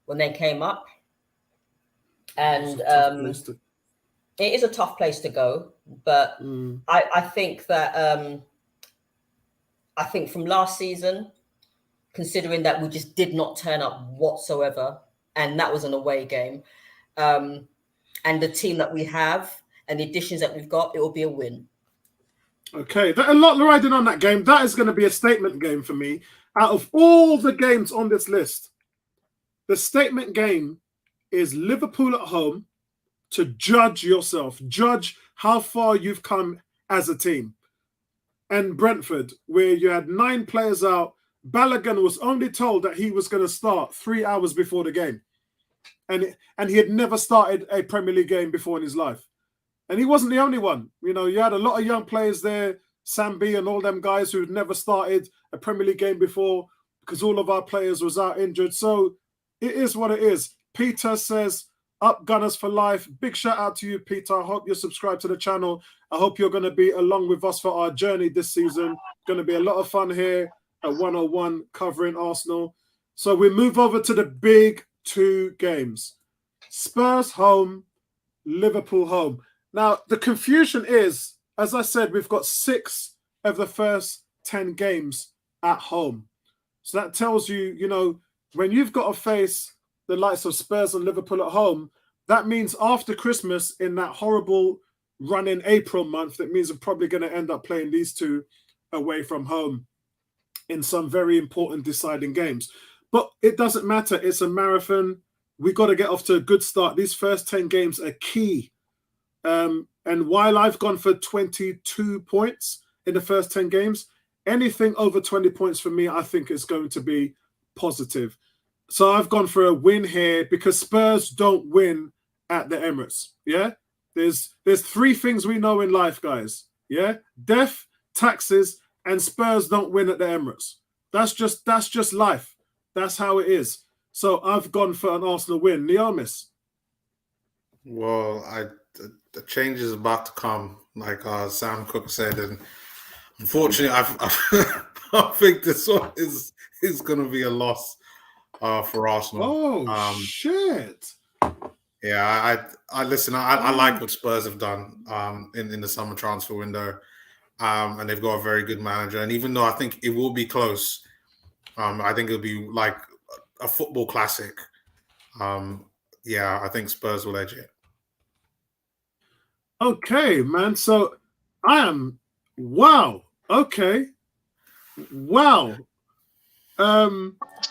when they came up. And it is a tough place to go, but I think that I think from last season, considering that we just did not turn up whatsoever, and that was an away game, and the team that we have and the additions that we've got, it will be a win. Okay, a lot riding on that game. That is going to be a statement game for me. Out of all the games on this list, the statement game is Liverpool at home, to judge yourself, judge how far you've come as a team. And Brentford, where you had 9 players out, Balogun was only told that he was going to start 3 hours before the game. and he had never started a Premier League game before in his life. And he wasn't the only one. You know, you had a lot of young players there, Sambi and all them guys who had never started a Premier League game before because all of our players was out injured. So it is what it is. Peter says, up Gunners for life. Big shout out to you, Peter. I hope you're subscribed to the channel. I hope you're going to be along with us for our journey this season. Going to be a lot of fun here at 101 covering Arsenal. So we move over to the big two games. Spurs home, Liverpool home. Now, the confusion is, as I said, we've got 6 of the first 10 games at home. So that tells you, you know, when you've got to face the likes of Spurs and Liverpool at home, that means after Christmas in that horrible run in April month, that means we're probably going to end up playing these two away from home in some very important deciding games. But it doesn't matter. It's a marathon. We've got to get off to a good start. These first 10 games are key. And while I've gone for 22 points in the first 10 games, anything over 20 points for me, I think is going to be positive. So I've gone for a win here because Spurs don't win at the Emirates. Yeah, there's 3 things we know in life, guys. Yeah, death, taxes, and Spurs don't win at the Emirates. That's just life. That's how it is. So I've gone for an Arsenal win. Neomis. Well, the change is about to come, like Sam Cook said, and unfortunately, I think this one is going to be a loss for Arsenal. Oh shit! Yeah, I listen. I like what Spurs have done in the summer transfer window, and they've got a very good manager. And even though I think it will be close, I think it'll be like a football classic. Yeah, I think Spurs will edge it. Okay, man. So I am. Wow. Okay. Wow.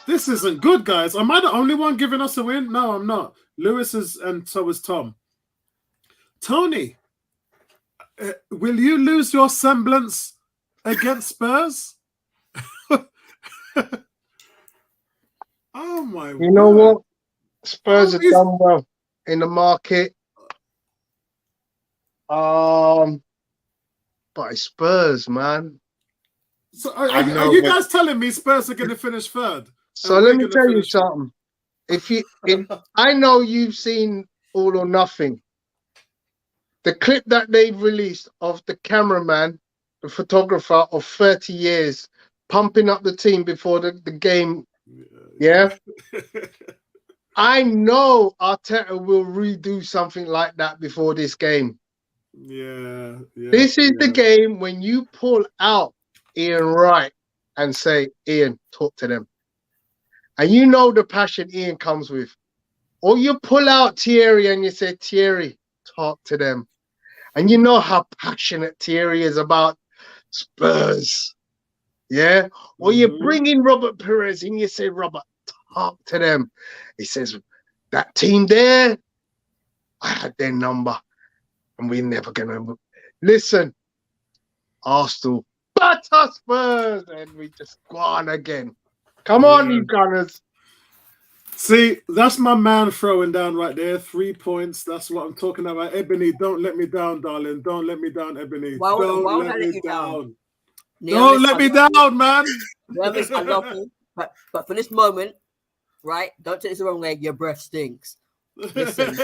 This isn't good, guys. Am I the only one giving us a win? No, I'm not. Lewis is, and so is Tom. Tony, will you lose your semblance against Spurs? Oh my! You know what? Spurs have done well in the market. But it's Spurs, man. So are you guys telling me Spurs are going to finish third? So let me tell you something. If I know you've seen All or Nothing, the clip that they've released of the cameraman, the photographer of 30 years, pumping up the team before the game. Yeah. I know Arteta will redo something like that before this game. Yeah. This is the game when you pull out Ian Wright and say, Ian, talk to them. And you know the passion Ian comes with. Or you pull out Thierry and you say, Thierry, talk to them. And you know how passionate Thierry is about Spurs. Yeah? Or you bring in Robert Perez and you say, Robert, talk to them. He says, that team there, I had their number. And we're never going to... Listen, Arsenal, butter Spurs! And we just go on again. Come on, you Gunners. See, that's my man throwing down right there. 3 points. That's what I'm talking about. Ebony, don't let me down, darling. Don't let me down, Ebony. Don't let me down. Don't let me down, man. Nervous, I love you. But for this moment, right? Don't take this the wrong way. Your breath stinks. Listen.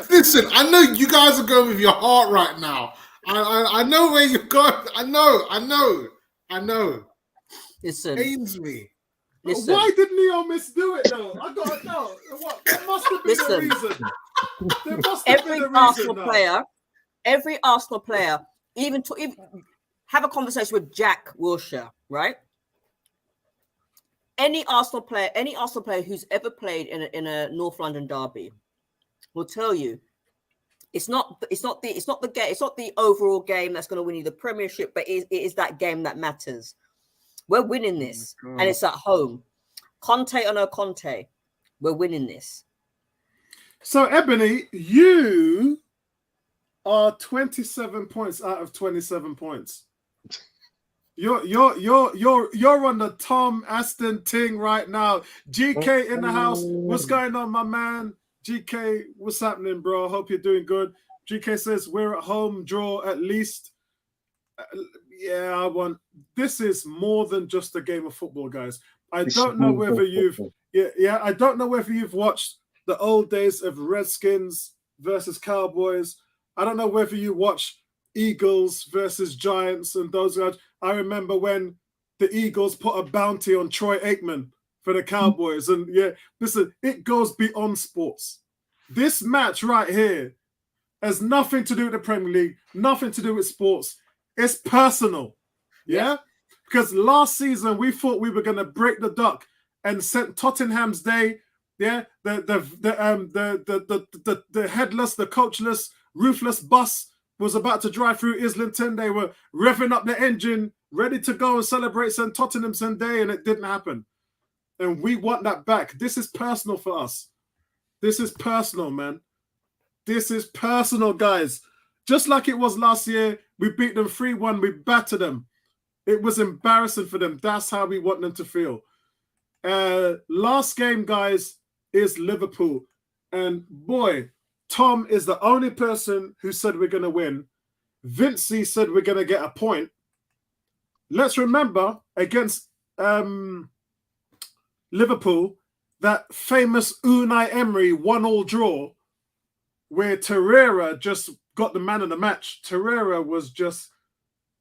Listen, I know you guys are going with your heart right now. I know where you're going. I know. Listen. Pains me. Listen. Why did Neomis do it though? I gotta know. There must have been a reason. There must have been a reason. Every Arsenal player, even have a conversation with Jack Wilshere, right? Any Arsenal player who's ever played in a North London derby will tell you it's not the overall game that's going to win you the Premiership, but it is that game that matters. We're winning this, and it's at home. Conte or no Conte, we're winning this. So, Ebony, you are 27 points out of 27 points. You're on the Tom Aston ting right now. GK in the house. What's going on, my man? GK, what's happening, bro? Hope you're doing good. GK says we're at home, draw at least. Yeah, I want. This is more than just a game of football, guys. I don't know whether you've I don't know whether you've watched the old days of Redskins versus Cowboys. I don't know whether you watch Eagles versus Giants and those guys. I remember when the Eagles put a bounty on Troy Aikman for the Cowboys. And yeah, listen, it goes beyond sports. This match right here has nothing to do with the Premier League, nothing to do with sports. It's personal. Yeah? Because last season we thought we were going to break the duck and sent Tottenham's Day, the headless, the coachless, ruthless bus was about to drive through Islington. They were revving up the engine, ready to go and celebrate St. Tottenham's Day, and it didn't happen. And we want that back. This is personal for us. This is personal, man. This is personal, guys. Just like it was last year, we beat them 3-1. We battered them. It was embarrassing for them. That's how we want them to feel. Last game, guys, is Liverpool. And boy, Tom is the only person who said we're going to win. Vincey said we're going to get a point. Let's remember against Liverpool, that famous Unai Emery 1-1 draw where Torreira just got the man of the match. Torreira was just...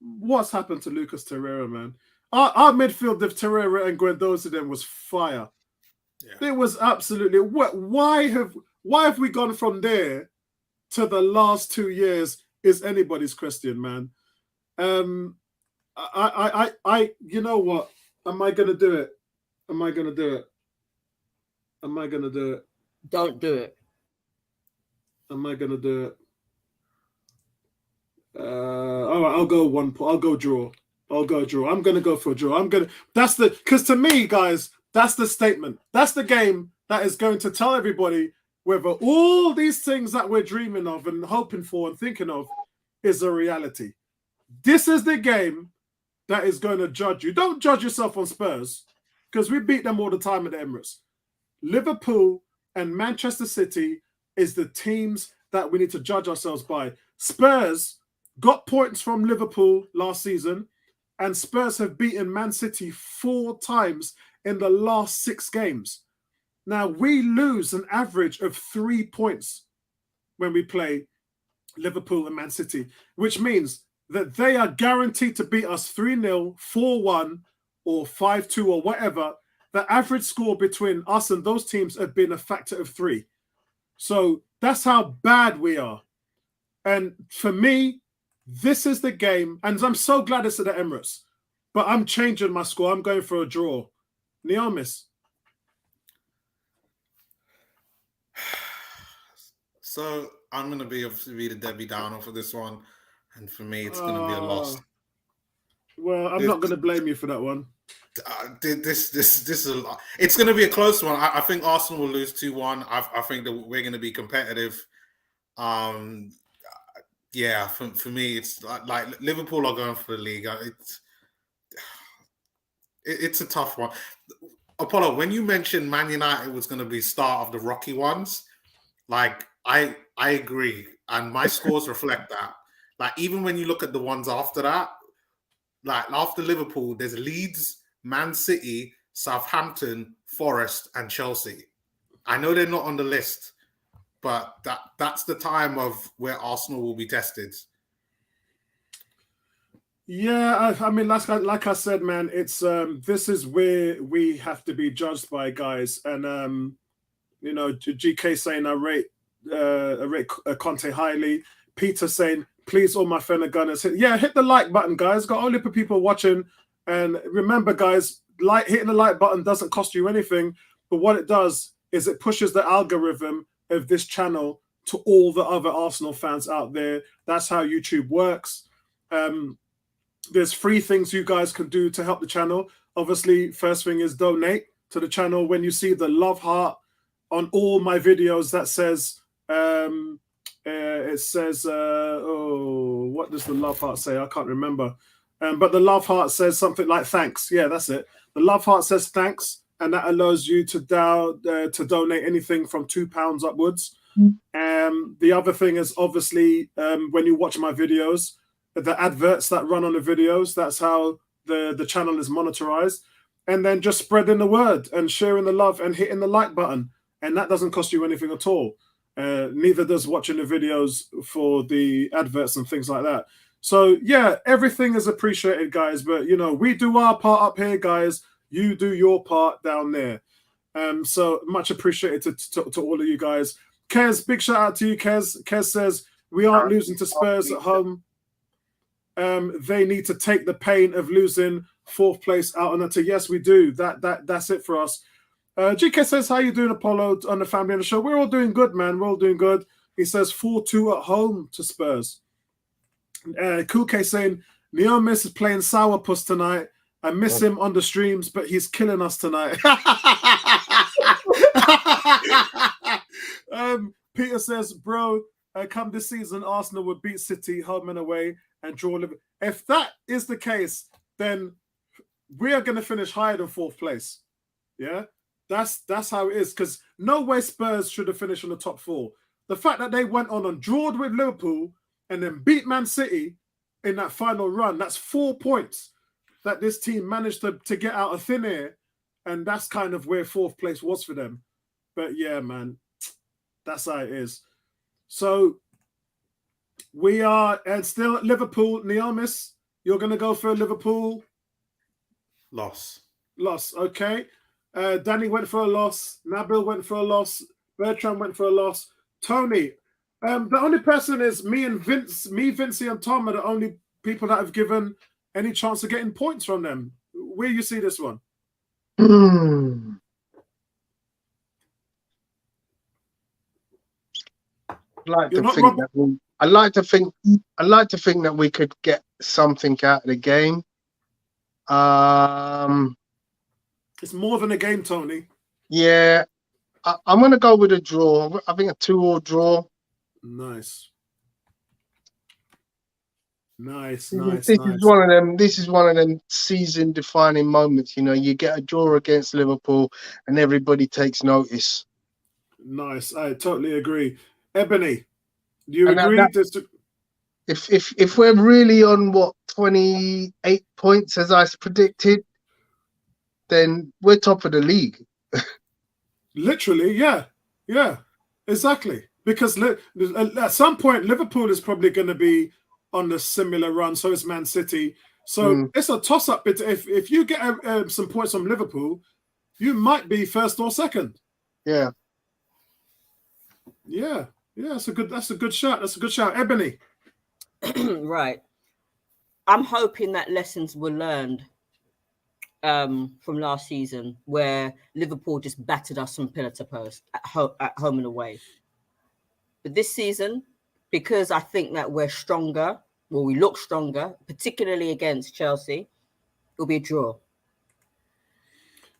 What's happened to Lucas Torreira, man? Our midfield of Torreira and Guendouzi was fire. Yeah. It was absolutely... Why have we gone from there to the last 2 years is anybody's question, man. You know what? Am I going to do it? Am I going to do it? Am I going to do it? Don't do it. Am I going to do it? All right, I'll go one. I'll go draw. I'll go draw. I'm going to go for a draw. Because to me, guys, that's the statement. That's the game that is going to tell everybody whether all these things that we're dreaming of and hoping for and thinking of is a reality. This is the game that is going to judge you. Don't judge yourself on Spurs because we beat them all the time at the Emirates. Liverpool and Manchester City is the teams that we need to judge ourselves by. Spurs got points from Liverpool last season, and Spurs have beaten Man City 4 times in the last 6 games. Now, we lose an average of 3 points when we play Liverpool and Man City, which means that they are guaranteed to beat us 3-0, 4-1, or 5-2, or whatever. The average score between us and those teams have been a factor of 3. So that's how bad we are. And for me, this is the game. And I'm so glad it's at the Emirates. But I'm changing my score. I'm going for a draw. Niamis. So I'm going to be the Debbie Downer for this one. And for me, it's going to be a loss. Well, I'm not going to blame you for that one. This is a lot. It's going to be a close one. I think Arsenal will lose 2-1. I think that we're going to be competitive. Yeah, for me, it's like Liverpool are going for the league. It's a tough one. Apollo, when you mentioned Man United was going to be start of the rocky ones, like I agree, and my scores reflect that. Like even when you look at the ones after that, like after Liverpool, there's Leeds, Man City, Southampton, Forest, and Chelsea. I know they're not on the list, but that's the time of where Arsenal will be tested. Yeah, I mean, like I said, man, it's this is where we have to be judged by, guys. And you know, GK saying I rate Conte highly. Peter saying, please, all my fellow Gunners, hit the like button, guys. Got only for people watching. And remember, guys, hitting the like button doesn't cost you anything. But what it does is it pushes the algorithm of this channel to all the other Arsenal fans out there. That's how YouTube works. There's 3 things you guys can do to help the channel. Obviously, first thing is donate to the channel. When you see the love heart on all my videos, that says, it says, what does the love heart say? I can't remember. But the love heart says something like thanks. Yeah, that's it. The love heart says thanks, and that allows you to donate anything from £2 upwards. The other thing is obviously when you watch my videos, the adverts that run on the videos, that's how the channel is monetized. And then just spreading the word and sharing the love and hitting the like button. And that doesn't cost you anything at all. Neither does watching the videos for the adverts and things like that. So, yeah, everything is appreciated, guys. But, you know, we do our part up here, guys. You do your part down there. So much appreciated to all of you guys. Kez, big shout out to you, Kez. Kez says, we aren't losing to Spurs at home. They need to take the pain of losing 4th place out on to yes, we do. That's it for us. GK says, how you doing, Apollo, on the family on the show? We're all doing good, man. We're all doing good. He says 4-2 at home to Spurs. Cool K saying, Neomis is playing sourpuss tonight. I miss him on the streams, but he's killing us tonight. Peter says, bro, come this season, Arsenal would beat City home and away and draw Liverpool. If that is the case, then we are going to finish higher than 4th place. Yeah, that's how it is. Because no way Spurs should have finished on the top 4. The fact that they went on and drawed with Liverpool and then beat Man City in that final run, that's 4 points that this team managed to get out of thin air. And that's kind of where 4th place was for them. But yeah, man, that's how it is. So we are, and still at Liverpool. Neomis, you're going to go for Liverpool? Loss. Okay. Danny went for a loss. Nabil went for a loss. Bertrand went for a loss. Tony, the only person is me, Vincey, and Tom are the only people that have given any chance of getting points from them. Where you see this one? I like to think that we could get something out of the game. It's more than a game, Tony. Yeah, I'm going to go with a draw. I think a 2-2 draw. Nice. This is one of them season-defining moments. You know, you get a draw against Liverpool, and everybody takes notice. Nice. I totally agree. Ebony, do you agree? If we're really on 28 points as I predicted, then we're top of the league. Literally, yeah, exactly. Because at some point, Liverpool is probably going to be on the similar run. So is Man City. So it's a toss-up. If you get some points from Liverpool, you might be 1st or 2nd. Yeah. That's a good shot. That's a good shot, Ebony. Right. I'm hoping that lessons were learned from last season, where Liverpool just battered us from pillar to post at home and away. But this season, because I think that we're stronger, well, we look stronger, particularly against Chelsea, it'll be a draw.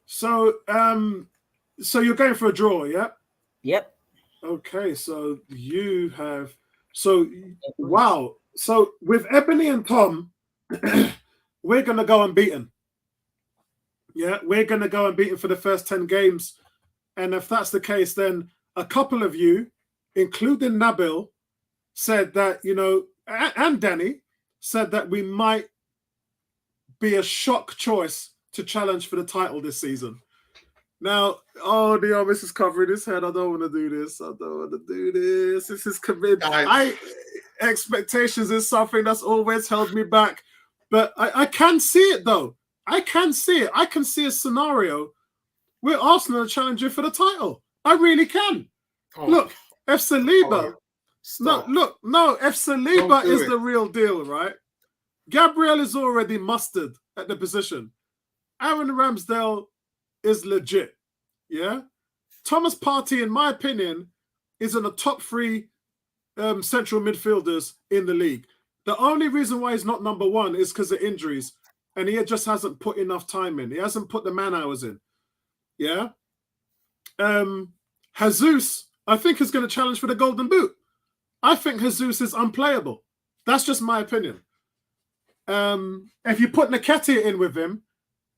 So you're going for a draw, yeah? Yep. Okay, so you have... wow. So with Ebony and Tom, we're going to go unbeaten. Yeah, we're going to go unbeaten for the first 10 games. And if that's the case, then a couple of you, including Nabil, said that, you know, and Danny, said that we might be a shock choice to challenge for the title this season. Now, Neomis is covering his head. I don't want to do this. This is committed. Expectations is something that's always held me back. But I can see it, though. I can see it. I can see a scenario where Arsenal are challenging for the title. I really can. Look, if Saliba... if Saliba is the real deal, right? Gabriel is already mustard at the position. Aaron Ramsdale is legit, yeah? Thomas Partey, in my opinion, is in the top 3 central midfielders in the league. The only reason why he's not number 1 is because of injuries, and he just hasn't put enough time in. He hasn't put the man hours in, yeah? Jesus, I think, is going to challenge for the Golden Boot. I think Jesus is unplayable. That's just my opinion. if you put Nketiah in with him,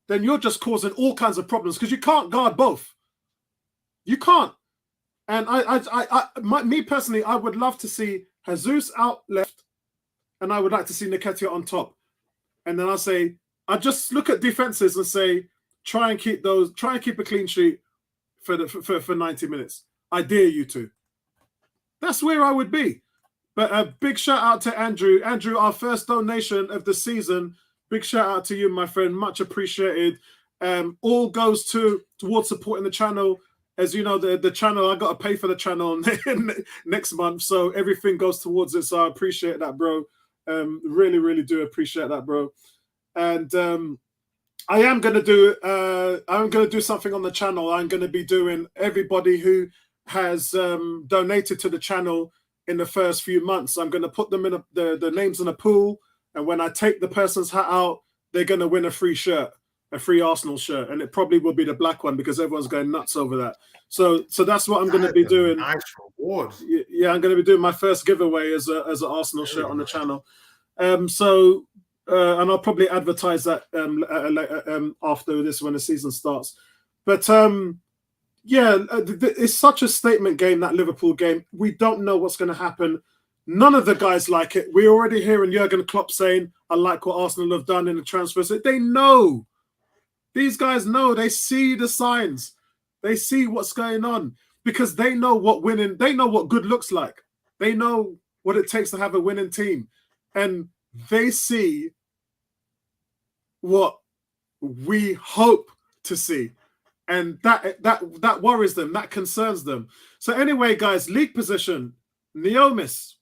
then you're just causing all kinds of problems because you can't guard both. You can't. And me personally, I would love to see Jesus out left, and I would like to see Nketiah on top. And then I just look at defenses and say, try and keep a clean sheet for 90 minutes. I dare you to. That's where I would be. But a big shout out to Andrew. Andrew, our first donation of the season. Big shout out to you, my friend. Much appreciated. All goes towards supporting the channel. As you know, the channel, I got to pay for the channel next month. So everything goes towards it. So I appreciate that, bro. Really, really do appreciate that, bro. And I am going to do something on the channel. I'm going to be doing everybody who has donated to the channel in the first few months. I'm going to put them in the names in a pool. And when I take the person's hat out, they're going to win a free shirt, a free Arsenal shirt. And it probably will be the black one because everyone's going nuts over that. So that's what I'm going to be doing. Nice reward. Yeah, I'm going to be doing my first giveaway as an Arsenal shirt on the channel. And I'll probably advertise that after this when the season starts. But it's such a statement game, that Liverpool game. We don't know what's going to happen. None of the guys like it. We're already hearing Jurgen Klopp saying, I like what Arsenal have done in the transfer. So they know. These guys know. They see the signs. They see what's going on because they know what good looks like. They know what it takes to have a winning team. And they see what we hope to see. And that worries them. That concerns them. So anyway, guys, league position. Neomis.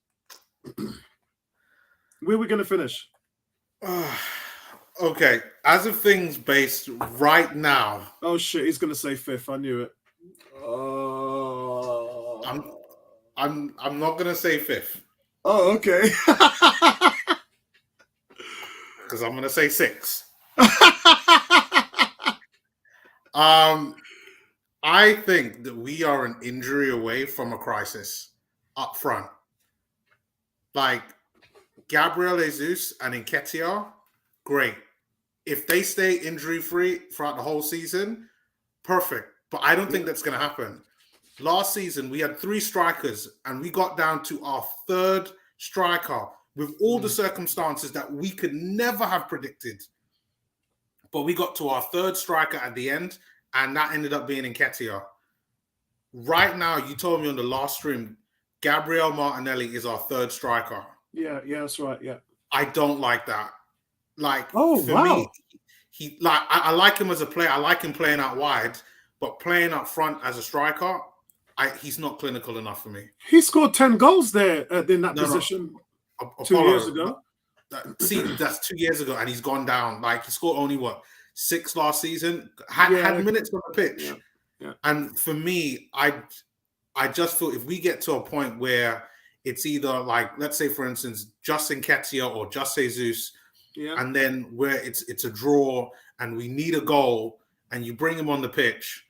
Where are we going to finish? Okay, as of things based right now. Oh shit, he's going to say fifth. I knew it. I'm not going to say fifth. Oh, okay. Because I'm going to say six. I think that we are an injury away from a crisis up front. Like Gabriel Jesus and Nketiah, great. If they stay injury-free throughout the whole season, perfect. But I don't think that's going to happen. Last season, we had 3 strikers, and we got down to our 3rd striker with all the circumstances that we could never have predicted. But we got to our 3rd striker at the end, and that ended up being Nketiah. Right now, you told me on the last stream, Gabriel Martinelli is our 3rd striker. Yeah, that's right. Yeah, I don't like that. Like, for me, I like him as a player. I like him playing out wide, but playing up front as a striker, he's not clinical enough for me. He scored 10 goals there in that position 2 years ago. That's 2 years ago, and he's gone down. Like, he scored only 6 last season. Had minutes on the pitch. Yeah. And for me, I just feel if we get to a point where it's either like, let's say for instance, just Nketiah or just Jesus, and then where it's a draw and we need a goal, and you bring him on the pitch,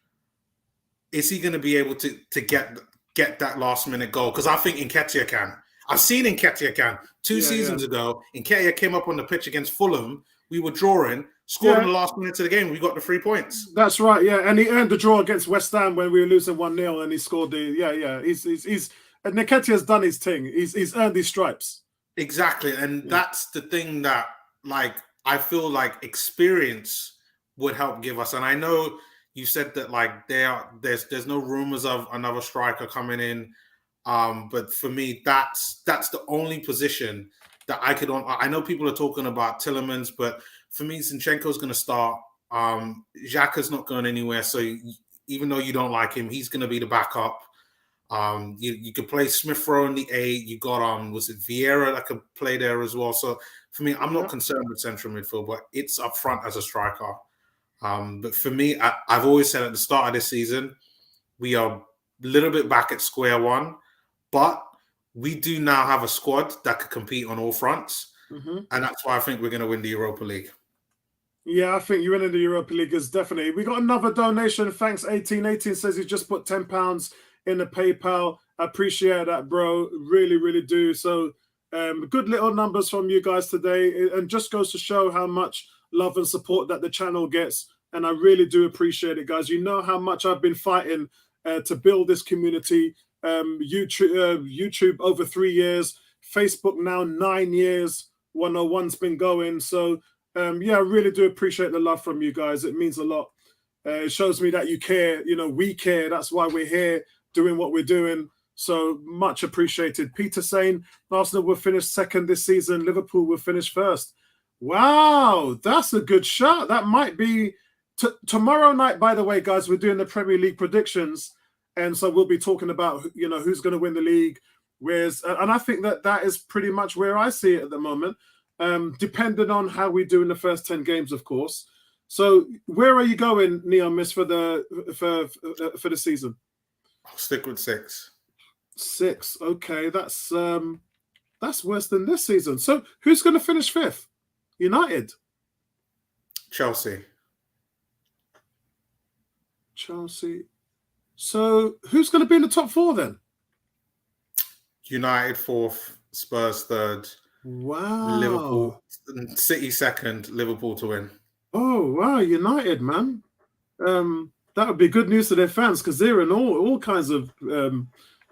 is he going to be able to get that last minute goal? Because I think Nketiah can. I've seen Nketiah can. 2 seasons ago, Nketiah came up on the pitch against Fulham. We were drawing, scored in the last minute of the game. We got the 3 points. That's right, yeah. And he earned the draw against West Ham when we were losing 1-0, and he scored He's Nketiah's done his thing. He's earned his stripes. Exactly, and that's the thing that, like, I feel like experience would help give us. And I know you said that, like, there's no rumors of another striker coming in. But for me, that's the only position that I could. I know people are talking about Tielemans, but for me, Zinchenko's going to start. Xhaka's not going anywhere. So even though you don't like him, he's going to be the backup. You could play Smith Rowe in the 8. You got was it Vieira that could play there as well. So for me, I'm not concerned with central midfield, but it's up front as a striker. But for me, I've always said at the start of this season, we are a little bit back at square one, but we do now have a squad that could compete on all fronts. And that's why I think we're going to win the Europa League. Yeah, I think you winning the Europa League is definitely. We got another donation. Thanks, 1818 says he just put £10 in the PayPal. I appreciate that, bro. Really, really do. So Good little numbers from you guys today, and just goes to show how much love and support that the channel gets. And I really do appreciate it, guys. You know how much I've been fighting to build this community. YouTube over 3 years, Facebook now 9 years. 101's been going. So yeah, I really do appreciate the love from you guys. It means a lot. It shows me that you care. You know, we care. That's why we're here doing what we're doing. So much appreciated. Peter saying Arsenal will finish second this season. Liverpool will finish first. Wow, that's a good shot. That might be tomorrow night. By the way, guys, we're doing the Premier League predictions, and so we'll be talking about who's going to win the league. And I think that is pretty much where I see it at the moment, depending on how we do in the first 10 games, of course. So where are you going, Neon Miss, for the season? I'll stick with 6. 6. Okay, that's worse than this season. So who's going to finish 5th? United. Chelsea. So who's going to be in the top 4 then? United 4th, Spurs 3rd. Wow. Liverpool, City 2nd, Liverpool to win. Oh wow, United, man. That would be good news to their fans because they're in all kinds of thing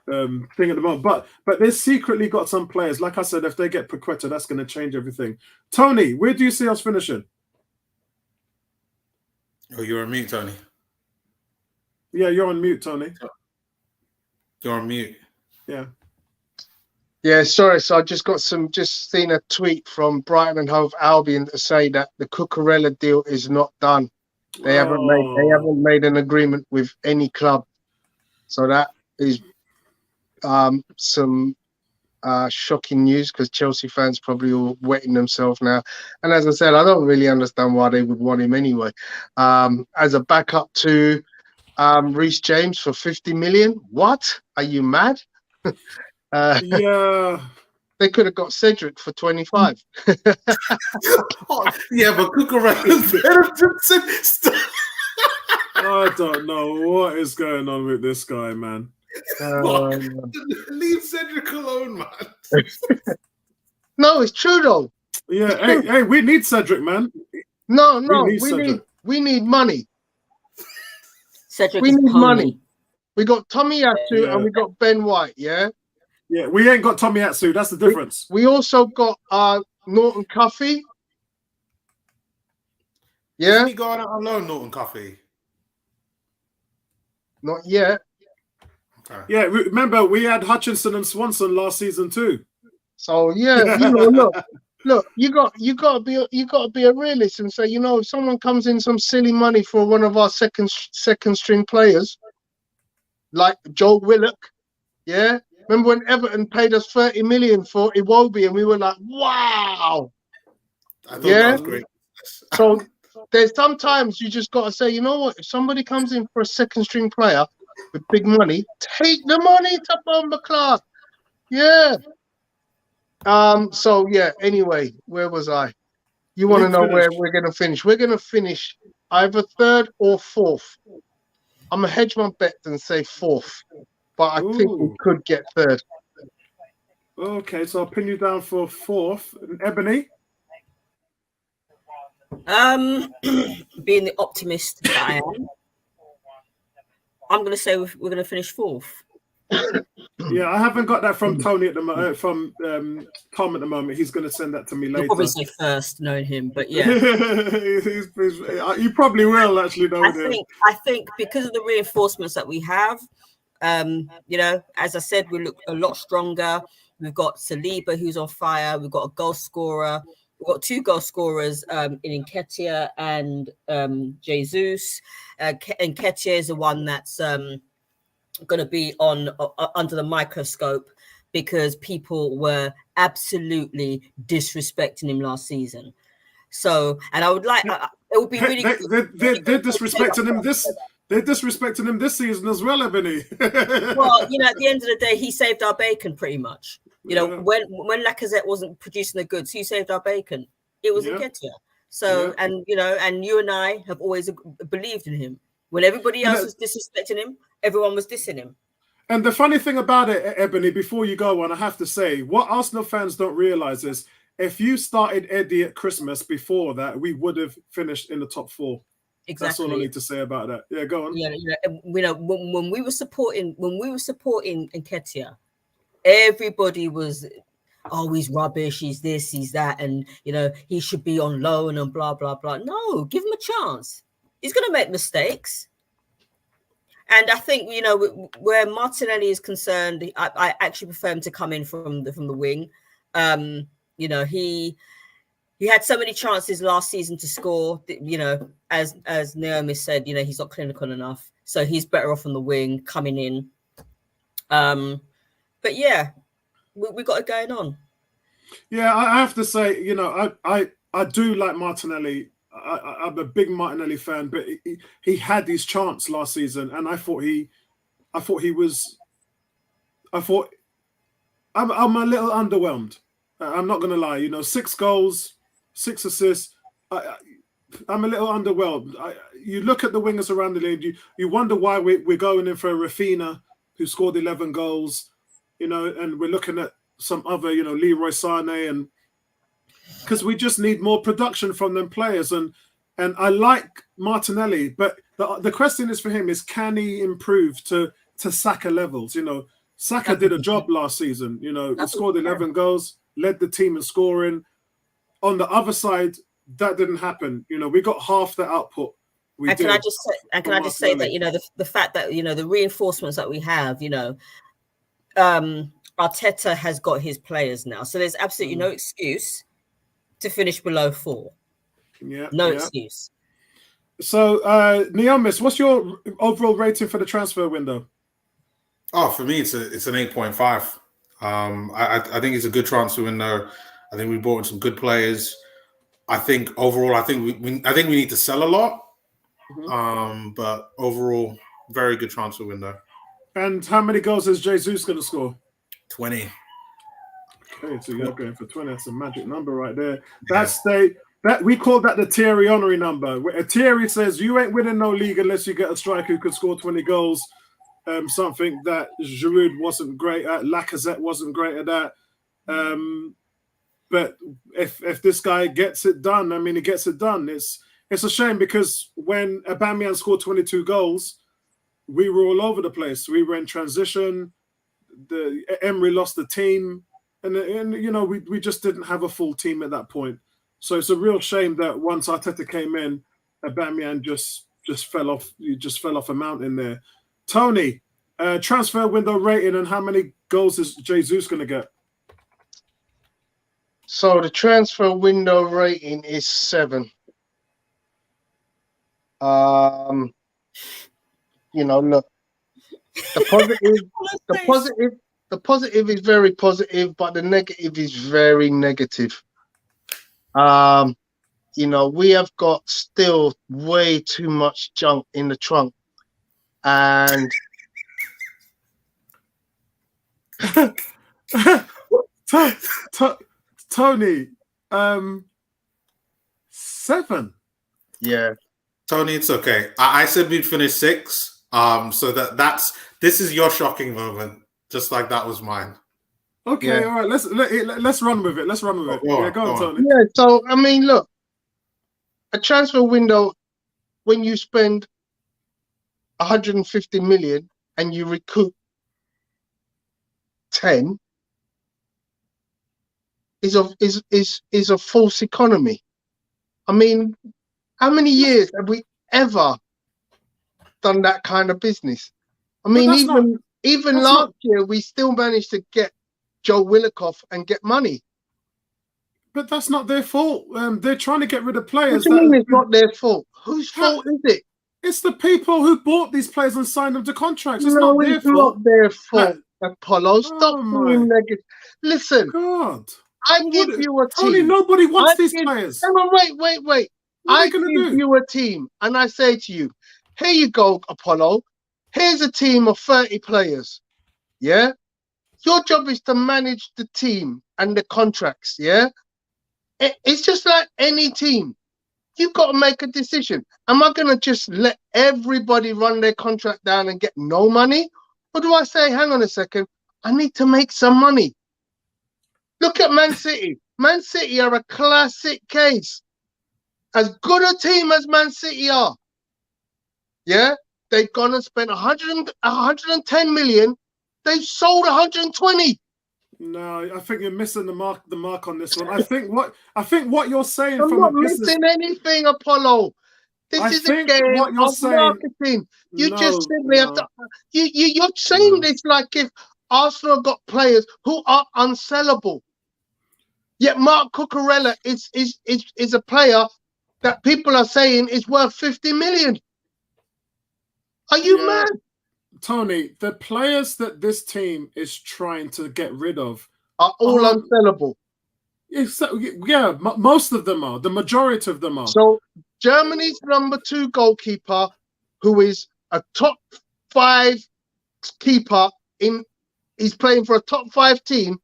at the moment. But they've secretly got some players. Like I said, if they get Paqueta, that's going to change everything. Tony, where do you see us finishing? Oh, you're on mute, Tony. Yeah, you're on mute, Tony. You're on mute. Yeah. Yeah, sorry. So I just seen a tweet from Brighton and Hove Albion to say that the Cucurella deal is not done. They haven't made an agreement with any club. So that is some shocking news because Chelsea fans probably all wetting themselves now. And as I said, I don't really understand why they would want him anyway. As a backup to Reece James for 50 million. What? Are you mad? Yeah. They could have got Cedric for 25. Yeah, but Cucurella's better than I don't know what is going on with this guy, man. Leave Cedric alone, man. No, it's true though. Yeah, hey, we need Cedric, man. No, we need money. Cedric We is need pony. money. We got Tommy Yasu and we got Ben White, yeah? Yeah, we ain't got Tomiyasu. That's the difference. We also got Norton Cuffy. Yeah? Isn't he going out on loan, Norton Coffey? Not yet. Okay. Yeah, remember we had Hutchinson and Swanson last season too. So yeah, look, you gotta be a realist and say, if someone comes in some silly money for one of our second string players, like Joe Willock, yeah. Remember when Everton paid us 30 million for Iwobi and we were like, wow. I thought that was great. So there's sometimes you just gotta say, you know what, if somebody comes in for a second string player with big money, take the money to Bomber Clark. Yeah. So yeah, anyway, where was I? You want to know where we're gonna finish? We're gonna finish either 3rd or 4th. I'm gonna hedge my bet and say 4th, but I think we could get 3rd. Okay, so I'll pin you down for 4th. Ebony? Being the optimist that I am, I'm going to say we're going to finish 4th. Yeah, I haven't got that from Tony at the moment. From Tom at the moment. He's going to send that to me later. I'll probably say 1st, knowing him, but yeah. You probably will actually know him. I think because of the reinforcements that we have, as I said, we look a lot stronger. We've got Saliba who's on fire. We've got a goal scorer. We've got 2 goal scorers in Nketiah and Jesus. Nketiah is the one that's going to be under the microscope because people were absolutely disrespecting him last season. So, and I would like it would be really. They're disrespecting him this. They're disrespecting him this season as well, Ebony. Well, at the end of the day, he saved our bacon pretty much. When Lacazette wasn't producing the goods, who saved our bacon? It was Nketiah. So, and you and I have always believed in him. When everybody else was disrespecting him, everyone was dissing him. And the funny thing about it, Ebony, before you go on, I have to say, what Arsenal fans don't realise is if you started Eddie at Christmas before that, we would have finished in the top 4. Exactly. That's all I need to say about that. Yeah, go on. Yeah, when we were supporting Nketiah, everybody was, oh, he's rubbish, he's this, he's that, and he should be on loan and blah blah blah. No, give him a chance. He's going to make mistakes. And I think, where Martinelli is concerned, I actually prefer him to come in from the wing. He had so many chances last season to score. As Naomi said, he's not clinical enough, so he's better off on the wing coming in. But yeah, we got it going on. Yeah, I have to say, I do like Martinelli. I'm a big Martinelli fan, but he had his chance last season, and I'm a little underwhelmed. I'm not going to lie. 6 goals, 6 assists. I'm a little underwhelmed. You look at the wingers around the league, you wonder why we're going in for Rafinha, who scored 11 goals, and we're looking at some other, Leroy Sané, and because we just need more production from them players. And I like Martinelli, but the question is for him is, can he improve to Saka levels? Saka did a job last season. He scored 11 goals, led the team in scoring. On the other side, that didn't happen. We got half the output. Can I just say that the fact that the reinforcements that we have, Arteta has got his players now, so there's absolutely no excuse to finish below 4. Yeah, no excuse. So, Neomis, what's your overall rating for the transfer window? Oh, for me, it's an 8.5. I think it's a good transfer window. I think we brought in some good players. I think overall, I think we need to sell a lot. Mm-hmm. But overall, very good transfer window. And how many goals is Jesus going to score? 20. Okay, so you're going for 20. That's a magic number right there. That we call that the Thierry Henry number. Where Thierry says you ain't winning no league unless you get a striker who could score 20 goals. Something that Giroud wasn't great at, Lacazette wasn't great at that. But if this guy gets it done, he gets it done. It's a shame because when Aubameyang scored 22 goals, we were all over the place. We were in transition. Emery lost the team, and we just didn't have a full team at that point. So it's a real shame that once Arteta came in, Aubameyang just fell off a mountain there. Tony, transfer window rating and how many goals is Jesus going to get? So the transfer window rating is 7. Look, the positive is very positive, but the negative is very negative. We have got still way too much junk in the trunk, and Tony, 7. Yeah, Tony, it's okay. I said we'd finish 6. So this is your shocking moment, just like that was mine. Okay, all right. Let's run with it. Let's run with it. Yeah, go on, Tony. Yeah. So look, a transfer window when you spend 150 million and you recoup 10 is a false economy. How many years have we ever done that kind of business? Even last year we still managed to get Joe Willokoff and get money. But that's not their fault. They're trying to get rid of players. What do you mean it's not their fault? Whose fault is it? It's the people who bought these players and signed them to contracts. It's not their fault. Apollo, stop being negative. Listen, God, I give you a team. Tony, nobody wants these players. Hang on, wait. I give you a team, and I say to you, here you go, Apollo. Here's a team of 30 players. Yeah? Your job is to manage the team and the contracts, yeah? It's just like any team. You've got to make a decision. Am I going to just let everybody run their contract down and get no money? What do I say? Hang on a second. I need to make some money. Look at Man City. Man City are a classic case. As good a team as Man City are, yeah, they've gone and spent 110 million. They've sold 120. No, I think you're missing the mark on this one. I think what you're saying I'm from not a business. missing anything, Apollo. I This is a think game what you're of saying- marketing. You just simply have to. You're saying No. this like if Arsenal got players who are unsellable. Yet Mark Cucurella is a player that people are saying is worth 50 million. Are you mad? Tony, the players that this team is trying to get rid of Are all unsellable. Yeah, most of them are. The majority of them are. So Germany's number 2 goalkeeper, who is a top 5 keeper he's playing for a top 5 team,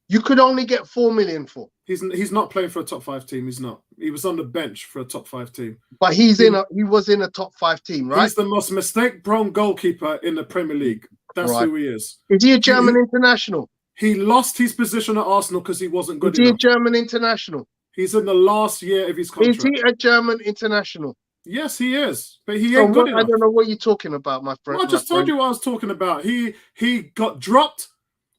you could only get 4 million for. He's not playing for a top 5 team. He's not. He was on the bench for a top 5 team. But he was in a top 5 team, right? He's the most mistake-prone goalkeeper in the Premier League. That's who he is. Is he a German international? He lost his position at Arsenal because he wasn't good enough. Is he a German international? He's in the last year of his contract. Is he a German international? Yes, he is. But he ain't good enough. I don't know what you're talking about, my friend. Well, I just told you what I was talking about. He got dropped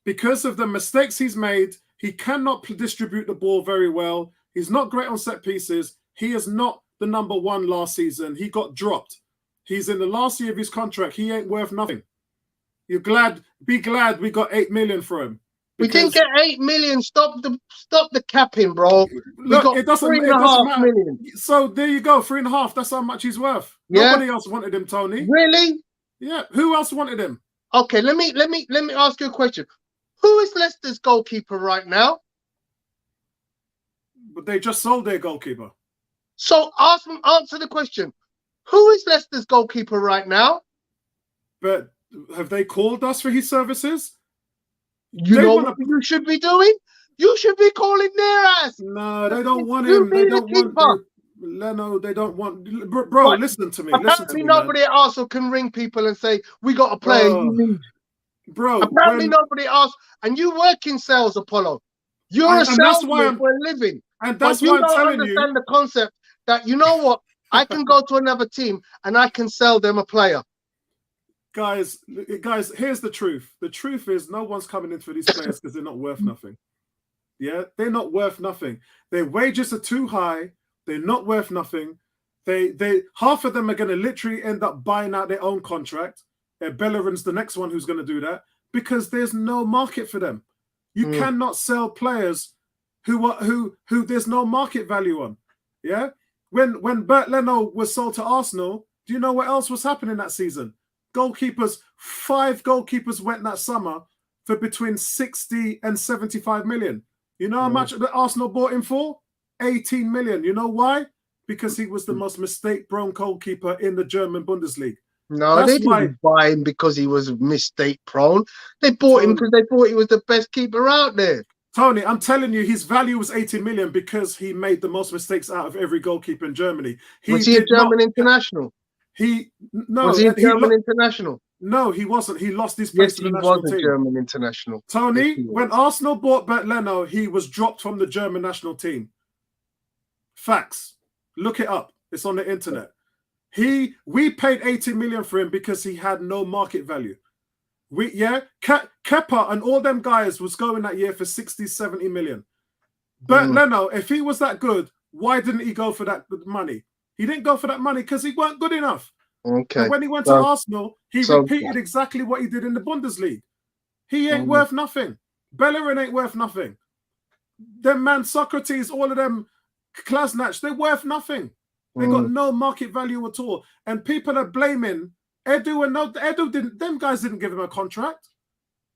because of the mistakes he's made. He cannot distribute the ball very well. He's not great on set pieces. He is not the number 1 last season. He got dropped. He's in the last year of his contract. He ain't worth nothing. Be glad we got 8 million for him. We didn't get 8 million. Stop the capping, bro. Look, it doesn't matter. Million. So there you go, 3.5. That's how much he's worth. Yeah? Nobody else wanted him, Tony. Really? Yeah. Who else wanted him? Okay, let me ask you a question. Who is Leicester's goalkeeper right now? But they just sold their goalkeeper. So answer the question. Who is Leicester's goalkeeper right now? But have they called us for his services? You know what you should be doing? You should be calling their ass. No, they don't want him. They don't want Leno. They don't want. Bro, listen to me. Apparently, nobody at Arsenal can ring people and say, we got a player you need. Bro, apparently nobody else. And you work in sales, Apollo. You're a salesman for a living. And that's why I'm telling you. You don't understand the concept that, you know what? I can go to another team and I can sell them a player. Guys, here's the truth. The truth is no one's coming in for these players because they're not worth nothing. Yeah, they're not worth nothing. Their wages are too high. They're not worth nothing. They half of them are going to literally end up buying out their own contract. Bellerin's the next one who's going to do that because there's no market for them. You cannot sell players who there's no market value on. Yeah, when Bert Leno was sold to Arsenal, do you know what else was happening that season? 5 goalkeepers went that summer for between 60 and 75 million. You know how much the Arsenal bought him for? 18 million. You know why? Because he was the most mistake-prone goalkeeper in the German Bundesliga. No, they didn't buy him because he was mistake-prone. They bought him because they thought he was the best keeper out there. Tony, I'm telling you, his value was 18 million because he made the most mistakes out of every goalkeeper in Germany. Was he a German international? Was he a German international? No, he wasn't. He lost his place to the national team. Yes, he was a German international. Tony, when Arsenal bought Bert Leno, he was dropped from the German national team. Facts. Look it up. It's on the internet. We paid 80 million for him because he had no market value. Kepa and all them guys was going that year for 60, 70 million. Bert Leno, if he was that good, why didn't he go for that money? He didn't go for that money because he weren't good enough. Okay. And when he went to Arsenal, he repeated exactly what he did in the Bundesliga. He ain't worth nothing. Bellerin ain't worth nothing. Them man, Socrates, all of them, Klasnach, they're worth nothing. They got no market value at all. And people are blaming Edu, and Edu didn't. Them guys didn't give him a contract.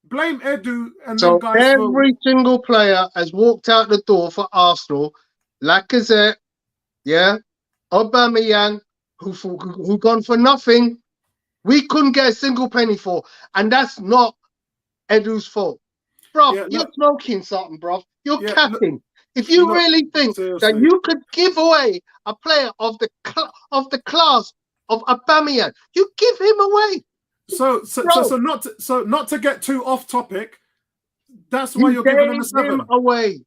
Blame Edu and them guys. Every single player has walked out the door for Arsenal. Lacazette, Aubameyang, who gone for nothing. We couldn't get a single penny for, and that's not Edu's fault, bro. You're smoking something, bro. You're capping. If you really think that you could give away a player of the class of Aubameyang, you give him away. So not to get too off topic. That's why you're giving him a 7. Away.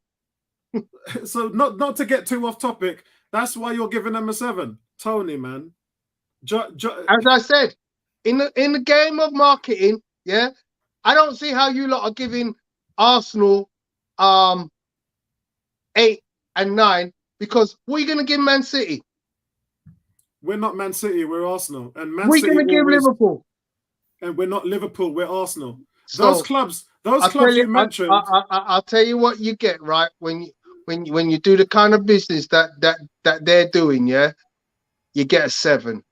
So not to get too off topic. That's why you're giving him a 7, Tony, man. As I said, in the game of marketing, yeah, I don't see how you lot are giving Arsenal 8 and 9, because what are you going to give Man City? We're not Man City, we're Arsenal. And Man We're City going to give Liverpool. And we're not Liverpool, we're Arsenal. So, those clubs you mentioned. I'll tell you what you get, right? When you do the kind of business that they're doing, yeah, you get a 7.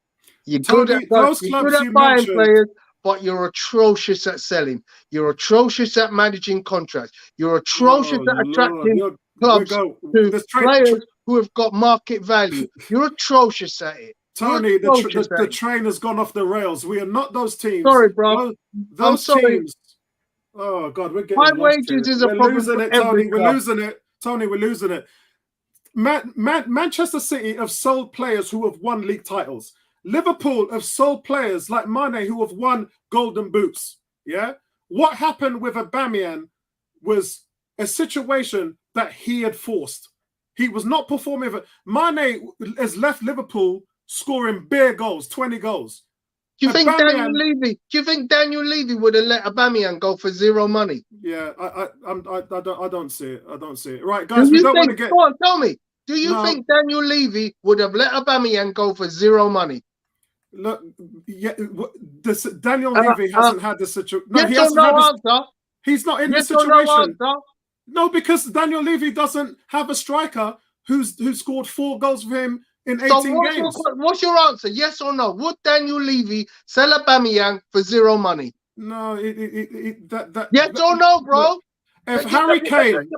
You're good at buying players, but you're atrocious at selling. You're atrocious at managing contracts. You're atrocious at attracting clubs to players who have got market value. You're atrocious at it. Tony, the train has gone off the rails. We are not those teams. Sorry, bro. Those teams. Oh God, we're getting high wages is a problem. We're losing it, Tony. We're losing it, Tony. We're losing it. Manchester City have sold players who have won league titles. Liverpool have sold players like Mane who have won golden boots. Yeah. What happened with Aubameyang was a situation that he had forced. He was not performing. Mane has left Liverpool scoring bare goals, 20 goals. Do you think Daniel Levy would have let Aubameyang go for 0 money? Yeah, I don't see it. I don't see it. Right, guys, we don't want to get. Go on, tell me. Do you think Daniel Levy would have let Aubameyang go for 0 money? Look, yeah, Daniel Levy hasn't had the situation. No, yes, he hasn't had answer. He's not in the situation. No, because Daniel Levy doesn't have a striker who scored 4 goals for him in 18 games. What's your answer? Yes or no? Would Daniel Levy sell Aubameyang for 0 money? No, yes or no, bro? If Harry Kane,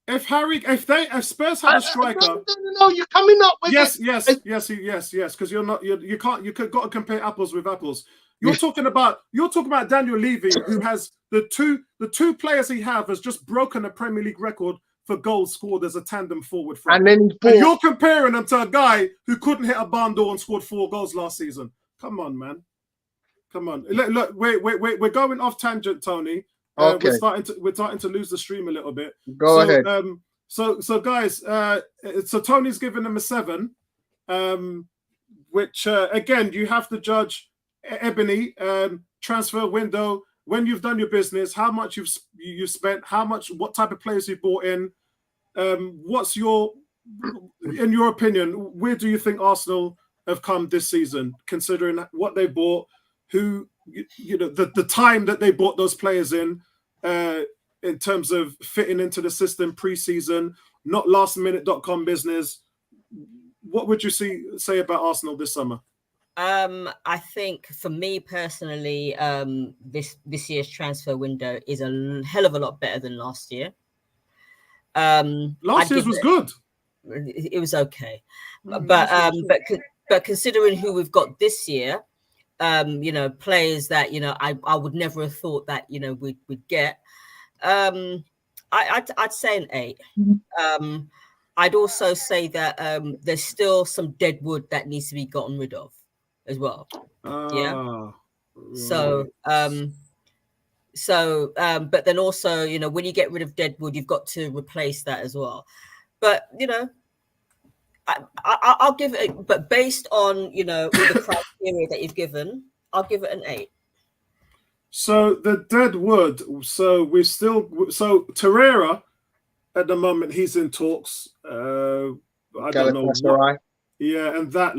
if Spurs had a striker, no, you're coming up with yes, because you got to compare apples with apples. You're talking about Daniel Levy, who has the two players he has just broken a Premier League record for goals scored as a tandem forward front. And you're comparing him to a guy who couldn't hit a barn door and scored 4 goals last season. Come on, man. Come on. Look, we're going off tangent, Tony. Okay. We're starting to lose the stream a little bit. Go ahead. So guys, so Tony's giving them a 7, which again you have to judge. Ebony, transfer window. When you've done your business, how much you've spent, what type of players you bought in, what's in your opinion, where do you think Arsenal have come this season, considering what they bought, the time that they bought those players in terms of fitting into the system pre-season, not lastminute.com business. What would you say about Arsenal this summer? I think for me personally, this year's transfer window is a hell of a lot better than last year. Last year's was good. It was okay, but considering who we've got this year, players that I would never have thought that we'd get. I'd say an 8. I'd also say that there's still some dead wood that needs to be gotten rid of as well. Right. But then also, when you get rid of dead wood, you've got to replace that as well. But I'll give it. But based on all the criteria that you've given, I'll give it an 8. So the dead wood. So Torreira at the moment he's in talks. I don't know. Right. Yeah, and that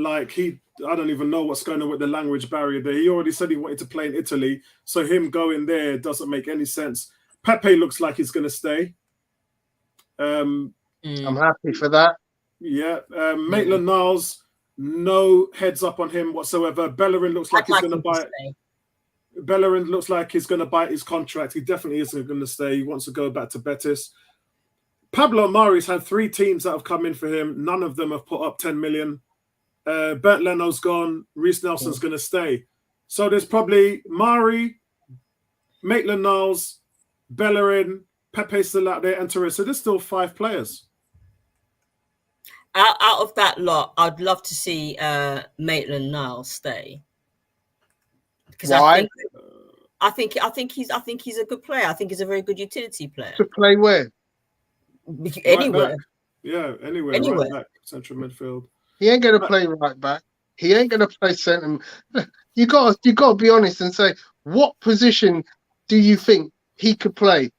I don't even know what's going on with the language barrier there. He already said he wanted to play in Italy, so him going there doesn't make any sense. Pepe looks like he's going to stay. I'm happy for that. Yeah, Maitland-Niles, no heads up on him whatsoever. Bellerin looks like he's going to buy it. Bellerin looks like he's going to bite his contract. He definitely isn't going to stay. He wants to go back to Betis. Pablo Mari's had 3 teams that have come in for him. None of them have put up 10 million. Bert Leno's gone. Reece Nelson's going to stay. So there's probably Mari, Maitland-Niles, Bellerin, Pepe still out there, and Torres. So there's still 5 players. Out of that lot, I'd love to see Maitland-Niles stay. Because Why? I think he's a good player. I think he's a very good utility player. To play where? Anywhere. Right back. Yeah, anywhere. Anywhere. Right back, central midfield. He ain't gonna play right back. He ain't gonna play centre. You got to be honest and say, what position do you think he could play?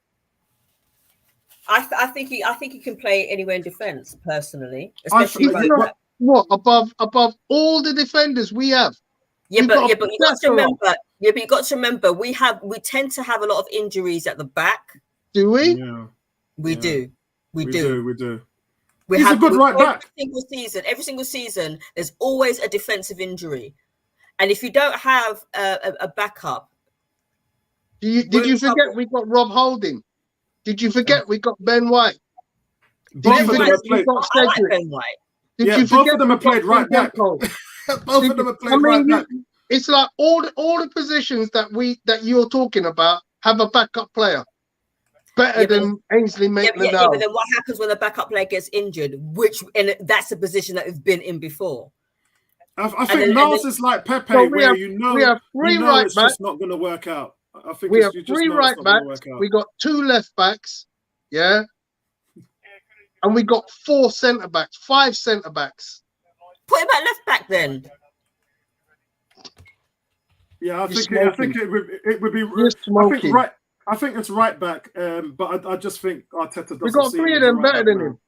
I think he can play anywhere in defence. Personally, I especially think- right back. What above all the defenders we have? But got you got to plethora. remember. Yeah, but you got to remember we tend to have a lot of injuries at the back. Do we? Yeah, We Yeah. do. We we do. do. We He's a have good right back. Every single season, there's always a defensive injury, and if you don't have a backup, Did we're you in forget trouble. we got Rob Holding? Did you forget we got Ben White? Both you of them forget have we played. got I like Cedric? Ben White. Did Yeah, you both forget of them we have played got right back. Zinchenko? Both of them have played right back. It's like all the positions that you're talking about have a backup player better Yeah, but- than Ainsley Yeah, Maitland-Niles. but then what happens when the backup player gets injured? And that's a position that we've been in before. I think Niles is like Pepe, So we where have- you know, we have three right it's backs. just not going to work out. I think We have you just three know right it's not going to backs. work out. We got 2 left backs, yeah, and we got 4 centre backs, 5 centre backs. Put him at left back then. Yeah, I You're think smoking. it would be. You're I think smoking. right. I think it's right back, but I just think Arteta doesn't We got see 3 him of as a them right better back than now. him.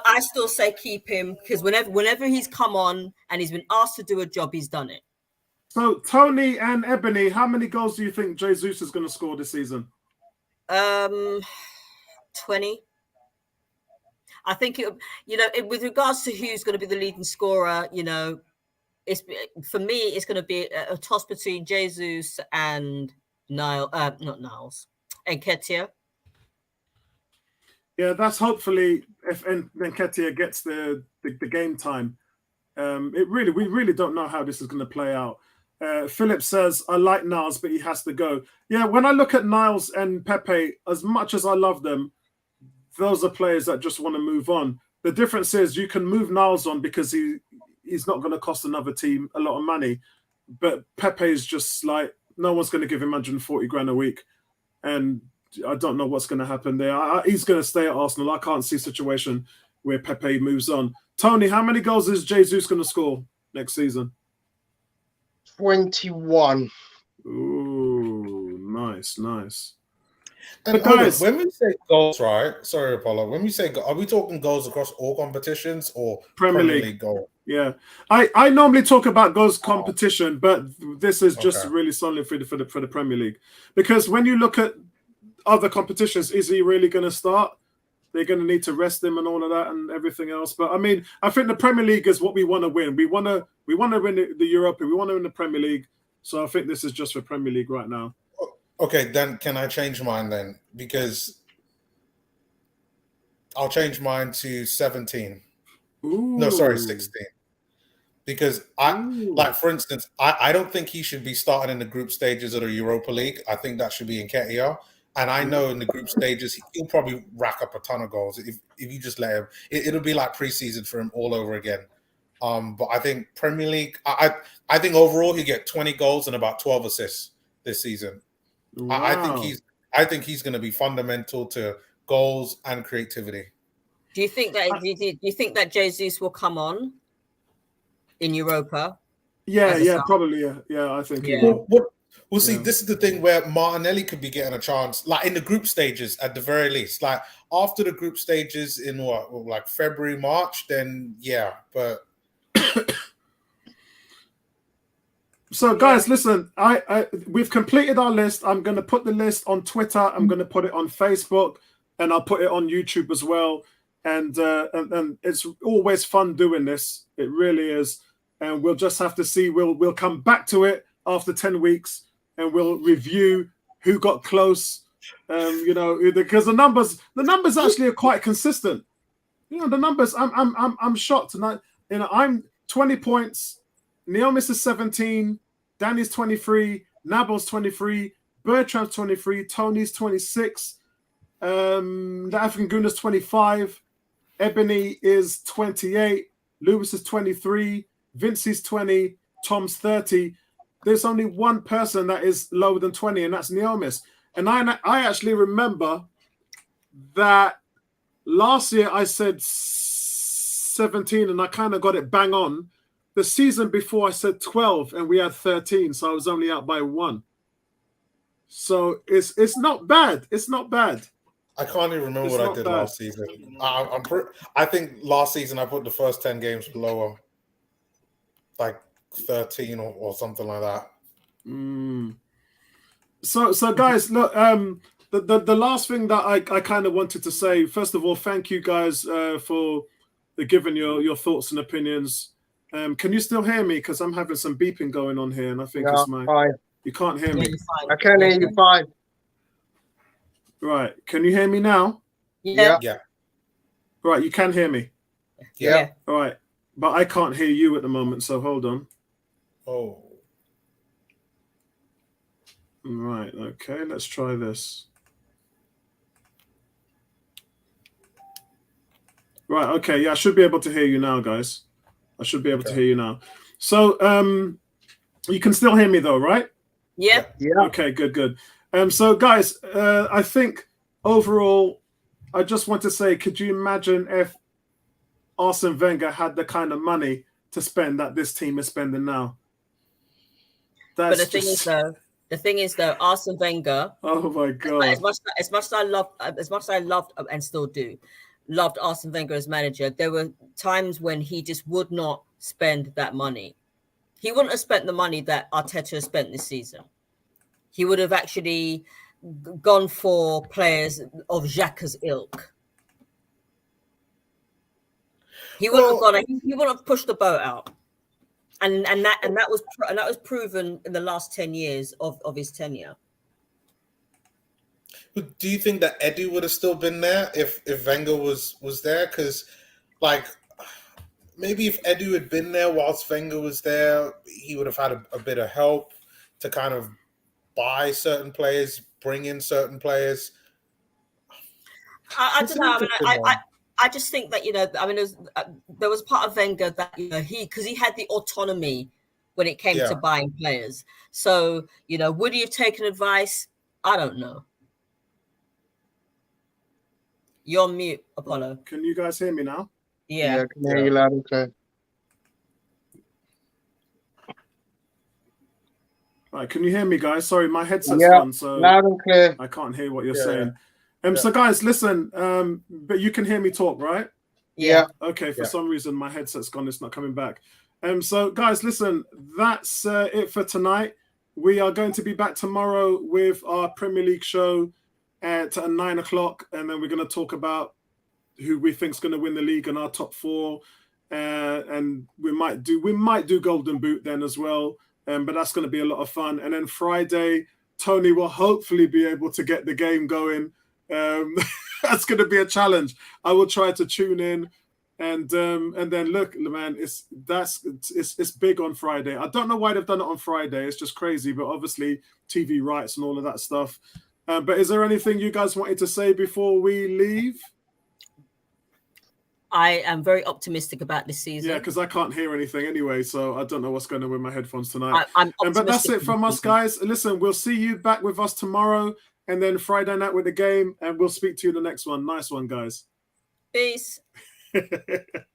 I still say keep him because whenever he's come on and he's been asked to do a job, he's done it. So Tony and Ebony, how many goals do you think Jesus is going to score this season? 20. I think with regards to who's going to be the leading scorer, it's for me. It's going to be a toss between Jesus and not Niles, and Ketia. Yeah, that's hopefully if Nketiah gets the game time. We really don't know how this is going to play out. Philip says, I like Niles, but he has to go. Yeah, when I look at Niles and Pepe, as much as I love them, those are players that just want to move on. The difference is you can move Niles on because he's not going to cost another team a lot of money. But Pepe is just like, no one's going to give him 140 grand a week. And I don't know what's going to happen there. He's going to stay at Arsenal. I can't see a situation where Pepe moves on. Tony, how many goals is Jesus going to score next season? 21. Ooh, nice. And But guys, when we say goals, right? Sorry, Apollo. When we say, are we talking goals across all competitions or Premier Premier League. League goal? yeah, I normally talk about goals competition, but this is just Okay. really solely for the Premier League, because when you look at other competitions, is he really going to start? They're going to need to rest him and all of that and everything else. But I mean, I think the Premier League is what we want to win. We want to win the Europe. We want to win the Premier League. So I think this is just for Premier League right now. Okay, then can I change mine then? Because I'll change mine to 17. Ooh. No, sorry, 16. Because for instance, I don't think he should be starting in the group stages of the Europa League. I think that should be Nketiah. And I know in the group stages, he'll probably rack up a ton of goals if you just let him. It'll be like preseason for him all over again. But I think Premier League, I think overall he'll get 20 goals and about 12 assists this season. Wow. I think he's going to be fundamental to goals and creativity. Do you think that Jesus will come on in Europa? Yeah, probably. Yeah, I think. Yeah. He will. We'll see. This is the thing where Martinelli could be getting a chance, like in the group stages at the very least. Like after the group stages in like February, March, then yeah. But so, guys, listen. We've completed our list. I'm going to put the list on Twitter. I'm going to put it on Facebook, and I'll put it on YouTube as well. And it's always fun doing this. It really is. And we'll just have to see. We'll come back to it after 10 weeks, and we'll review who got close. Because the numbers actually are quite consistent. The numbers. I'm shocked tonight. I'm 20 points. Neomis is 17, Danny's 23, Nabal's 23, Bertram's 23, Tony's 26, the African Gooner's 25, Ebony is 28, Lewis is 23, Vincey's 20, Tom's 30. there's only one person that is lower than 20, and that's Neomis. And I actually remember that last year I said 17, and I kind of got it bang on. The season before I said 12, and we had 13, so I was only out by 1. So it's not bad. It's not bad. I can't even remember It's what I not did bad. last season. I think last season I put the first 10 games lower, like 13 or something like that. So guys, look, the last thing that I kind of wanted to say, first of all, thank you guys for giving your thoughts and opinions. Can you still hear me? Because I'm having some beeping going on here, and I think it's my... Fine. You can't hear me. I can hear you fine. Right. Can you hear me now? Yeah. Right. You can hear me. Yeah. All right. But I can't hear you at the moment, so hold on. Oh. Right. Okay. Let's try this. Right. Okay. Yeah, I should be able to hear you now, guys. I should be able to hear you now. So, you can still hear me though, right? Yeah. Okay. Good. So, guys, I think overall, I just want to say, could you imagine if Arsene Wenger had the kind of money to spend that this team is spending now? But the thing is though, Arsene Wenger. Oh my God! As much as I loved and still do, loved Arsene Wenger as manager, there were times when he just would not spend that money. He wouldn't have spent the money that Arteta has spent this season. He would have actually gone for players of Xhaka's ilk. He wouldn't have pushed the boat out. And that was proven in the last 10 years of his tenure. But do you think that Eddie would have still been there if Wenger was there? Because, like, maybe if Eddie had been there whilst Wenger was there, he would have had a bit of help to kind of buy certain players, bring in certain players. I don't know. I just think that, there was part of Wenger that, because he had the autonomy when it came to buying players. So, would he have taken advice? I don't know. You're on mute, Apollo. Can you guys hear me now? Yeah. I can hear you loud and clear. Right, can you hear me, guys? Sorry, my headset's on, so loud and clear. I can't hear what you're saying. So, guys, listen. But you can hear me talk, right? Yeah. Okay. For some reason, my headset's gone. It's not coming back. So, guys, listen. That's it for tonight. We are going to be back tomorrow with our Premier League show at 9 o'clock, and then we're going to talk about who we think is going to win the league and our top 4. And we might do Golden Boot then as well. But that's going to be a lot of fun. And then Friday, Tony will hopefully be able to get the game going. That's going to be a challenge. I will try to tune in, and then look, man, it's big on Friday. I don't know why they've done it on Friday. It's just crazy, but obviously TV rights and all of that stuff. But is there anything you guys wanted to say before we leave? I am very optimistic about this season. Yeah, because I can't hear anything anyway, so I don't know what's going on with my headphones tonight. But that's it from us, guys. Listen, we'll see you back with us tomorrow, and then Friday night with the game, and we'll speak to you in the next one. Nice one, guys. Peace.